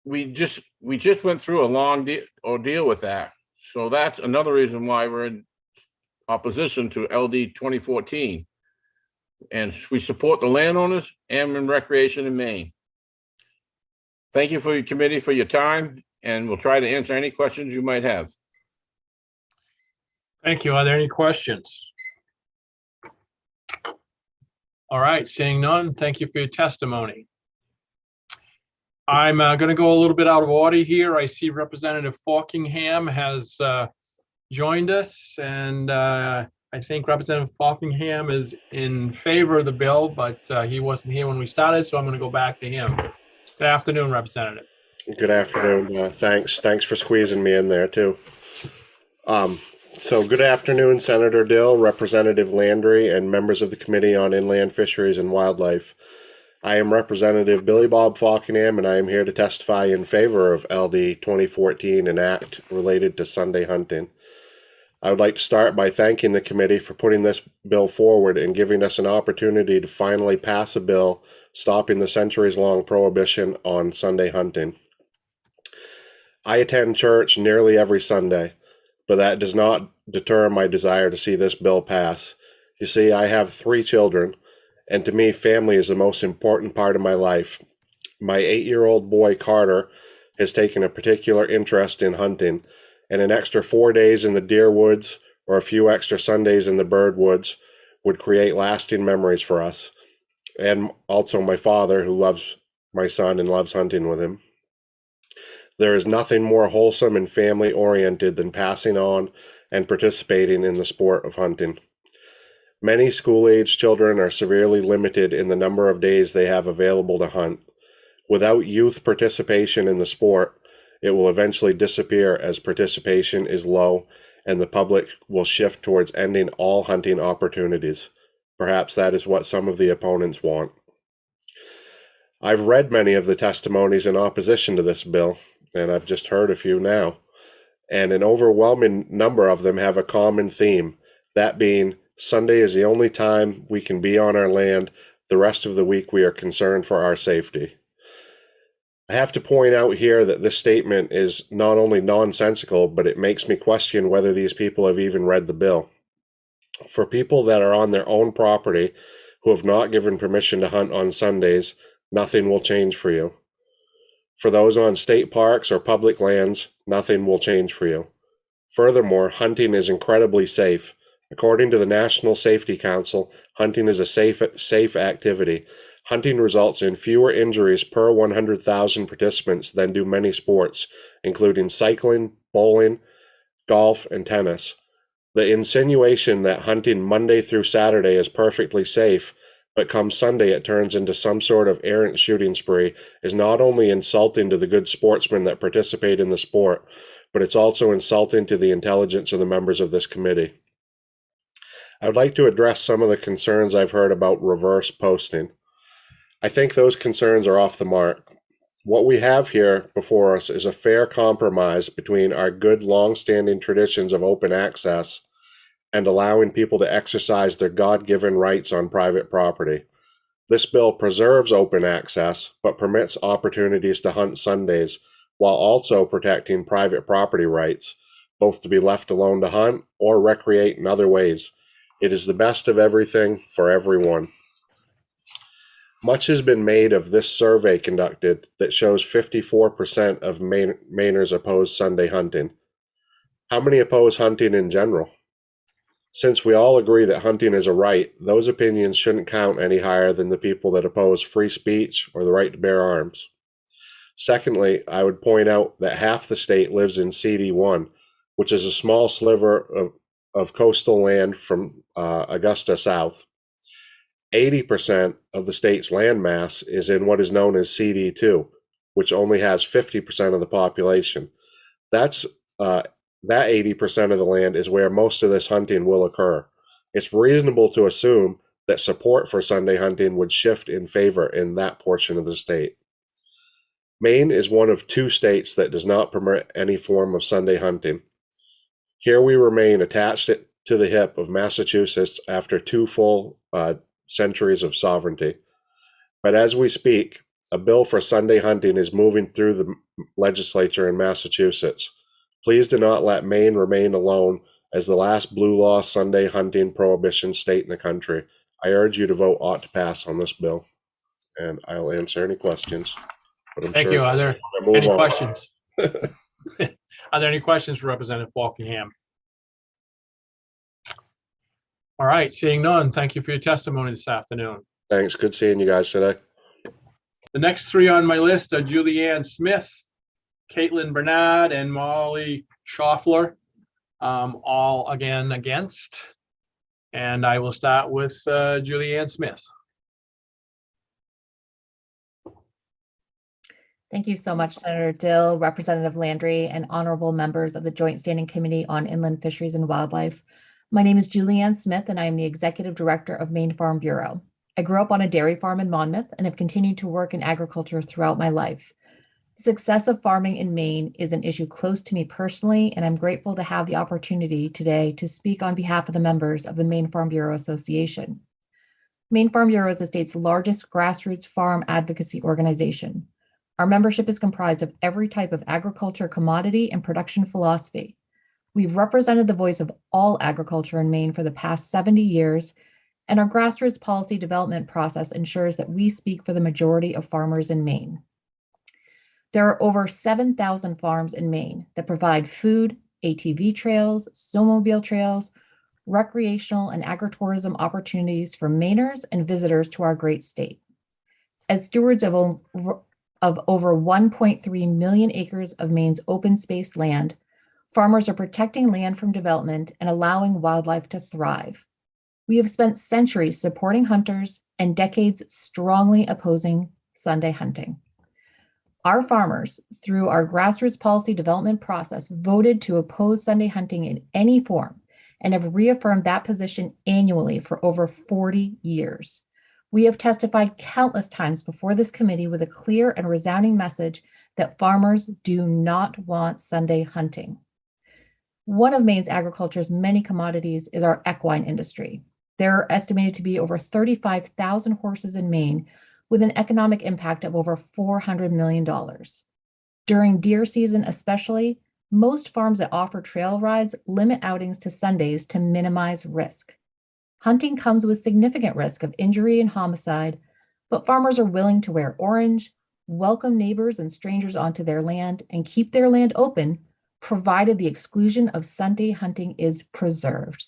we just went through a long ordeal with that. So that's another reason why we're in opposition to LD 2014. And we support the landowners and in recreation in Maine. Thank you for your committee for your time, and we'll try to answer any questions you might have. Thank you. Are there any questions? All right, seeing none, thank you for your testimony. I'm going to go a little bit out of order here. I see Representative Falkingham has joined us, and I think Representative Falkingham is in favor of the bill, but he wasn't here when we started, so I'm going to go back to him. Good afternoon, Representative. Good afternoon. Thanks for squeezing me in there too. So good afternoon, Senator Dill, Representative Landry, and members of the Committee on Inland Fisheries and Wildlife. I am Representative Billy Bob Falkingham, and I am here to testify in favor of LD 2014, an act related to Sunday hunting. I would like to start by thanking the committee for putting this bill forward and giving us an opportunity to finally pass a bill stopping the centuries-long prohibition on Sunday hunting. I attend church nearly every Sunday, but that does not deter my desire to see this bill pass. You see, I have 3 children, and to me, family is the most important part of my life. My 8-year-old boy, Carter, has taken a particular interest in hunting, and an extra 4 days in the deer woods or a few extra Sundays in the bird woods would create lasting memories for us. And also my father, who loves my son and loves hunting with him. There is nothing more wholesome and family oriented than passing on and participating in the sport of hunting. Many school-age children are severely limited in the number of days they have available to hunt. Without youth participation in the sport, it will eventually disappear as participation is low and the public will shift towards ending all hunting opportunities. Perhaps that is what some of the opponents want. I've read many of the testimonies in opposition to this bill, and I've just heard a few now, and an overwhelming number of them have a common theme, that being Sunday is the only time we can be on our land. The rest of the week we are concerned for our safety. I have to point out here that this statement is not only nonsensical, but it makes me question whether these people have even read the bill. For people that are on their own property who have not given permission to hunt on Sundays, nothing will change for you. For those on state parks or public lands, nothing will change for you. Furthermore, hunting is incredibly safe. According to the National Safety Council, hunting is a safe activity. Hunting results in fewer injuries per 100,000 participants than do many sports, including cycling, bowling, golf, and tennis. The insinuation that hunting Monday through Saturday is perfectly safe, but come Sunday it turns into some sort of errant shooting spree, is not only insulting to the good sportsmen that participate in the sport, but it's also insulting to the intelligence of the members of this committee. I would like to address some of the concerns I've heard about reverse posting. I think those concerns are off the mark. What we have here before us is a fair compromise between our good long-standing traditions of open access and allowing people to exercise their God-given rights on private property. This bill preserves open access, but permits opportunities to hunt Sundays, while also protecting private property rights, both to be left alone to hunt or recreate in other ways. It is the best of everything for everyone. Much has been made of this survey conducted that shows 54% of Mainers oppose Sunday hunting. How many oppose hunting in general? Since we all agree that hunting is a right, those opinions shouldn't count any higher than the people that oppose free speech or the right to bear arms. Secondly, I would point out that half the state lives in CD1, which is a small sliver of coastal land from Augusta south. 80% of the state's land mass is in what is known as CD2, which only has 50% of the population. That 80% of the land is where most of this hunting will occur. It's reasonable to assume that support for Sunday hunting would shift in favor in that portion of the state. Maine is one of 2 states that does not permit any form of Sunday hunting. Here we remain attached to the hip of Massachusetts after 2 full centuries of sovereignty. But as we speak, a bill for Sunday hunting is moving through the legislature in Massachusetts. Please do not let Maine remain alone as the last blue law Sunday hunting prohibition state in the country. I urge you to vote ought to pass on this bill, and I'll answer any questions. But I'm Thank sure you. Are there we'll any move on. questions? Are there any questions for Representative Walkingham? All right, seeing none, thank you for your testimony this afternoon. Thanks. Good seeing you guys today. The next 3 on my list are Julianne Smith, Caitlin Bernard, and Molly Schaffler, all again against. And I will start with Julianne Smith. Thank you so much, Senator Dill, Representative Landry, and honorable members of the Joint Standing Committee on Inland Fisheries and Wildlife. My name is Julianne Smith, and I am the Executive Director of Maine Farm Bureau. I grew up on a dairy farm in Monmouth and have continued to work in agriculture throughout my life. The success of farming in Maine is an issue close to me personally, and I'm grateful to have the opportunity today to speak on behalf of the members of the Maine Farm Bureau Association. Maine Farm Bureau is the state's largest grassroots farm advocacy organization. Our membership is comprised of every type of agriculture commodity and production philosophy. We've represented the voice of all agriculture in Maine for the past 70 years, and our grassroots policy development process ensures that we speak for the majority of farmers in Maine. There are over 7,000 farms in Maine that provide food, ATV trails, snowmobile trails, recreational and agritourism opportunities for Mainers and visitors to our great state. As stewards of over 1.3 million acres of Maine's open space land, farmers are protecting land from development and allowing wildlife to thrive. We have spent centuries supporting hunters and decades strongly opposing Sunday hunting. Our farmers, through our grassroots policy development process, voted to oppose Sunday hunting in any form and have reaffirmed that position annually for over 40 years. We have testified countless times before this committee with a clear and resounding message that farmers do not want Sunday hunting. One of Maine's agriculture's many commodities is our equine industry. There are estimated to be over 35,000 horses in Maine, with an economic impact of over $400 million. During deer season especially, most farms that offer trail rides limit outings to Sundays to minimize risk. Hunting comes with significant risk of injury and homicide, but farmers are willing to wear orange, welcome neighbors and strangers onto their land, and keep their land open, provided the exclusion of Sunday hunting is preserved.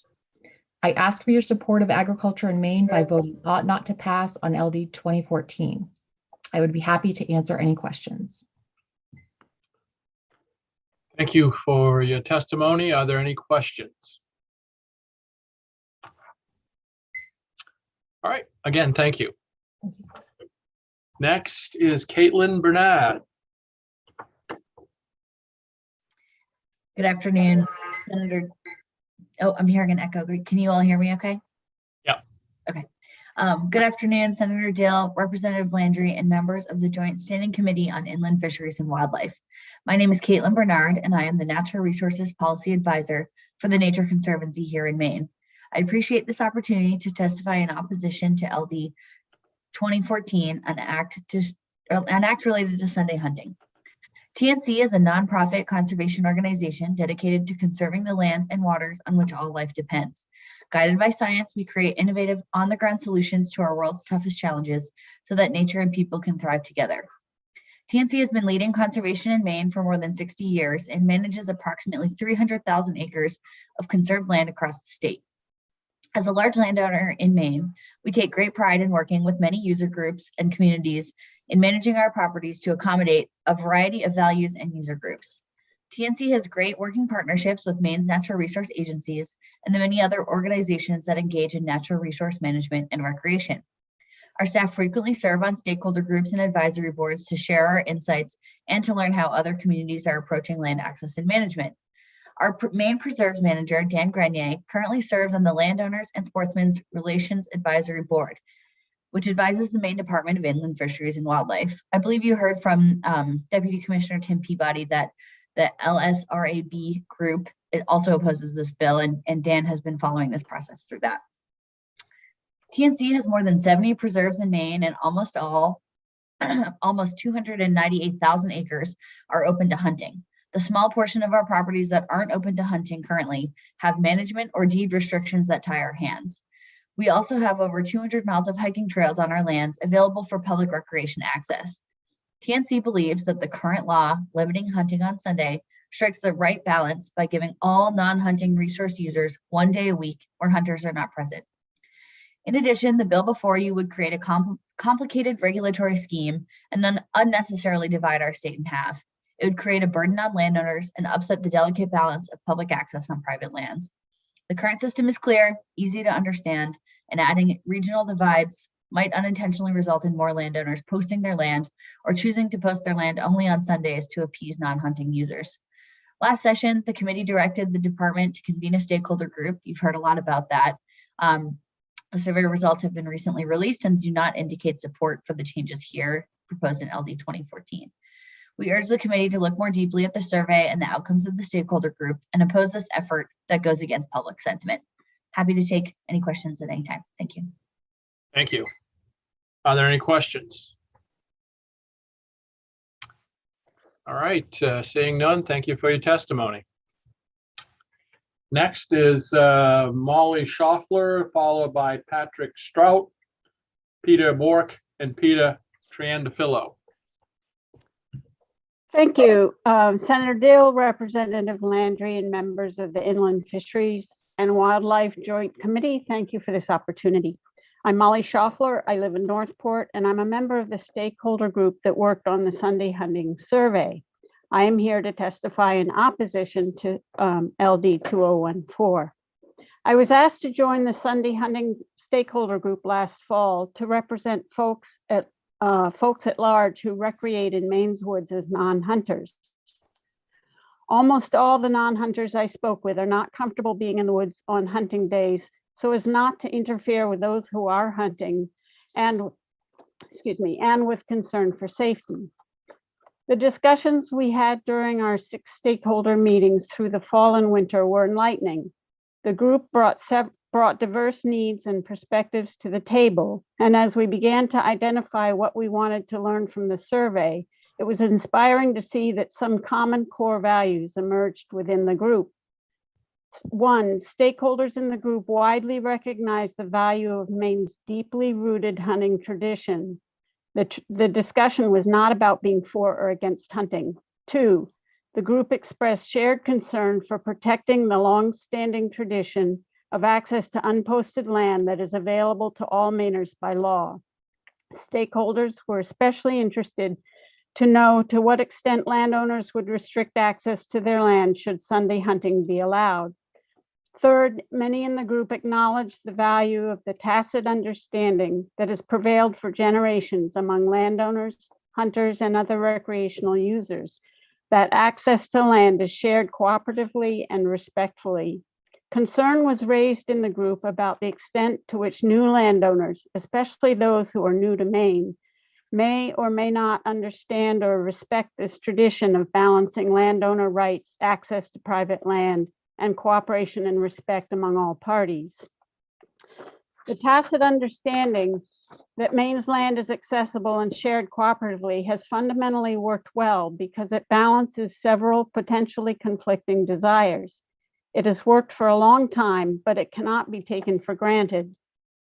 I ask for your support of agriculture in Maine by voting ought not to pass on LD 2014. I would be happy to answer any questions. Thank you for your testimony. Are there any questions? All right, again, thank you. Next is Caitlin Bernard. Good afternoon, Senator. Oh, I'm hearing an echo. Can you all hear me okay? Yeah. Okay. Good afternoon, Senator Dill, Representative Landry, and members of the Joint Standing Committee on Inland Fisheries and Wildlife. My name is Caitlin Bernard, and I am the Natural Resources Policy Advisor for the Nature Conservancy here in Maine. I appreciate this opportunity to testify in opposition to LD 2014, an act related to Sunday hunting. TNC is a nonprofit conservation organization dedicated to conserving the lands and waters on which all life depends. Guided by science, we create innovative, on-the-ground solutions to our world's toughest challenges so that nature and people can thrive together. TNC has been leading conservation in Maine for more than 60 years and manages approximately 300,000 acres of conserved land across the state. As a large landowner in Maine, we take great pride in working with many user groups and communities in managing our properties to accommodate a variety of values and user groups. TNC has great working partnerships with Maine's natural resource agencies and the many other organizations that engage in natural resource management and recreation. Our staff frequently serve on stakeholder groups and advisory boards to share our insights and to learn how other communities are approaching land access and management. Our Maine Preserves Manager, Dan Grenier, currently serves on the Landowners and Sportsmen's Relations Advisory Board, which advises the Maine Department of Inland Fisheries and Wildlife. I believe you heard from Deputy Commissioner Tim Peabody that the LSRAB group also opposes this bill, and Dan has been following this process through that. TNC has more than 70 preserves in Maine, and almost 298,000 acres are open to hunting. The small portion of our properties that aren't open to hunting currently have management or deed restrictions that tie our hands. We also have over 200 miles of hiking trails on our lands available for public recreation access. TNC believes that the current law limiting hunting on Sunday strikes the right balance by giving all non-hunting resource users 1 day a week where hunters are not present. In addition, the bill before you would create a complicated regulatory scheme and then unnecessarily divide our state in half. It would create a burden on landowners and upset the delicate balance of public access on private lands. The current system is clear, easy to understand, and adding regional divides might unintentionally result in more landowners posting their land or choosing to post their land only on Sundays to appease non-hunting users. Last session, the committee directed the department to convene a stakeholder group. You've heard a lot about that. The survey results have been recently released and do not indicate support for the changes here proposed in LD 2014. We urge the committee to look more deeply at the survey and the outcomes of the stakeholder group and oppose this effort that goes against public sentiment. Happy to take any questions at any time. Thank you. Thank you. Are there any questions? All right, seeing none, thank you for your testimony. Next is Molly Schaffler, followed by Patrick Strout, Peter Bork, and Peter Triandafillo. Thank you. Senator Dill, Representative Landry, and members of the Inland Fisheries and Wildlife Joint Committee, thank you for this opportunity. I'm Molly Schaffler. I live in Northport, and I'm a member of the stakeholder group that worked on the Sunday hunting survey. I am here to testify in opposition to LD 2014. I was asked to join the Sunday hunting stakeholder group last fall to represent folks at large who recreate in Maine's woods as non-hunters. Almost all the non-hunters I spoke with are not comfortable being in the woods on hunting days so as not to interfere with those who are hunting and with concern for safety. The discussions we had during our 6 stakeholder meetings through the fall and winter were enlightening. The group brought diverse needs and perspectives to the table, and as we began to identify what we wanted to learn from the survey, it was inspiring to see that some common core values emerged within the group. 1, stakeholders in the group widely recognize the value of Maine's deeply rooted hunting tradition. The discussion was not about being for or against hunting. 2, the group expressed shared concern for protecting the long-standing tradition of access to unposted land that is available to all Mainers by law. Stakeholders were especially interested to know to what extent landowners would restrict access to their land should Sunday hunting be allowed. 3rd, many in the group acknowledged the value of the tacit understanding that has prevailed for generations among landowners, hunters, and other recreational users, that access to land is shared cooperatively and respectfully. Concern was raised in the group about the extent to which new landowners, especially those who are new to Maine, may or may not understand or respect this tradition of balancing landowner rights, access to private land, and cooperation and respect among all parties. The tacit understanding that Maine's land is accessible and shared cooperatively has fundamentally worked well because it balances several potentially conflicting desires. It has worked for a long time, but it cannot be taken for granted.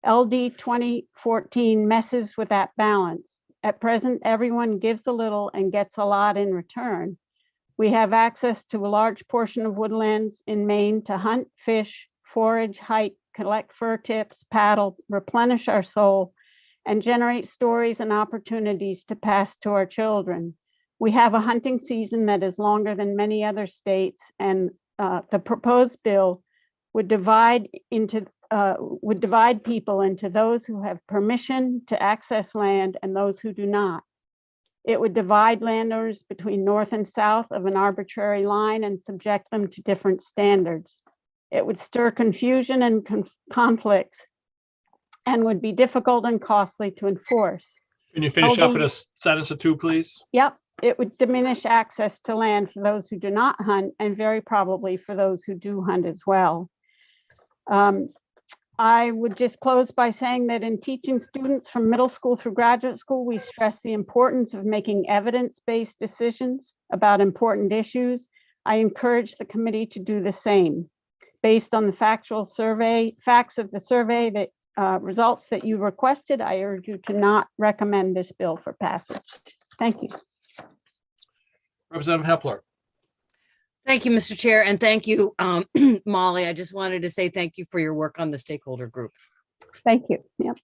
LD 2014 messes with that balance. At present, everyone gives a little and gets a lot in return. We have access to a large portion of woodlands in Maine to hunt, fish, forage, hike, collect fur tips, paddle, replenish our soul, and generate stories and opportunities to pass to our children. We have a hunting season that is longer than many other states, and the proposed bill would divide people into those who have permission to access land and those who do not. It would divide landowners between north and south of an arbitrary line and subject them to different standards. It would stir confusion and conflicts and would be difficult and costly to enforce. Can you finish up in a sentence or 2, please? Yep. It would diminish access to land for those who do not hunt and very probably for those who do hunt as well. I would just close by saying that in teaching students from middle school through graduate school, we stress the importance of making evidence-based decisions about important issues. I encourage the committee to do the same. Based on the facts of the survey that results that you requested, I urge you to not recommend this bill for passage. Thank you. Representative Hepler. Thank you, Mr. Chair, and thank you, Molly. I just wanted to say thank you for your work on the stakeholder group. Thank you. Yep.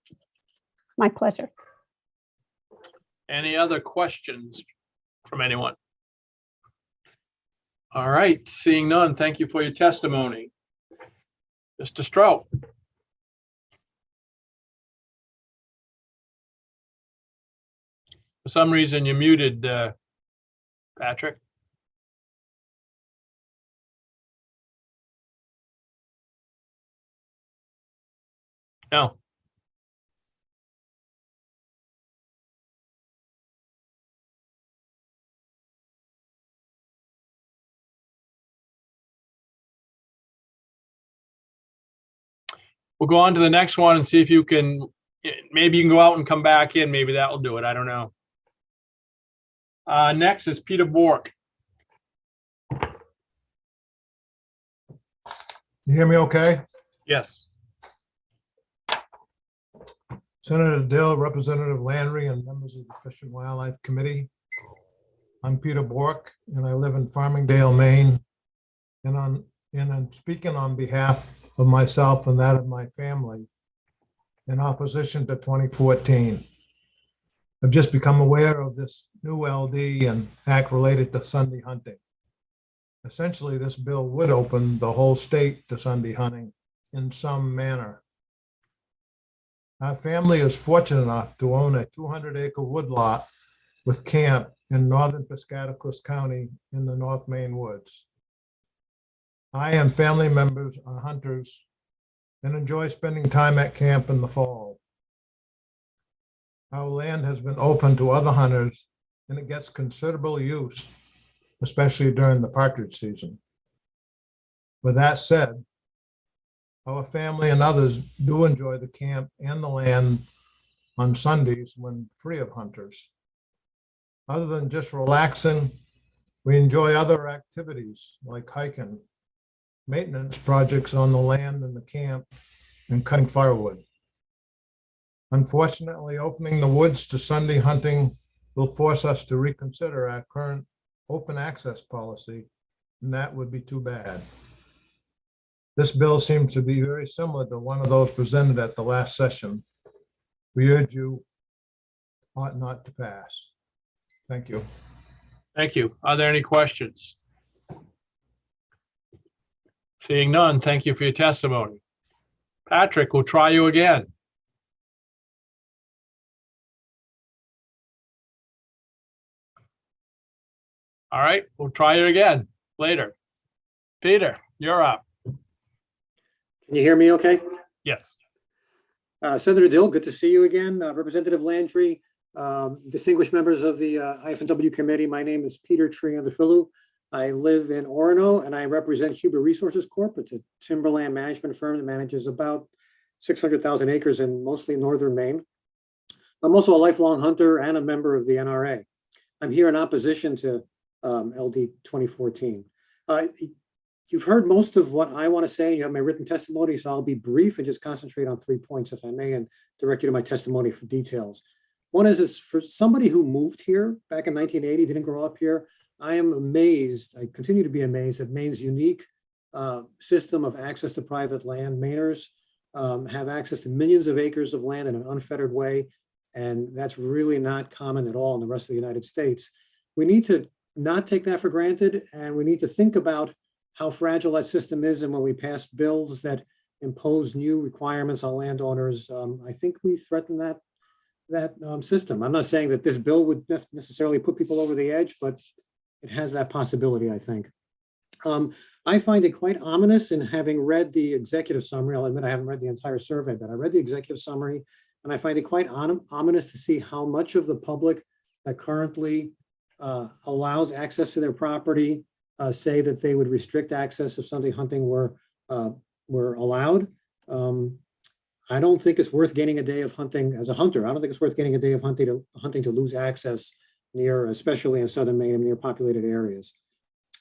My pleasure. Any other questions from anyone? All right, seeing none, thank you for your testimony. Mr. Stroh. For some reason, you're muted, Patrick. No. We'll go on to the next one and see if you can, maybe you can go out and come back in. Maybe that will do it. I don't know. Next is Peter Bork. You hear me okay? Yes. Senator Dill, Representative Landry, and members of the Fish and Wildlife Committee. I'm Peter Bork, and I live in Farmingdale, Maine. And I'm speaking on behalf of myself and that of my family in opposition to 2014. I've just become aware of this new LD and act related to Sunday hunting. Essentially, this bill would open the whole state to Sunday hunting in some manner. Our family is fortunate enough to own a 200-acre woodlot with camp in northern Piscataquis County in the North Maine woods. I and family members are hunters and enjoy spending time at camp in the fall. Our land has been open to other hunters and it gets considerable use, especially during the partridge season. With that said, our family and others do enjoy the camp and the land on Sundays when free of hunters. Other than just relaxing, we enjoy other activities like hiking, maintenance projects on the land and the camp, and cutting firewood. Unfortunately, opening the woods to Sunday hunting will force us to reconsider our current open access policy, and that would be too bad. This bill seems to be very similar to one of those presented at the last session. We urge you ought not to pass. Thank you. Thank you. Are there any questions? Seeing none, thank you for your testimony. Patrick, we'll try you again. All right, we'll try you again later. Peter, you're up. Can you hear me okay? Yes. Senator Dill, good to see you again. Representative Landry, distinguished members of the IFW committee, my name is Peter Triandafilou. I live in Orono and I represent Huber Resources Corp. It's a timberland management firm that manages about 600,000 acres in mostly northern Maine. I'm also a lifelong hunter and a member of the NRA. I'm here in opposition to LD 2014. You've heard most of what I want to say. You have my written testimony, so I'll be brief and just concentrate on 3 points, if I may, and direct you to my testimony for details. One is for somebody who moved here back in 1980, didn't grow up here, I am amazed, I continue to be amazed at Maine's unique system of access to private land. Mainers have access to millions of acres of land in an unfettered way, and that's really not common at all in the rest of the United States. We need to not take that for granted, and we need to think about how fragile that system is. And when we pass bills that impose new requirements on landowners, I think we threaten that system. I'm not saying that this bill would necessarily put people over the edge, but it has that possibility, I think. I find it quite ominous in having read the executive summary. I'll admit I haven't read the entire survey, but I read the executive summary, and I find it quite ominous to see how much of the public that currently allows access to their property say that they would restrict access if Sunday hunting were allowed. I don't think it's worth gaining a day of hunting as a hunter. I don't think it's worth getting a day of hunting to lose access near, especially in southern Maine and near populated areas.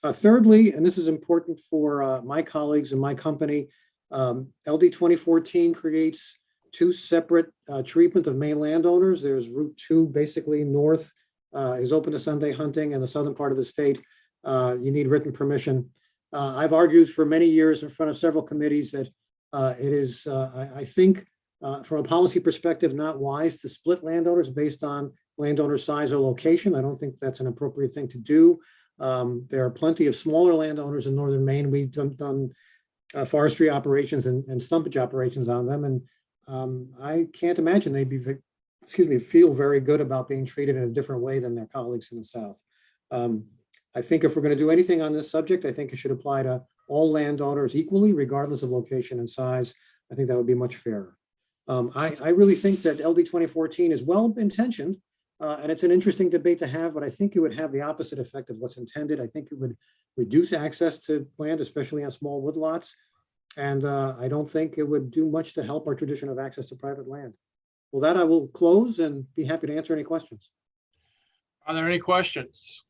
Thirdly, and this is important for my colleagues and my company, LD 2014 creates two separate treatment of Maine landowners. There's Route 2, basically north, is open to Sunday hunting, and the southern part of the state, you need written permission. I've argued for many years in front of several committees that it is, I think, from a policy perspective, not wise to split landowners based on landowner size or location. I don't think that's an appropriate thing to do. There are plenty of smaller landowners in northern Maine. We've done forestry operations and stumpage operations on them, and I can't imagine they'd be, feel very good about being treated in a different way than their colleagues in the south. I think if we're going to do anything on this subject, I think it should apply to all landowners equally, regardless of location and size. I think that would be much fairer. I really think that LD 2014 is well intentioned, and it's an interesting debate to have, but I think it would have the opposite effect of what's intended. I think it would reduce access to land, especially on small woodlots, and I don't think it would do much to help our tradition of access to private land. Well, that I will close and be happy to answer any questions. Are there any questions?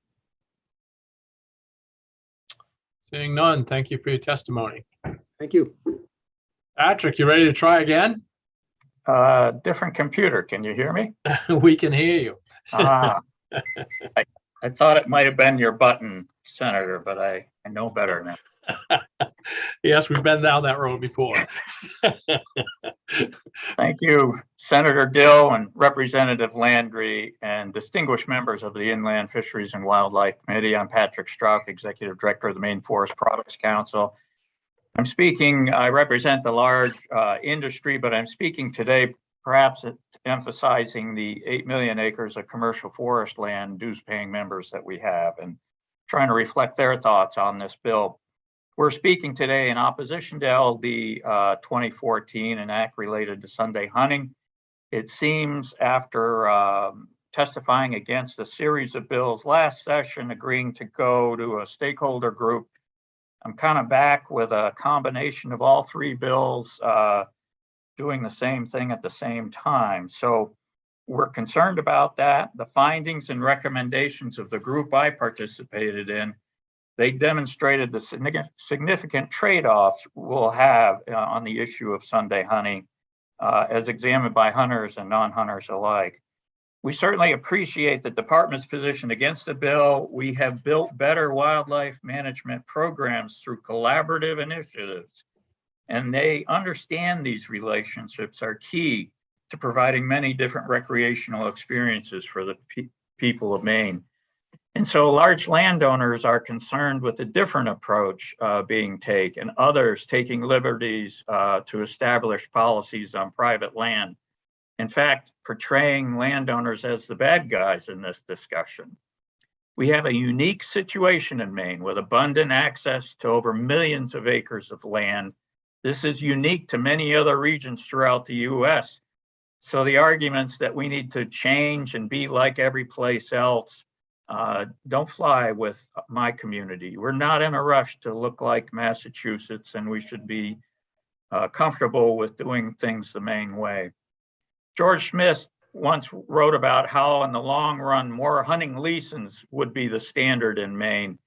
Seeing none, thank you for your testimony. Thank you. Patrick, you ready to try again? Different computer. Can you hear me? We can hear you. I I thought it might have been your button, Senator, but I know better now. Yes, we've been down that road before. Thank you, Senator Dill and Representative Landry and distinguished members of the Inland Fisheries and Wildlife Committee. I'm Patrick Strauch, Executive Director of the Maine Forest Products Council. I represent the large industry, but I'm speaking today perhaps emphasizing the 8 million acres of commercial forest land dues-paying members that we have and trying to reflect their thoughts on this bill. We're speaking today in opposition to LD 2014, an act related to Sunday hunting. It seems after testifying against a series of bills last session, agreeing to go to a stakeholder group, I'm kind of back with a combination of all three bills doing the same thing at the same time. So we're concerned about that. The findings and recommendations of the group I participated in, they demonstrated the significant trade-offs we'll have on the issue of Sunday hunting as examined by hunters and non-hunters alike. We certainly appreciate the department's position against the bill. We have built better wildlife management programs through collaborative initiatives, and they understand these relationships are key to providing many different recreational experiences for the people of Maine. And so large landowners are concerned with a different approach being taken, others taking liberties to establish policies on private land. In fact, portraying landowners as the bad guys in this discussion. We have a unique situation in Maine with abundant access to over millions of acres of land. This is unique to many other regions throughout the US. So the arguments that we need to change and be like every place else don't fly with my community. We're not in a rush to look like Massachusetts, and we should be comfortable with doing things the Maine way. George Smith once wrote about how in the long run, more hunting licenses would be the standard in Maine.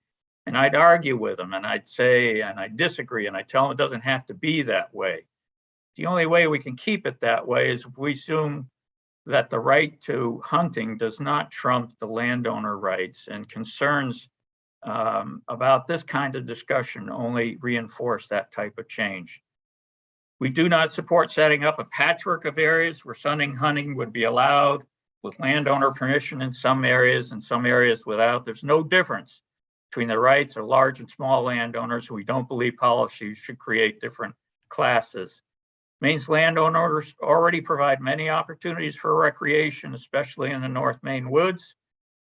And I'd argue with him and I'd say, and I disagree, and I tell him it doesn't have to be that way. The only way we can keep it that way is if we assume that the right to hunting does not trump the landowner rights, and concerns about this kind of discussion only reinforce that type of change. We do not support setting up a patchwork of areas where Sunday hunting would be allowed with landowner permission in some areas and some areas without. There's no difference between the rights of large and small landowners. We don't believe policies should create different classes. Maine's landowners already provide many opportunities for recreation, especially in the North Maine woods.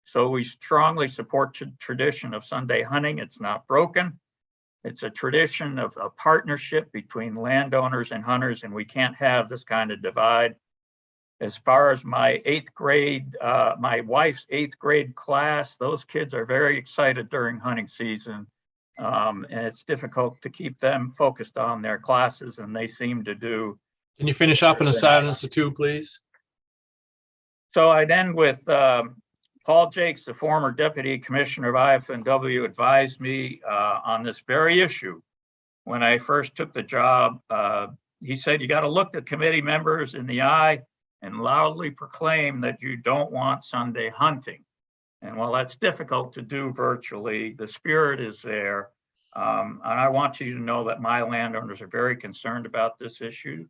So we strongly support the tradition of Sunday hunting. It's not broken. It's a tradition of a partnership between landowners and hunters, and we can't have this kind of divide. As far as my my wife's 8th grade class, those kids are very excited during hunting season. And it's difficult to keep them focused on their classes, and they seem to do. Can you finish up in a sentence or two, please? So I'd end with Paul Jakes, the former deputy commissioner of IFW, advised me on this very issue. When I first took the job, he said, you got to look the committee members in the eye and loudly proclaim that you don't want Sunday hunting. And while that's difficult to do virtually, the spirit is there. And I want you to know that my landowners are very concerned about this issue,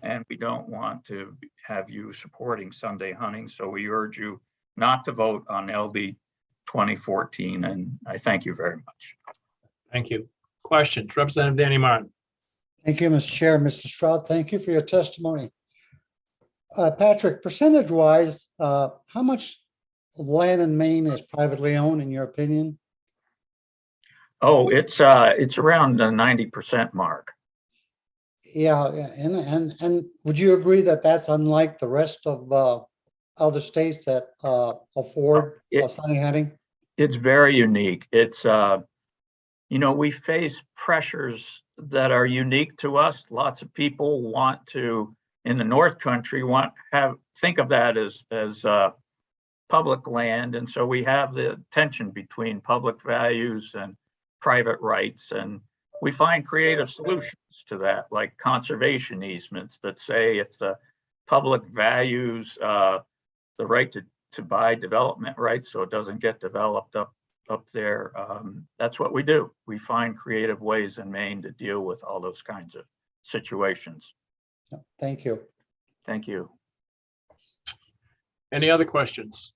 and we don't want to have you supporting Sunday hunting. So we urge you not to vote on LD 2014, and I thank you very much. Thank you. Questions? Representative Danny Martin. Thank you, Mr. Chair. Mr. Stroud, thank you for your testimony. Patrick, percentage-wise, how much land in Maine is privately owned, in your opinion? Oh, it's around the 90% mark. Yeah, and would you agree that that's unlike the rest of other states that afford Sunday hunting? It's very unique. It's we face pressures that are unique to us. Lots of people want to, in the North Country, think of that as public land, and so we have the tension between public values and private rights, and we find creative solutions to that, like conservation easements that say if the public values the right to buy development rights so it doesn't get developed up there. That's what we do. We find creative ways in Maine to deal with all those kinds of situations. Thank you. Thank you. Any other questions?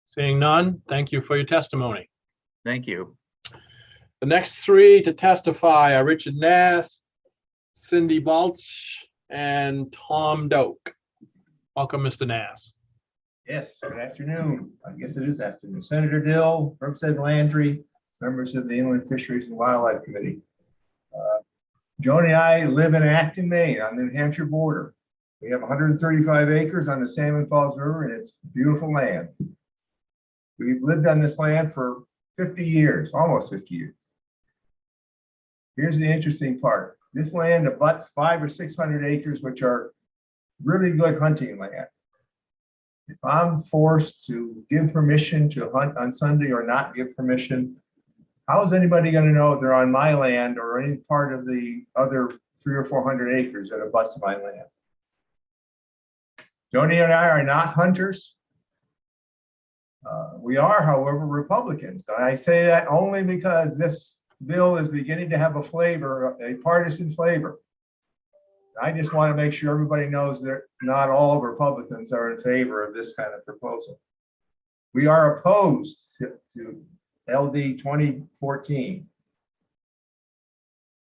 Seeing none, thank you for your testimony. Thank you. The next three to testify are Richard Nass, Cindy Balch, and Tom Doak. Welcome, Mr. Nass. Yes, good afternoon. I guess it is afternoon. Senator Dill, Representative Landry, members of the Inland Fisheries and Wildlife Committee. Joni and I live in Acton, Maine, on the New Hampshire border. We have 135 acres on the Salmon Falls River, and it's beautiful land. We've lived on this land for 50 years, almost 50 years. Here's the interesting part. This land abuts 500 or 600 acres, which are really good hunting land. If I'm forced to give permission to hunt on Sunday or not give permission, how is anybody going to know if they're on my land or any part of the other 300 or 400 acres that abuts my land? Joni and I are not hunters. We are, however, Republicans. And I say that only because this bill is beginning to have a flavor, a partisan flavor. I just want to make sure everybody knows that not all Republicans are in favor of this kind of proposal. We are opposed to LD 2014.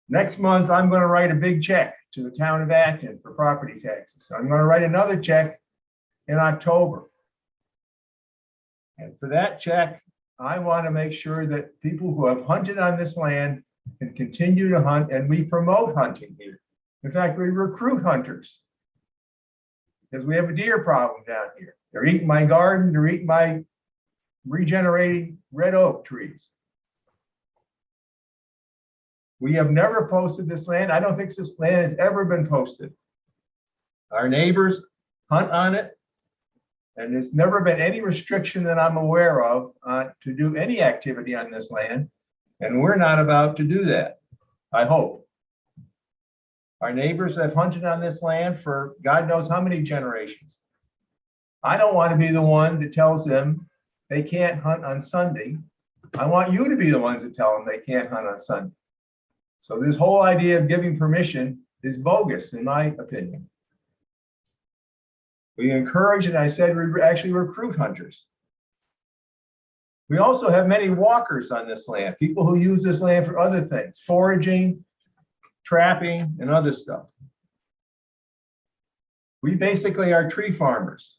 Next month, I'm going to write a big check to the town of Acton for property taxes. I'm going to write another check in October. And for that check, I want to make sure that people who have hunted on this land can continue to hunt, and we promote hunting here. In fact, we recruit hunters because we have a deer problem down here. They're eating my garden, they're eating my regenerating red oak trees. We have never posted this land. I don't think this land has ever been posted. Our neighbors hunt on it, and there's never been any restriction that I'm aware of to do any activity on this land, and we're not about to do that, I hope. Our neighbors have hunted on this land for God knows how many generations. I don't want to be the one that tells them they can't hunt on Sunday. I want you to be the ones that tell them they can't hunt on Sunday. So this whole idea of giving permission is bogus, in my opinion. We encourage, and I said we actually recruit hunters. We also have many walkers on this land, people who use this land for other things, foraging, trapping, and other stuff. We basically are tree farmers.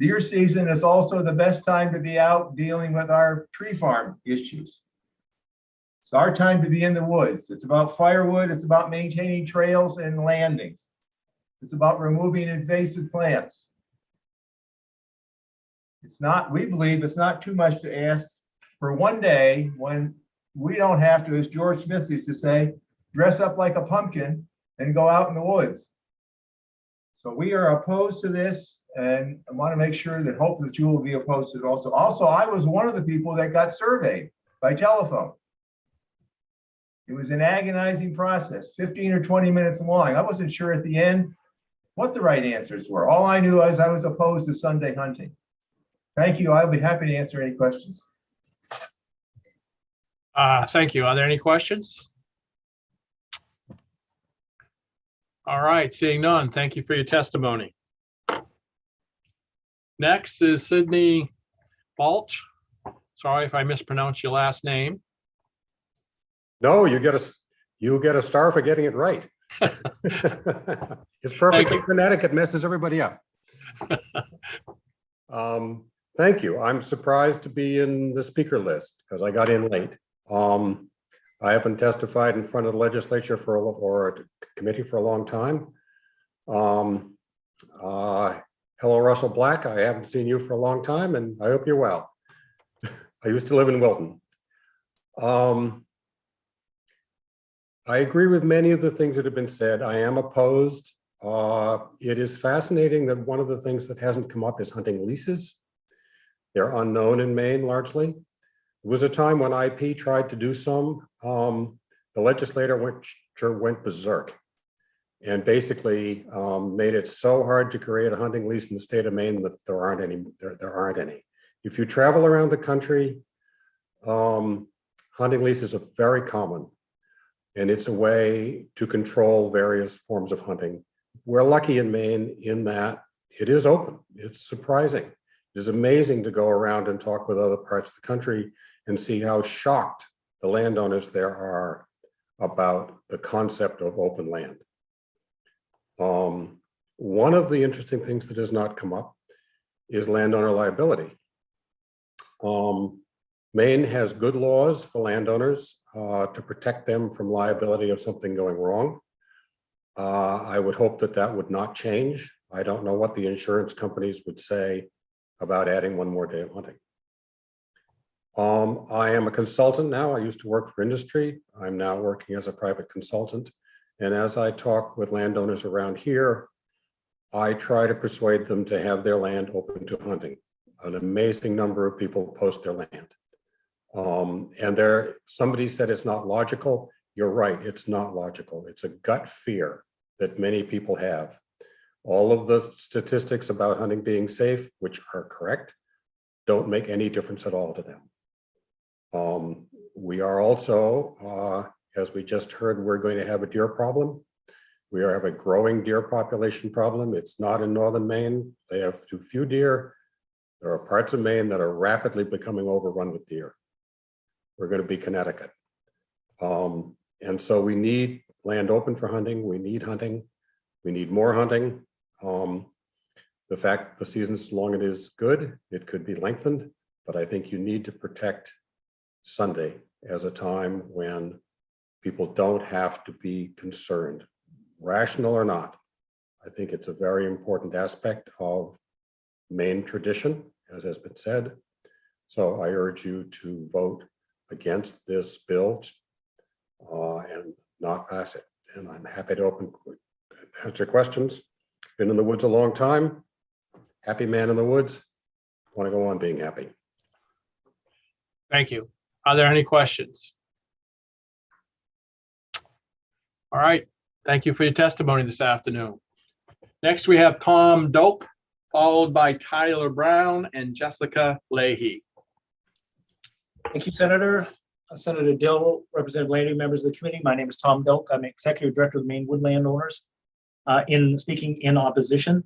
Deer season is also the best time to be out dealing with our tree farm issues. It's our time to be in the woods. It's about firewood. It's about maintaining trails and landings. It's about removing invasive plants. It's not, we believe it's not too much to ask for one day when we don't have to, as George Smith used to say, dress up like a pumpkin and go out in the woods. So we are opposed to this, and I want to make sure that hope that you will be opposed to it also. Also, I was one of the people that got surveyed by telephone. It was an agonizing process, 15 or 20 minutes long. I wasn't sure at the end what the right answers were. All I knew is I was opposed to Sunday hunting. Thank you. I'll be happy to answer any questions. Thank you. Are there any questions? All right, seeing none, thank you for your testimony. Next is Sydney Balch. Sorry if I mispronounced your last name. No, you get a star for getting it right. It's perfectly phonetic. It messes everybody up. Thank you. I'm surprised to be in the speaker list because I got in late. I haven't testified in front of the legislature or a committee for a long time. Hello, Russell Black. I haven't seen you for a long time, and I hope you're well. I used to live in Wilton. I agree with many of the things that have been said. I am opposed. It is fascinating that one of the things that hasn't come up is hunting leases. They're unknown in Maine largely. There was a time when IP tried to do some. The legislature went berserk. and basically made it so hard to create a hunting lease in the state of Maine that there aren't any. If you travel around the country, hunting leases are very common, and it's a way to control various forms of hunting. We're lucky in Maine in that it is open. It's surprising. It is amazing to go around and talk with other parts of the country and see how shocked the landowners there are about the concept of open land. One of the interesting things that has not come up is landowner liability. Maine has good laws for landowners to protect them from liability of something going wrong. I would hope that that would not change. I don't know what the insurance companies would say about adding one more day of hunting. I am a consultant now. I used to work for industry. I'm now working as a private consultant. And as I talk with landowners around here, I try to persuade them to have their land open to hunting. An amazing number of people post their land. And somebody said it's not logical. You're right, it's not logical. It's a gut fear that many people have. All of the statistics about hunting being safe, which are correct, don't make any difference at all to them. We are also, as we just heard, we're going to have a deer problem. We have a growing deer population problem. It's not in northern Maine. They have too few deer. There are parts of Maine that are rapidly becoming overrun with deer. We're going to be Connecticut. And so we need land open for hunting. We need hunting. We need more hunting. The fact the season's as long as it is good, it could be lengthened, but I think you need to protect Sunday as a time when people don't have to be concerned, rational or not. I think it's a very important aspect of Maine tradition, as has been said. So I urge you to vote against this bill and not pass it. And I'm happy to answer questions. Been in the woods a long time. Happy man in the woods. Want to go on being happy. Thank you. Are there any questions? All right. Thank you for your testimony this afternoon. Next, we have Tom Doak, followed by Tyler Brown and Jessica Leahy. Thank you, Senator. Senator Dill, Representative Landry, members of the committee. My name is Tom Doak. I'm Executive Director of the Maine Woodland Owners. In speaking in opposition,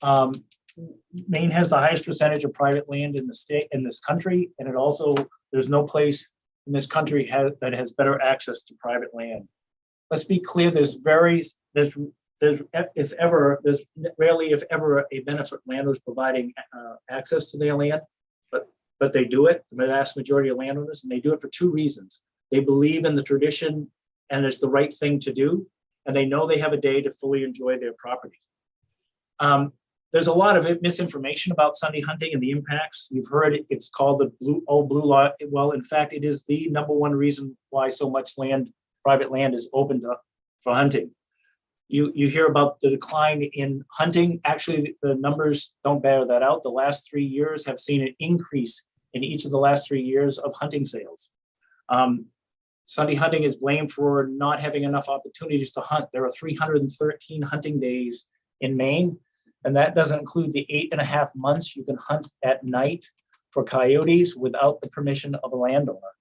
Maine has the highest percentage of private land in the state, in this country, and it also, there's no place in this country that has better access to private land. Let's be clear, there's rarely, if ever, a benefit landlords providing access to their land, but they do it, the vast majority of landowners, and they do it for two reasons. They believe in the tradition and it's the right thing to do, and they know they have a day to fully enjoy their property. There's a lot of misinformation about Sunday hunting and the impacts. You've heard it, it's called the old blue law. Well, in fact, it is the #1 reason why so much land, private land, is opened up for hunting. You hear about the decline in hunting. Actually, the numbers don't bear that out. The last 3 years have seen an increase in each of the last 3 years of hunting sales. Sunday hunting is blamed for not having enough opportunities to hunt. There are 313 hunting days in Maine, and that doesn't include the 8.5 months you can hunt at night for coyotes without the permission of a landowner.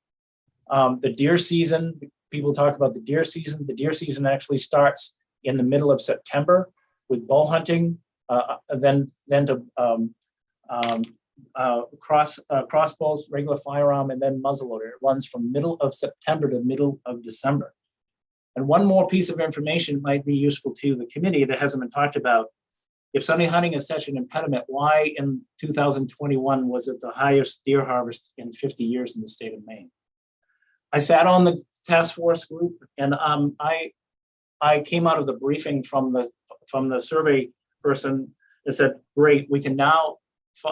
The deer season, people talk about the deer season. The deer season actually starts in the middle of September with bow hunting, then to crossbows, regular firearm, and then muzzleloader. It runs from middle of September to middle of December. And one more piece of information might be useful to the committee that hasn't been talked about. If Sunday hunting is such an impediment, why in 2021 was it the highest deer harvest in 50 years in the state of Maine? I sat on the task force group, and I came out of the briefing from the survey person that said, great, we can now,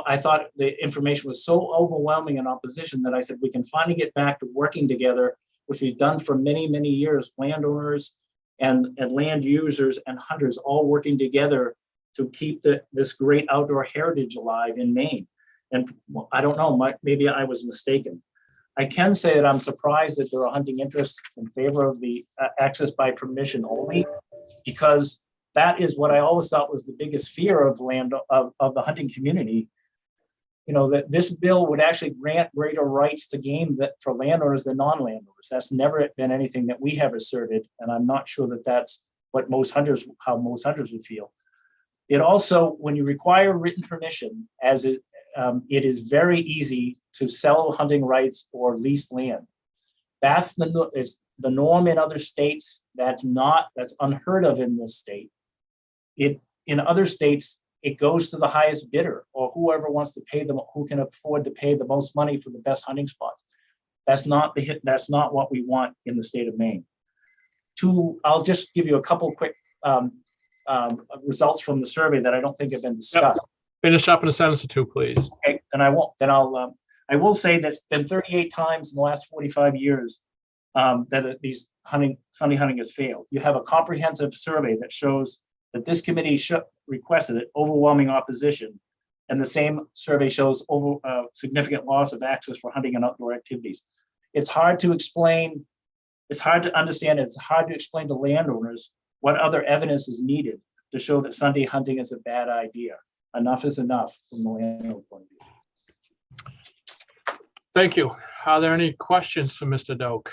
I thought the information was so overwhelming in opposition that I said, we can finally get back to working together, which we've done for many, many years, landowners and land users and hunters all working together to keep this great outdoor heritage alive in Maine. And I don't know, maybe I was mistaken. I can say that I'm surprised that there are hunting interests in favor of the access by permission only. because that is what I always thought was the biggest fear of the hunting community. That this bill would actually grant greater rights to game that for landowners than non-landowners. That's never been anything that we have asserted, and I'm not sure that that's what how most hunters would feel. It also, when you require written permission, it is very easy to sell hunting rights or lease land. It's the norm in other states. That's unheard of in this state. In other states, it goes to the highest bidder or whoever wants to pay them, who can afford to pay the most money for the best hunting spots. That's not what we want in the state of Maine. I'll just give you a couple quick results from the survey that I don't think have been discussed. Yep. Finish up in a sentence or two, please. Okay, then I won't. Then I will say that's been 38 times in the last 45 years that these Sunday hunting has failed. You have a comprehensive survey that shows that this committee requested it, overwhelming opposition, and the same survey shows significant loss of access for hunting and outdoor activities. It's hard to explain. It's hard to understand. It's hard to explain to landowners what other evidence is needed to show that Sunday hunting is a bad idea. Enough is enough from the landowner point of view. Thank you. Are there any questions for Mr. Doak?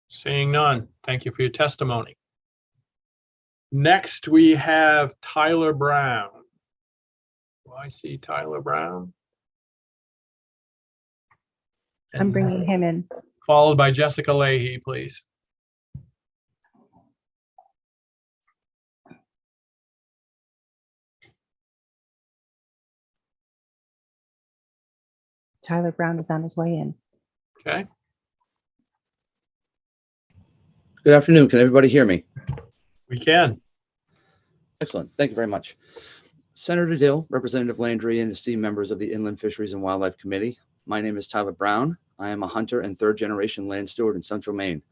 Seeing none, thank you for your testimony. Next, we have Tyler Brown. Do I see Tyler Brown? I'm bringing him in. Followed by Jessica Leahy, please. Tyler Brown is on his way in. Okay. Good afternoon. Can everybody hear me? We can. Excellent. Thank you very much. Senator Dill, Representative Landry, and esteemed members of the Inland Fisheries and Wildlife Committee. My name is Tyler Brown. I am a hunter and third-generation land steward in Central Maine.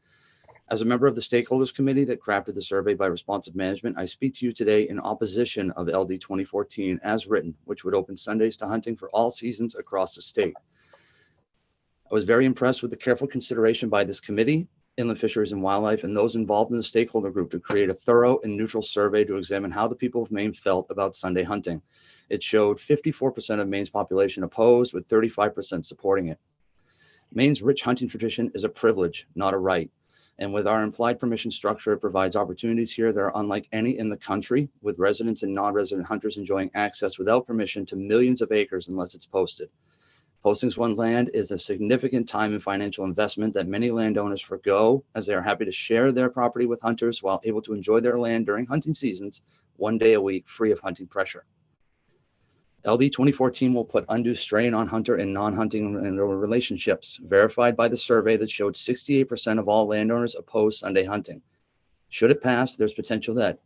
As a member of the Stakeholders Committee that crafted the survey by Responsive Management, I speak to you today in opposition of LD 2014 as written, which would open Sundays to hunting for all seasons across the state. I was very impressed with the careful consideration by this committee, Inland Fisheries and Wildlife, and those involved in the stakeholder group to create a thorough and neutral survey to examine how the people of Maine felt about Sunday hunting. It showed 54% of Maine's population opposed, with 35% supporting it. Maine's rich hunting tradition is a privilege, not a right. And with our implied permission structure, it provides opportunities here that are unlike any in the country, with residents and non-resident hunters enjoying access without permission to millions of acres unless it's posted. Posting one's land is a significant time and financial investment that many landowners forgo, as they are happy to share their property with hunters while able to enjoy their land during hunting seasons, 1 day a week, free of hunting pressure. LD 2014 will put undue strain on hunter and non-hunting relationships, verified by the survey that showed 68% of all landowners oppose Sunday hunting. Should it pass, there's potential that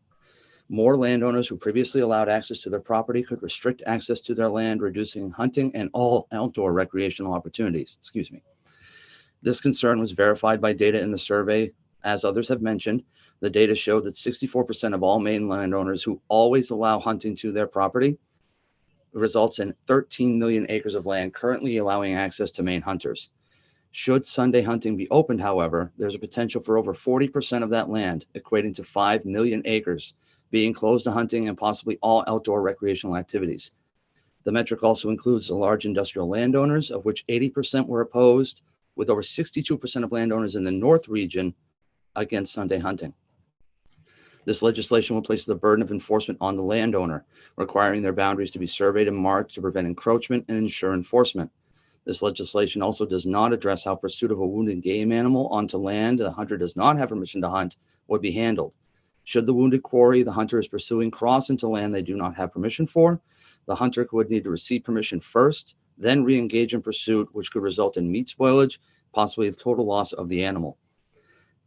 more landowners who previously allowed access to their property could restrict access to their land, reducing hunting and all outdoor recreational opportunities. This concern was verified by data in the survey. As others have mentioned, the data showed that 64% of all Maine landowners who always allow hunting to their property results in 13 million acres of land currently allowing access to Maine hunters. Should Sunday hunting be opened, however, there's a potential for over 40% of that land, equating to 5 million acres, being closed to hunting and possibly all outdoor recreational activities. The metric also includes the large industrial landowners, of which 80% were opposed, with over 62% of landowners in the North region against Sunday hunting. This legislation will place the burden of enforcement on the landowner, requiring their boundaries to be surveyed and marked to prevent encroachment and ensure enforcement. This legislation also does not address how pursuit of a wounded game animal onto land the hunter does not have permission to hunt would be handled. Should the wounded quarry the hunter is pursuing cross into land they do not have permission for, the hunter would need to receive permission first, then re-engage in pursuit, which could result in meat spoilage, possibly the total loss of the animal.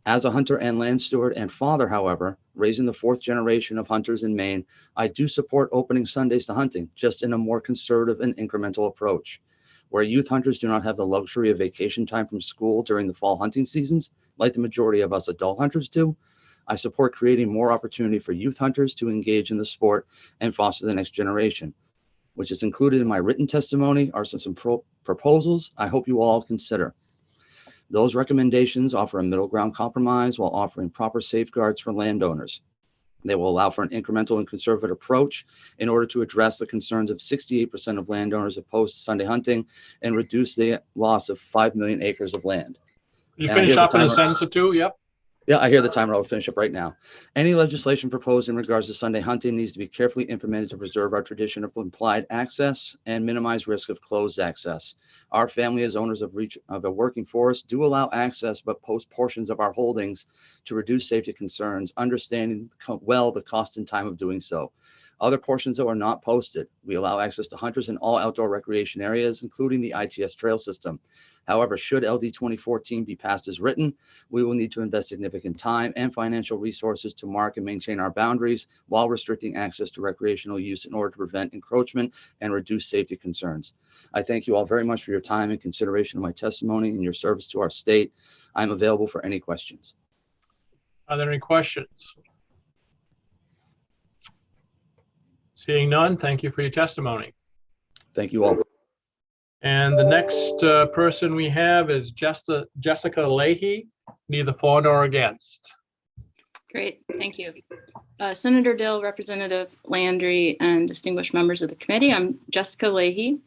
As a hunter and land steward and father, however, raising the fourth generation of hunters in Maine, I do support opening Sundays to hunting, just in a more conservative and incremental approach. Where youth hunters do not have the luxury of vacation time from school during the fall hunting seasons, like the majority of us adult hunters do, I support creating more opportunity for youth hunters to engage in the sport and foster the next generation, which is included in my written testimony are some proposals I hope you all consider. Those recommendations offer a middle ground compromise while offering proper safeguards for landowners. They will allow for an incremental and conservative approach in order to address the concerns of 68% of landowners opposed to Sunday hunting and reduce the loss of 5 million acres of land. You And I finish hear the up in a timer- sentence or two? Yep. Yeah, I hear the timer. I'll finish up right now. Any legislation proposed in regards to Sunday hunting needs to be carefully implemented to preserve our tradition of implied access and minimize risk of closed access. Our family, as owners of a working forest, do allow access, but post portions of our holdings to reduce safety concerns, understanding well the cost and time of doing so. Other portions that are not posted, we allow access to hunters in all outdoor recreation areas, including the ITS trail system. However, should LD 2014 be passed as written, we will need to invest significant time and financial resources to mark and maintain our boundaries while restricting access to recreational use in order to prevent encroachment and reduce safety concerns. I thank you all very much for your time and consideration of my testimony and your service to our state. I'm available for any questions. Are there any questions? Seeing none, thank you for your testimony. Thank you all. And the next person we have is Jessica Leahy, neither for nor against. Great, thank you. Senator Dill, Representative Landry, and distinguished members of the committee, I'm Jessica Leahy.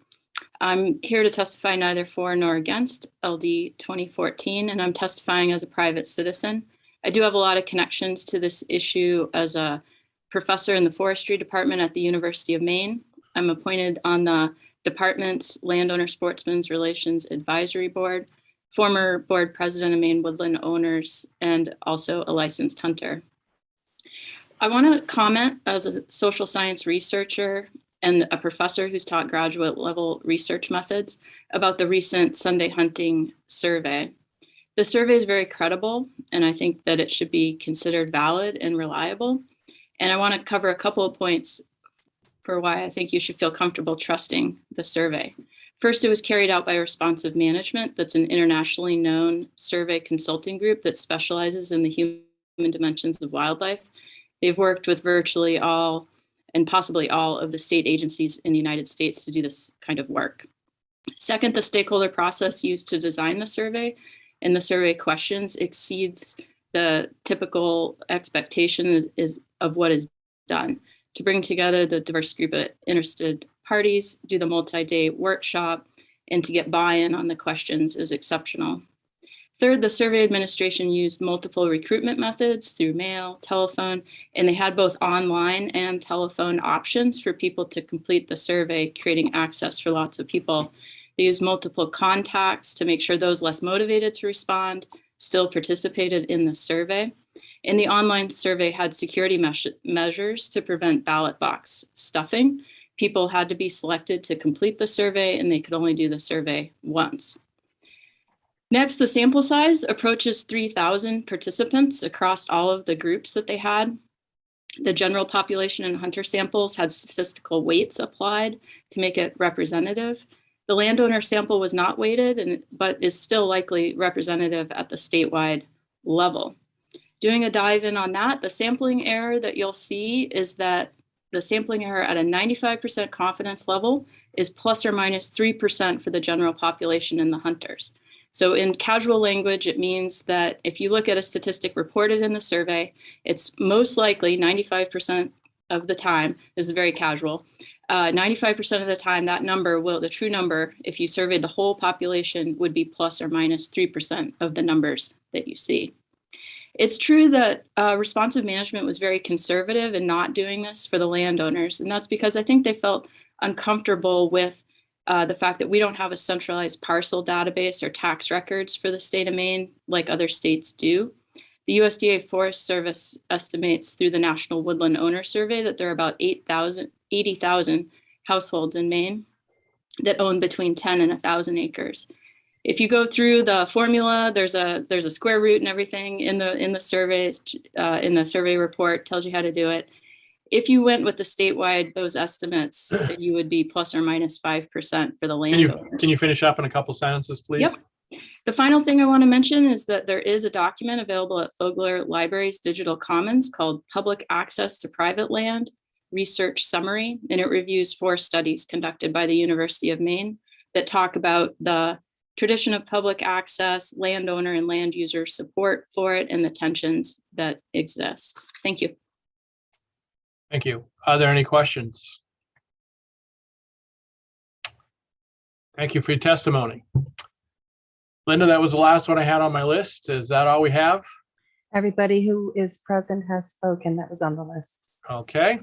I'm here to testify neither for nor against LD 2014, and I'm testifying as a private citizen. I do have a lot of connections to this issue as a professor in the forestry department at the University of Maine. I'm appointed on the department's Landowner Sportsmen's Relations Advisory Board, former board president of Maine Woodland Owners, and also a licensed hunter. I want to comment as a social science researcher and a professor who's taught graduate level research methods about the recent Sunday hunting survey. The survey is very credible, and I think that it should be considered valid and reliable. And I want to cover a couple of points for why I think you should feel comfortable trusting the survey. First, it was carried out by Responsive Management. That's an internationally known survey consulting group that specializes in the human dimensions of wildlife. They've worked with virtually all and possibly all of the state agencies in the United States to do this kind of work. Second, the stakeholder process used to design the survey and the survey questions exceeds the typical expectation of what is done. To bring together the diverse group of interested parties, do the multi-day workshop, and to get buy-in on the questions is exceptional. Third, the survey administration used multiple recruitment methods through mail, telephone, and they had both online and telephone options for people to complete the survey, creating access for lots of people. They used multiple contacts to make sure those less motivated to respond still participated in the survey. And the online survey had security measures to prevent ballot box stuffing. People had to be selected to complete the survey, and they could only do the survey once. Next, the sample size approaches 3,000 participants across all of the groups that they had. The general population and hunter samples had statistical weights applied to make it representative. The landowner sample was not weighted, but is still likely representative at the statewide level. Doing a dive in on that, the sampling error that you'll see is that the sampling error at a 95% confidence level is plus or minus 3% for the general population and the hunters. So in casual language, it means that if you look at a statistic reported in the survey, it's most likely 95% of the time, this is very casual, 95% of the time that number the true number, if you surveyed the whole population, would be plus or minus 3% of the numbers that you see. It's true that Responsive Management was very conservative in not doing this for the landowners, and that's because I think they felt uncomfortable with the fact that we don't have a centralized parcel database or tax records for the state of Maine like other states do. The USDA Forest Service estimates through the National Woodland Owner Survey that there are about 80,000 households in Maine that own between 10 and 1,000 acres. If you go through the formula, there's a square root and everything in the survey report, tells you how to do it. If you went with the statewide, those estimates, you would be plus or minus 5% for the landowners. Can you finish up in a couple sentences, please? Yep. The final thing I want to mention is that there is a document available at Fogler Library's Digital Commons called Public Access to Private Land Research Summary, and it reviews 4 studies conducted by the University of Maine that talk about the tradition of public access, landowner and land user support for it, and the tensions that exist. Thank you. Thank you. Are there any questions? Thank you for your testimony. Linda, that was the last one I had on my list. Is that all we have? Everybody who is present has spoken that was on the list. Okay.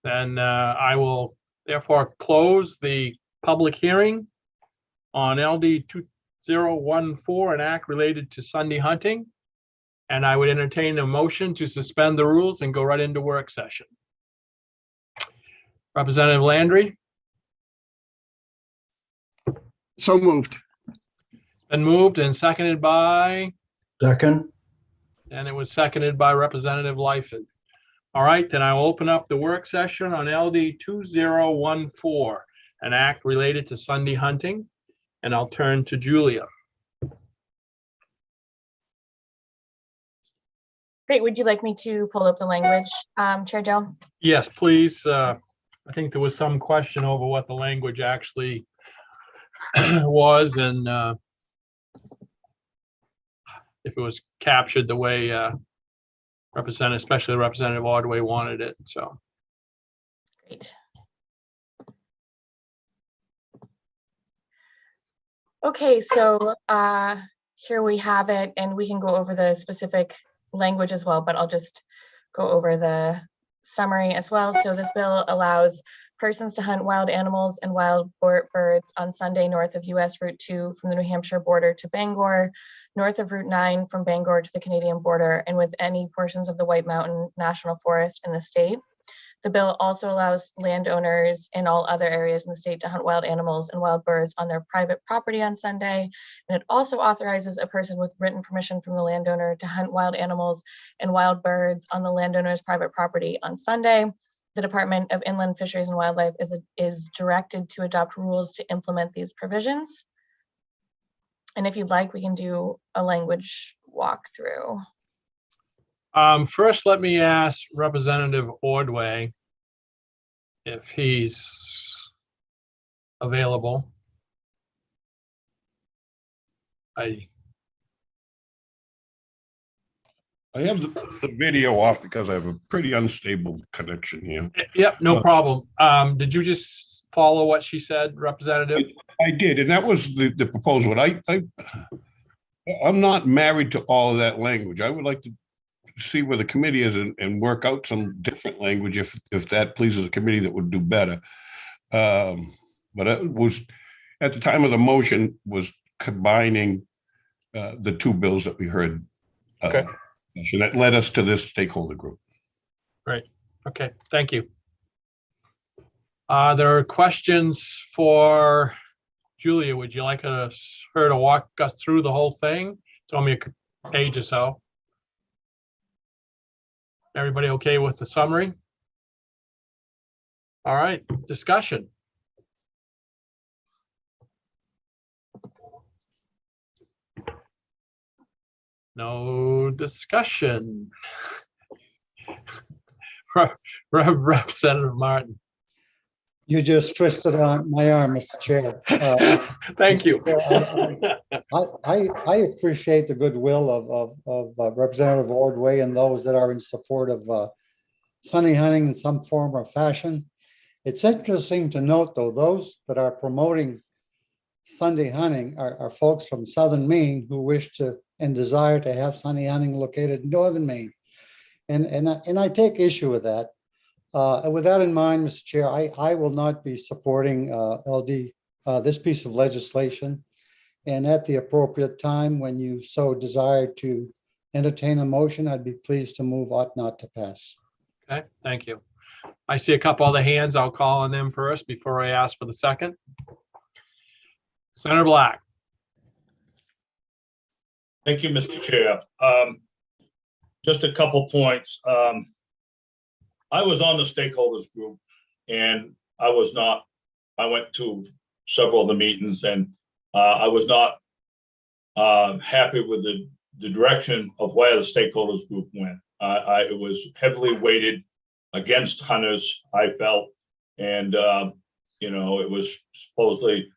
Then I will therefore close the public hearing on LD 2014, an act related to Sunday hunting. And I would entertain a motion to suspend the rules and go right into work session. Representative Landry? So moved. Been moved and seconded by, Second. and it was seconded by Representative Lyford. All right, then I will open up the work session on LD 2014, an act related to Sunday hunting, and I'll turn to Julia. Great. Would you like me to pull up the language, Chair Joe? Yes, please. I think there was some question over what the language actually was and if it was captured the way especially Representative Ordway wanted it. So. Great. Okay, so here we have it, and we can go over the specific language as well, but I'll just go over the summary as well. So this bill allows persons to hunt wild animals and wild birds on Sunday north of US Route 2 from the New Hampshire border to Bangor, north of Route 9 from Bangor to the Canadian border, and with any portions of the White Mountain National Forest in the state. The bill also allows landowners in all other areas in the state to hunt wild animals and wild birds on their private property on Sunday. And it also authorizes a person with written permission from the landowner to hunt wild animals and wild birds on the landowner's private property on Sunday. The Department of Inland Fisheries and Wildlife is directed to adopt rules to implement these provisions. And if you'd like, we can do a language walkthrough. First, let me ask Representative Ordway if he's available. I have the video off because I have a pretty unstable connection here. Yep, no problem. Did you just follow what she said, Representative? I did, and that was the proposal. I'm not married to all of that language. I would like to see where the committee is and work out some different language if that pleases the committee that would do better. But it was at the time of the motion was combining the two bills that we heard. Okay. So that led us to this stakeholder group. Great. Okay. Thank you. There are questions for Julia. Would you like her to walk us through the whole thing? It's only a page or so. Everybody okay with the summary? All right, discussion. No discussion. Representative Martin. You just twisted on my arm, Mr. Chair. Thank you. I appreciate the goodwill of Representative Ordway and those that are in support of Sunday hunting in some form or fashion. It's interesting to note, though, those that are promoting Sunday hunting are folks from southern Maine who wish to and desire to have Sunday hunting located in northern Maine. And I take issue with that. With that in mind, Mr. Chair, I will not be supporting this piece of legislation. And at the appropriate time, when you so desire to entertain a motion, I'd be pleased to move ought not to pass. Okay, thank you. I see a couple other hands. I'll call on them first before I ask for the second. Senator Black. Thank you, Mr. Chair. Just a couple points. I was on the stakeholders group and I went to several of the meetings and I was not happy with the direction of where the stakeholders group went. It was heavily weighted against hunters, I felt, and it was supposedly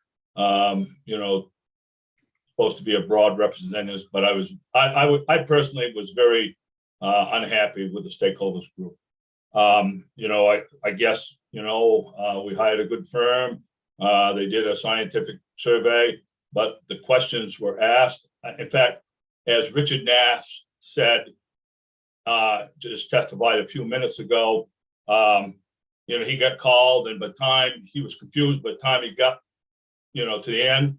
supposed to be a broad representative, but I personally was very unhappy with the stakeholders group. I guess, we hired a good firm. They did a scientific survey, but the questions were asked. In fact, as Richard Nash said, just testified a few minutes ago, he got called, and by the time he was confused, by the time he got, to the end,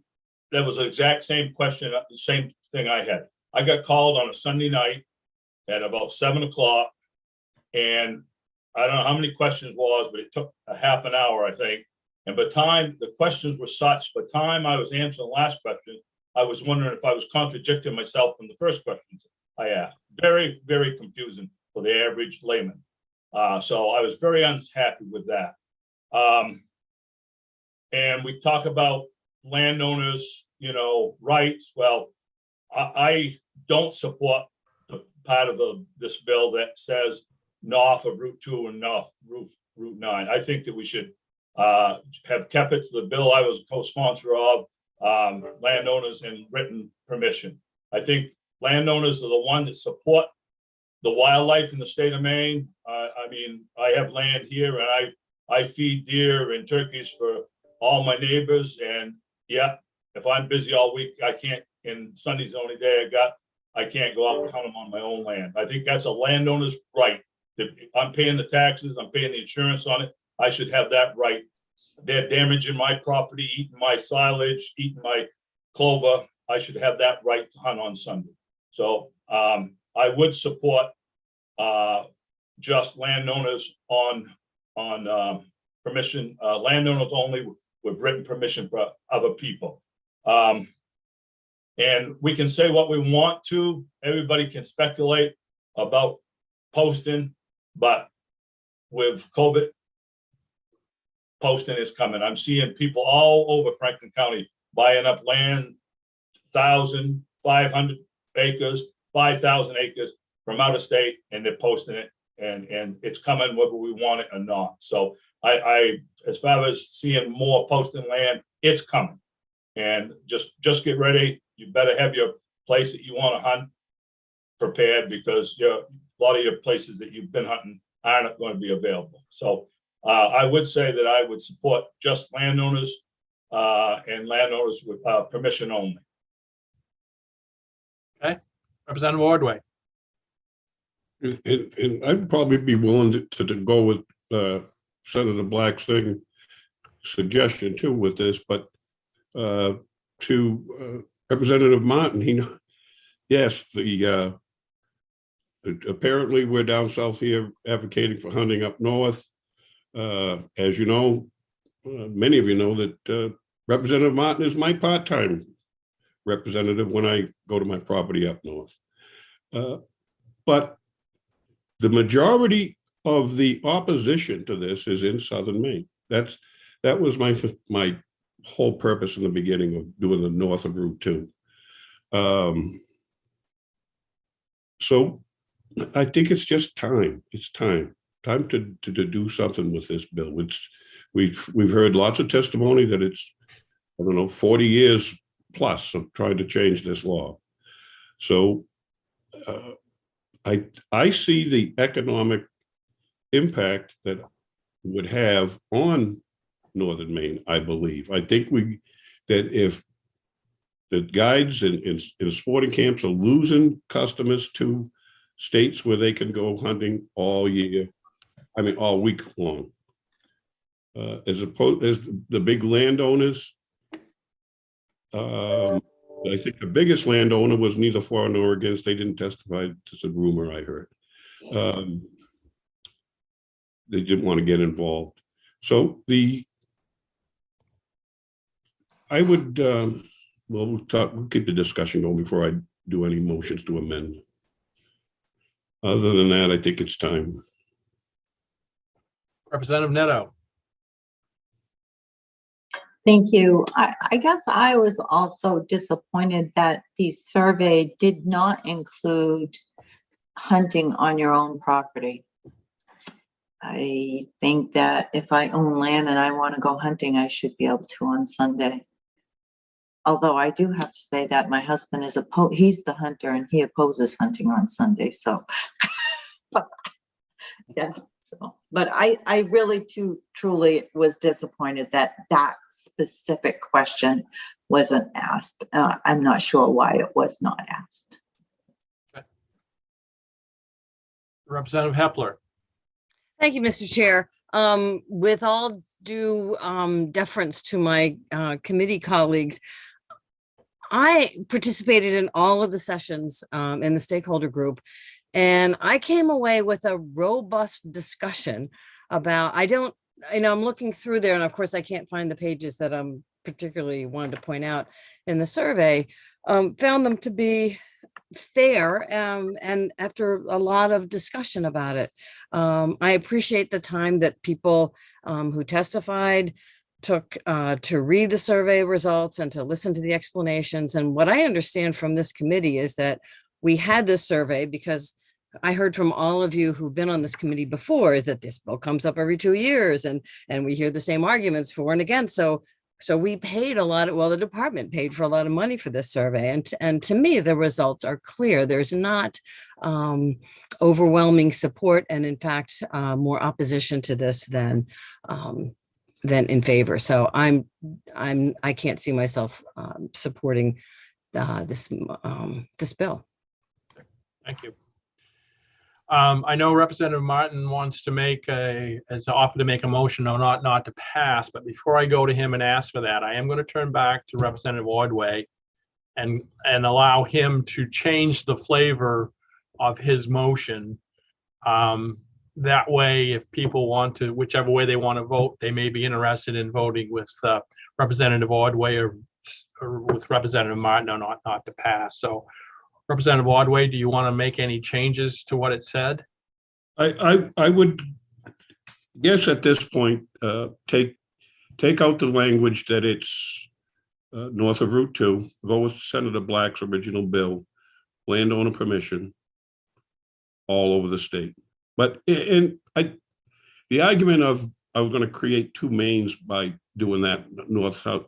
that was the exact same question, the same thing I had. I got called on a Sunday night at about 7 o'clock, and I don't know how many questions was, but it took a half an hour, I think. And by the time the questions were such, by the time I was answering the last question, I was wondering if I was contradicting myself from the first questions I asked. Very, very confusing for the average layman. So I was very unhappy with that. And we talk about landowners, rights. Well, I don't support the part of this bill that says north of Route 2 and north Route 9. I think that we should have kept it to the bill I was a co-sponsor of, landowners and written permission. I think landowners are the one that support the wildlife in the state of Maine. I have land here, and I feed deer and turkeys for all my neighbors. And yeah, if I'm busy all week, I can't, and Sunday's the only day I can't go out and hunt them on my own land. I think that's a landowner's right. I'm paying the taxes, I'm paying the insurance on it. I should have that right. They're damaging my property, eating my silage, eating my clover. I should have that right to hunt on Sunday. So I would support just landowners on permission, landowners only with written permission for other people. And we can say what we want to. Everybody can speculate about posting, but with COVID, posting is coming. I'm seeing people all over Franklin County buying up land, 1,500 acres, 5,000 acres from out of state, and they're posting it, and it's coming whether we want it or not. So I as far as seeing more posting land, it's coming. And just get ready. You better have your place that you want to hunt prepared, because a lot of your places that you've been hunting aren't going to be available. So I would say that I would support just landowners and landowners with permission only. Okay, Representative Ordway. And I'd probably be willing to go with Senator Black's suggestion too with this, but to Representative Martin, yes, apparently we're down south here advocating for hunting up north. As you know, many of you know that Representative Martin is my part-time representative when I go to my property up north. But the majority of the opposition to this is in southern Maine. That was my whole purpose in the beginning of doing the north of Route 2. So I think it's just time. It's time to do something with this bill. We've heard lots of testimony that it's, 40 years plus of trying to change this law. So I see the economic impact that would have on northern Maine. I believe. I think that if the guides and sporting camps are losing customers to states where they can go hunting all year, all week long, as opposed as the big landowners. I think the biggest landowner was neither for nor against. They didn't testify. It's a rumor I heard. They didn't want to get involved. So I would, we'll keep the discussion going before I do any motions to amend. Other than that, I think it's time. Representative Neto. Thank you. I guess I was also disappointed that the survey did not include hunting on your own property. I think that if I own land and I want to go hunting, I should be able to on Sunday. although I do have to say that my husband is he's the hunter and he opposes hunting on Sunday, so. But, yeah, so, but I really truly was disappointed that that specific question wasn't asked. I'm not sure why it was not asked. Representative Hepler. Thank you, Mr. Chair. With all due deference to my committee colleagues, I participated in all of the sessions in the stakeholder group, and I came away with a robust discussion about, I'm looking through there, and of course I can't find the pages that I'm particularly wanted to point out in the survey, found them to be fair, and after a lot of discussion about it. I appreciate the time that people who testified took to read the survey results and to listen to the explanations. And what I understand from this committee is that we had this survey because I heard from all of you who've been on this committee before, is that this bill comes up every 2 years and we hear the same arguments for and against. So we paid a lot of, well, the department paid for a lot of money for this survey. And to me, the results are clear. There's not overwhelming support, and in fact, more opposition to this than in favor. So I can't see myself supporting this bill. Thank you. I know Representative Martin wants to has offered to make a motion or not to pass, but before I go to him and ask for that, I am going to turn back to Representative Ordway and allow him to change the flavor of his motion. That way, if people want to, whichever way they want to vote, they may be interested in voting with Representative Ordway or with Representative Martin or not to pass. So Representative Ordway, do you want to make any changes to what it said? I would guess at this point, take out the language that it's north of Route 2, go with Senator Black's original bill, landowner permission all over the state. But the argument of I was going to create 2 mains by doing that north-south,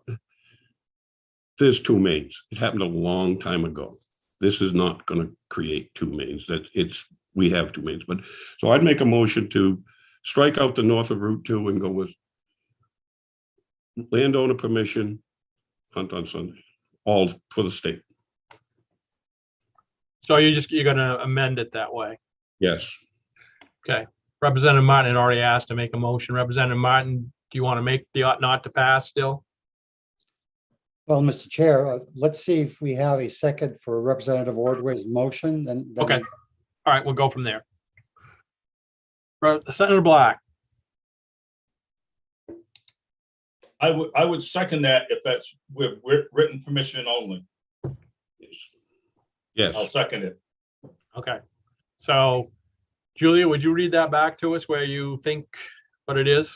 there's 2 mains. It happened a long time ago. This is not going to create 2 mains. We have 2 mains. But so I'd make a motion to strike out the north of Route 2 and go with landowner permission, hunt on Sunday, all for the state. So you're going to amend it that way? Yes. Okay. Representative Martin had already asked to make a motion. Representative Martin, do you want to make the ought not to pass still? Well, Mr. Chair, let's see if we have a second for Representative Ordway's motion. Then Okay. All right, we'll go from there. Senator Black. I would second that if that's with written permission only. Yes. I'll second it. Okay. So Julia, would you read that back to us where you think what it is?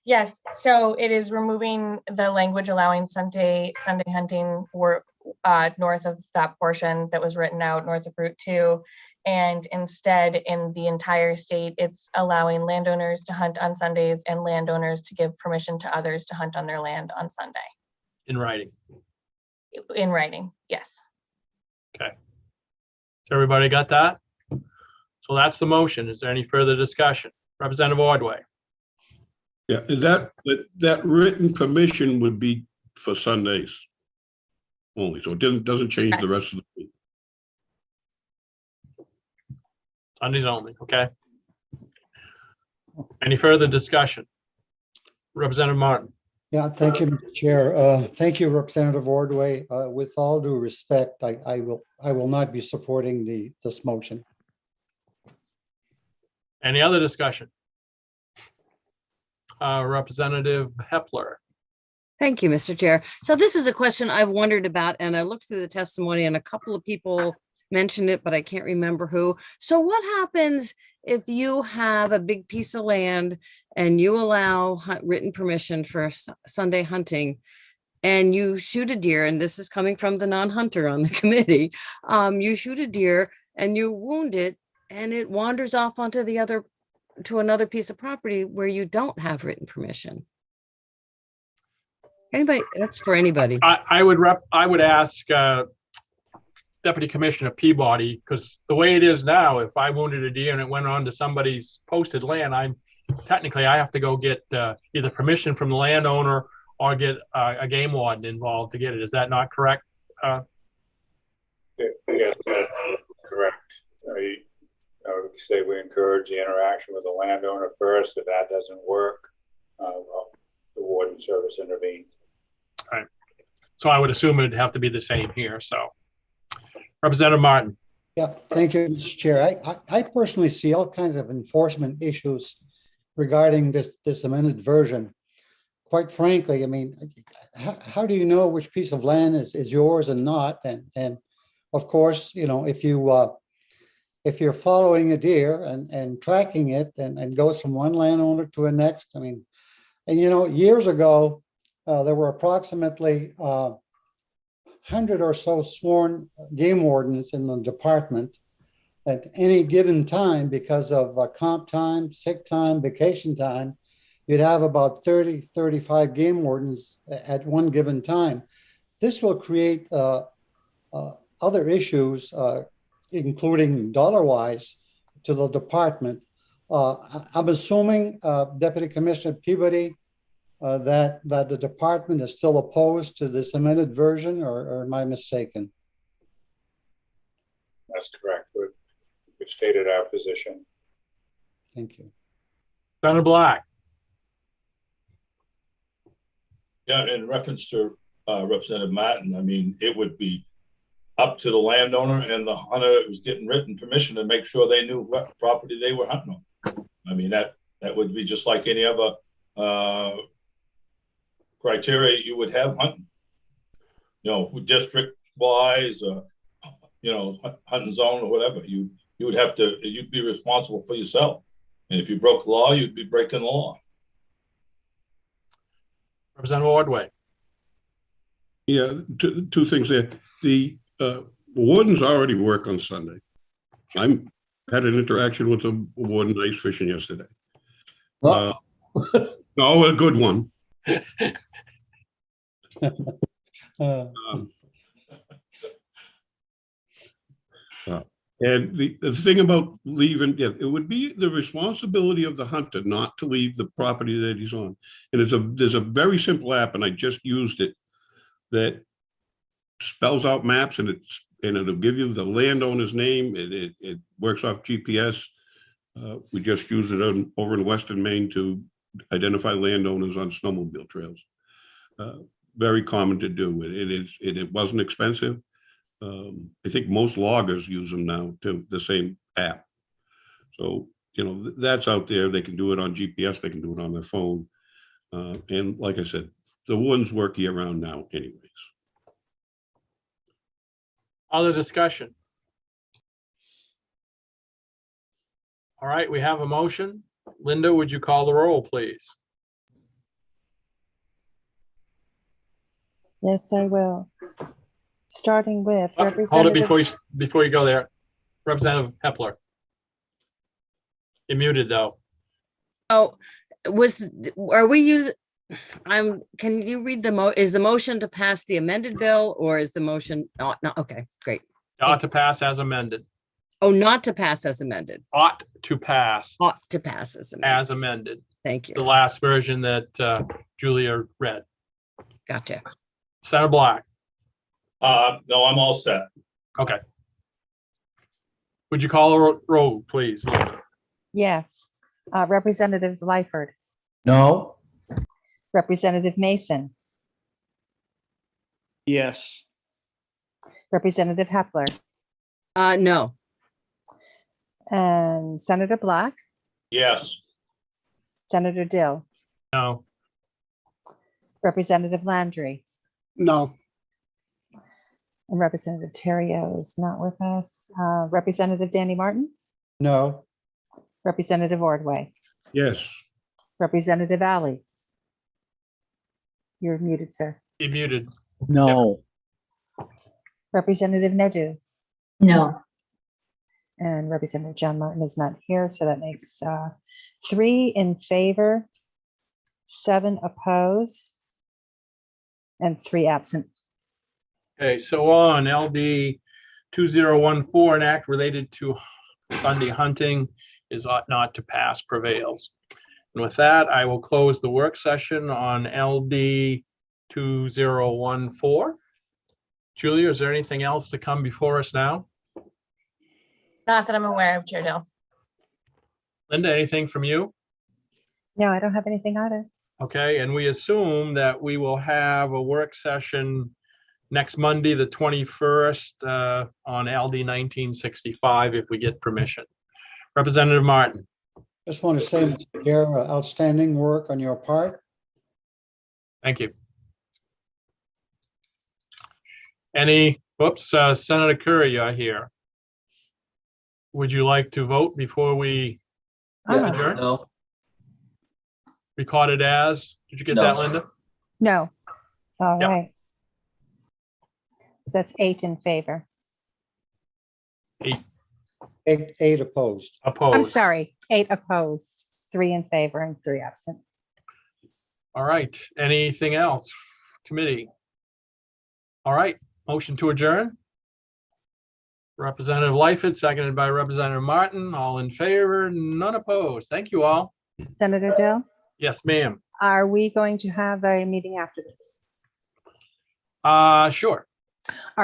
Yes, so it is removing the language allowing Sunday hunting north of that portion that was written out north of Route 2. And instead, in the entire state, it's allowing landowners to hunt on Sundays and landowners to give permission to others to hunt on their land on Sunday. In writing. In writing, yes. Okay. So everybody got that? So that's the motion. Is there any further discussion? Representative Ordway. Yeah, that written permission would be for Sundays only, so it doesn't change the rest of the week. Sundays only, okay. Any further discussion? Representative Martin. Yeah, thank you, Mr. Chair. Thank you, Representative Ordway. With all due respect, I will not be supporting this motion. Any other discussion? Representative Hepler. Thank you, Mr. Chair. So this is a question I've wondered about, and I looked through the testimony and a couple of people mentioned it, but I can't remember who. So what happens if you have a big piece of land and you allow written permission for Sunday hunting and you shoot a deer, and this is coming from the non-hunter on the committee, you shoot a deer and you wound it and it wanders off onto to another piece of property where you don't have written permission? Anybody, that's for anybody. I would ask Deputy Commissioner Peabody, because the way it is now, if I wounded a deer and it went on to somebody's posted land, I have to go get either permission from the landowner or get a game warden involved to get it. Is that not correct? Yes, that's correct. I would say we encourage the interaction with the landowner first. If that doesn't work, well, the warden service intervenes. All right. So I would assume it'd have to be the same here. So, Representative Martin. Yeah, thank you, Mr. Chair. I personally see all kinds of enforcement issues regarding this amended version. Quite frankly, I mean, how do you know which piece of land is yours and not? And of course, you know, if you're following a deer and tracking it and goes from one landowner to the next, I mean, and you know, years ago, there were approximately 100 or so sworn game wardens in the department at any given time because of comp time, sick time, vacation time. You'd have about 30, 35 game wardens at one given time. This will create other issues, including dollar-wise, to the department. I'm assuming, Deputy Commissioner Peabody, that the department is still opposed to this amended version, or am I mistaken? That's correct. We've stated our position. Thank you. Senator Black. Yeah, in reference to Representative Martin, I mean, it would be up to the landowner and the hunter who's getting written permission to make sure they knew what property they were hunting on. I mean, that would be just like any other criteria you would have hunting. You know, district wise, you know, hunting zone or whatever. You would have to. You'd be responsible for yourself. And if you broke the law, you'd be breaking the law. Representative Ordway. Yeah, two things there. The wardens already work on Sunday. I'm had an interaction with a warden ice fishing yesterday. No, a good one. And the thing about leaving, yeah, it would be the responsibility of the hunter not to leave the property that he's on. And there's a very simple app, and I just used it, that spells out maps, and it'll give you the landowner's name. It works off GPS. We just use it over in Western Maine to identify landowners on snowmobile trails. Very common to do. It wasn't expensive. I think most loggers use them now too, the same app. So, you know, that's out there. They can do it on GPS. They can do it on their phone. And like I said, the ones work year round now anyways. Other discussion? All right, we have a motion. Linda, would you call the roll, please? Yes, I will. Starting with Hold it Representative. before you go there. Representative Hepler. You're muted though. Oh, are we using, can you read is the motion to pass the amended bill, or is the motion, no, okay, great. Ought to pass as amended. Oh, not to pass as amended. Ought to pass. Ought to pass as amended. As amended. Thank you. The last version that Julia read. Gotcha. Senator Black. No, I'm all set. Okay. Would you call a roll, please? Yes. Representative Lyford, No. Representative Mason, Yes. Representative Hepler, No. and Senator Black, Yes. Senator Dill, No. Representative Landry, No. and Representative Terrio is not with us. Representative Danny Martin, No. Representative Ordway, Yes. Representative Ali. You're muted, sir. You're muted. No. Representative Nadeau, No. and Representative John Martin is not here, so that makes 3 in favor, 7 opposed. and 3 absent. Okay, so on LD 2014, an act related to Sunday hunting is ought not to pass prevails. And with that, I will close the work session on LD 2014. Julia, is there anything else to come before us now? Not that I'm aware of, Chair Dill. Linda, anything from you? No, I don't have anything either. Okay, and we assume that we will have a work session next Monday, the 21st, on LD 1965, if we get permission. Representative Martin. Just want to say, Mr. Chair, outstanding work on your part. Thank you. Senator Curry, you're here. Would you like to vote before we adjourn? No. Recorded as, did you get No. that, Linda? No. All Yeah. right. So that's 8 in favor. 8 opposed. I'm Opposed. sorry, 8 opposed, 3 in favor and 3 absent. All right, anything else? Committee? All right, motion to adjourn. Representative Lightfoot, seconded by Representative Martin. All in favor, none opposed. Thank you all. Senator Dill, Yes, ma'am. are we going to have a meeting after this? Sure.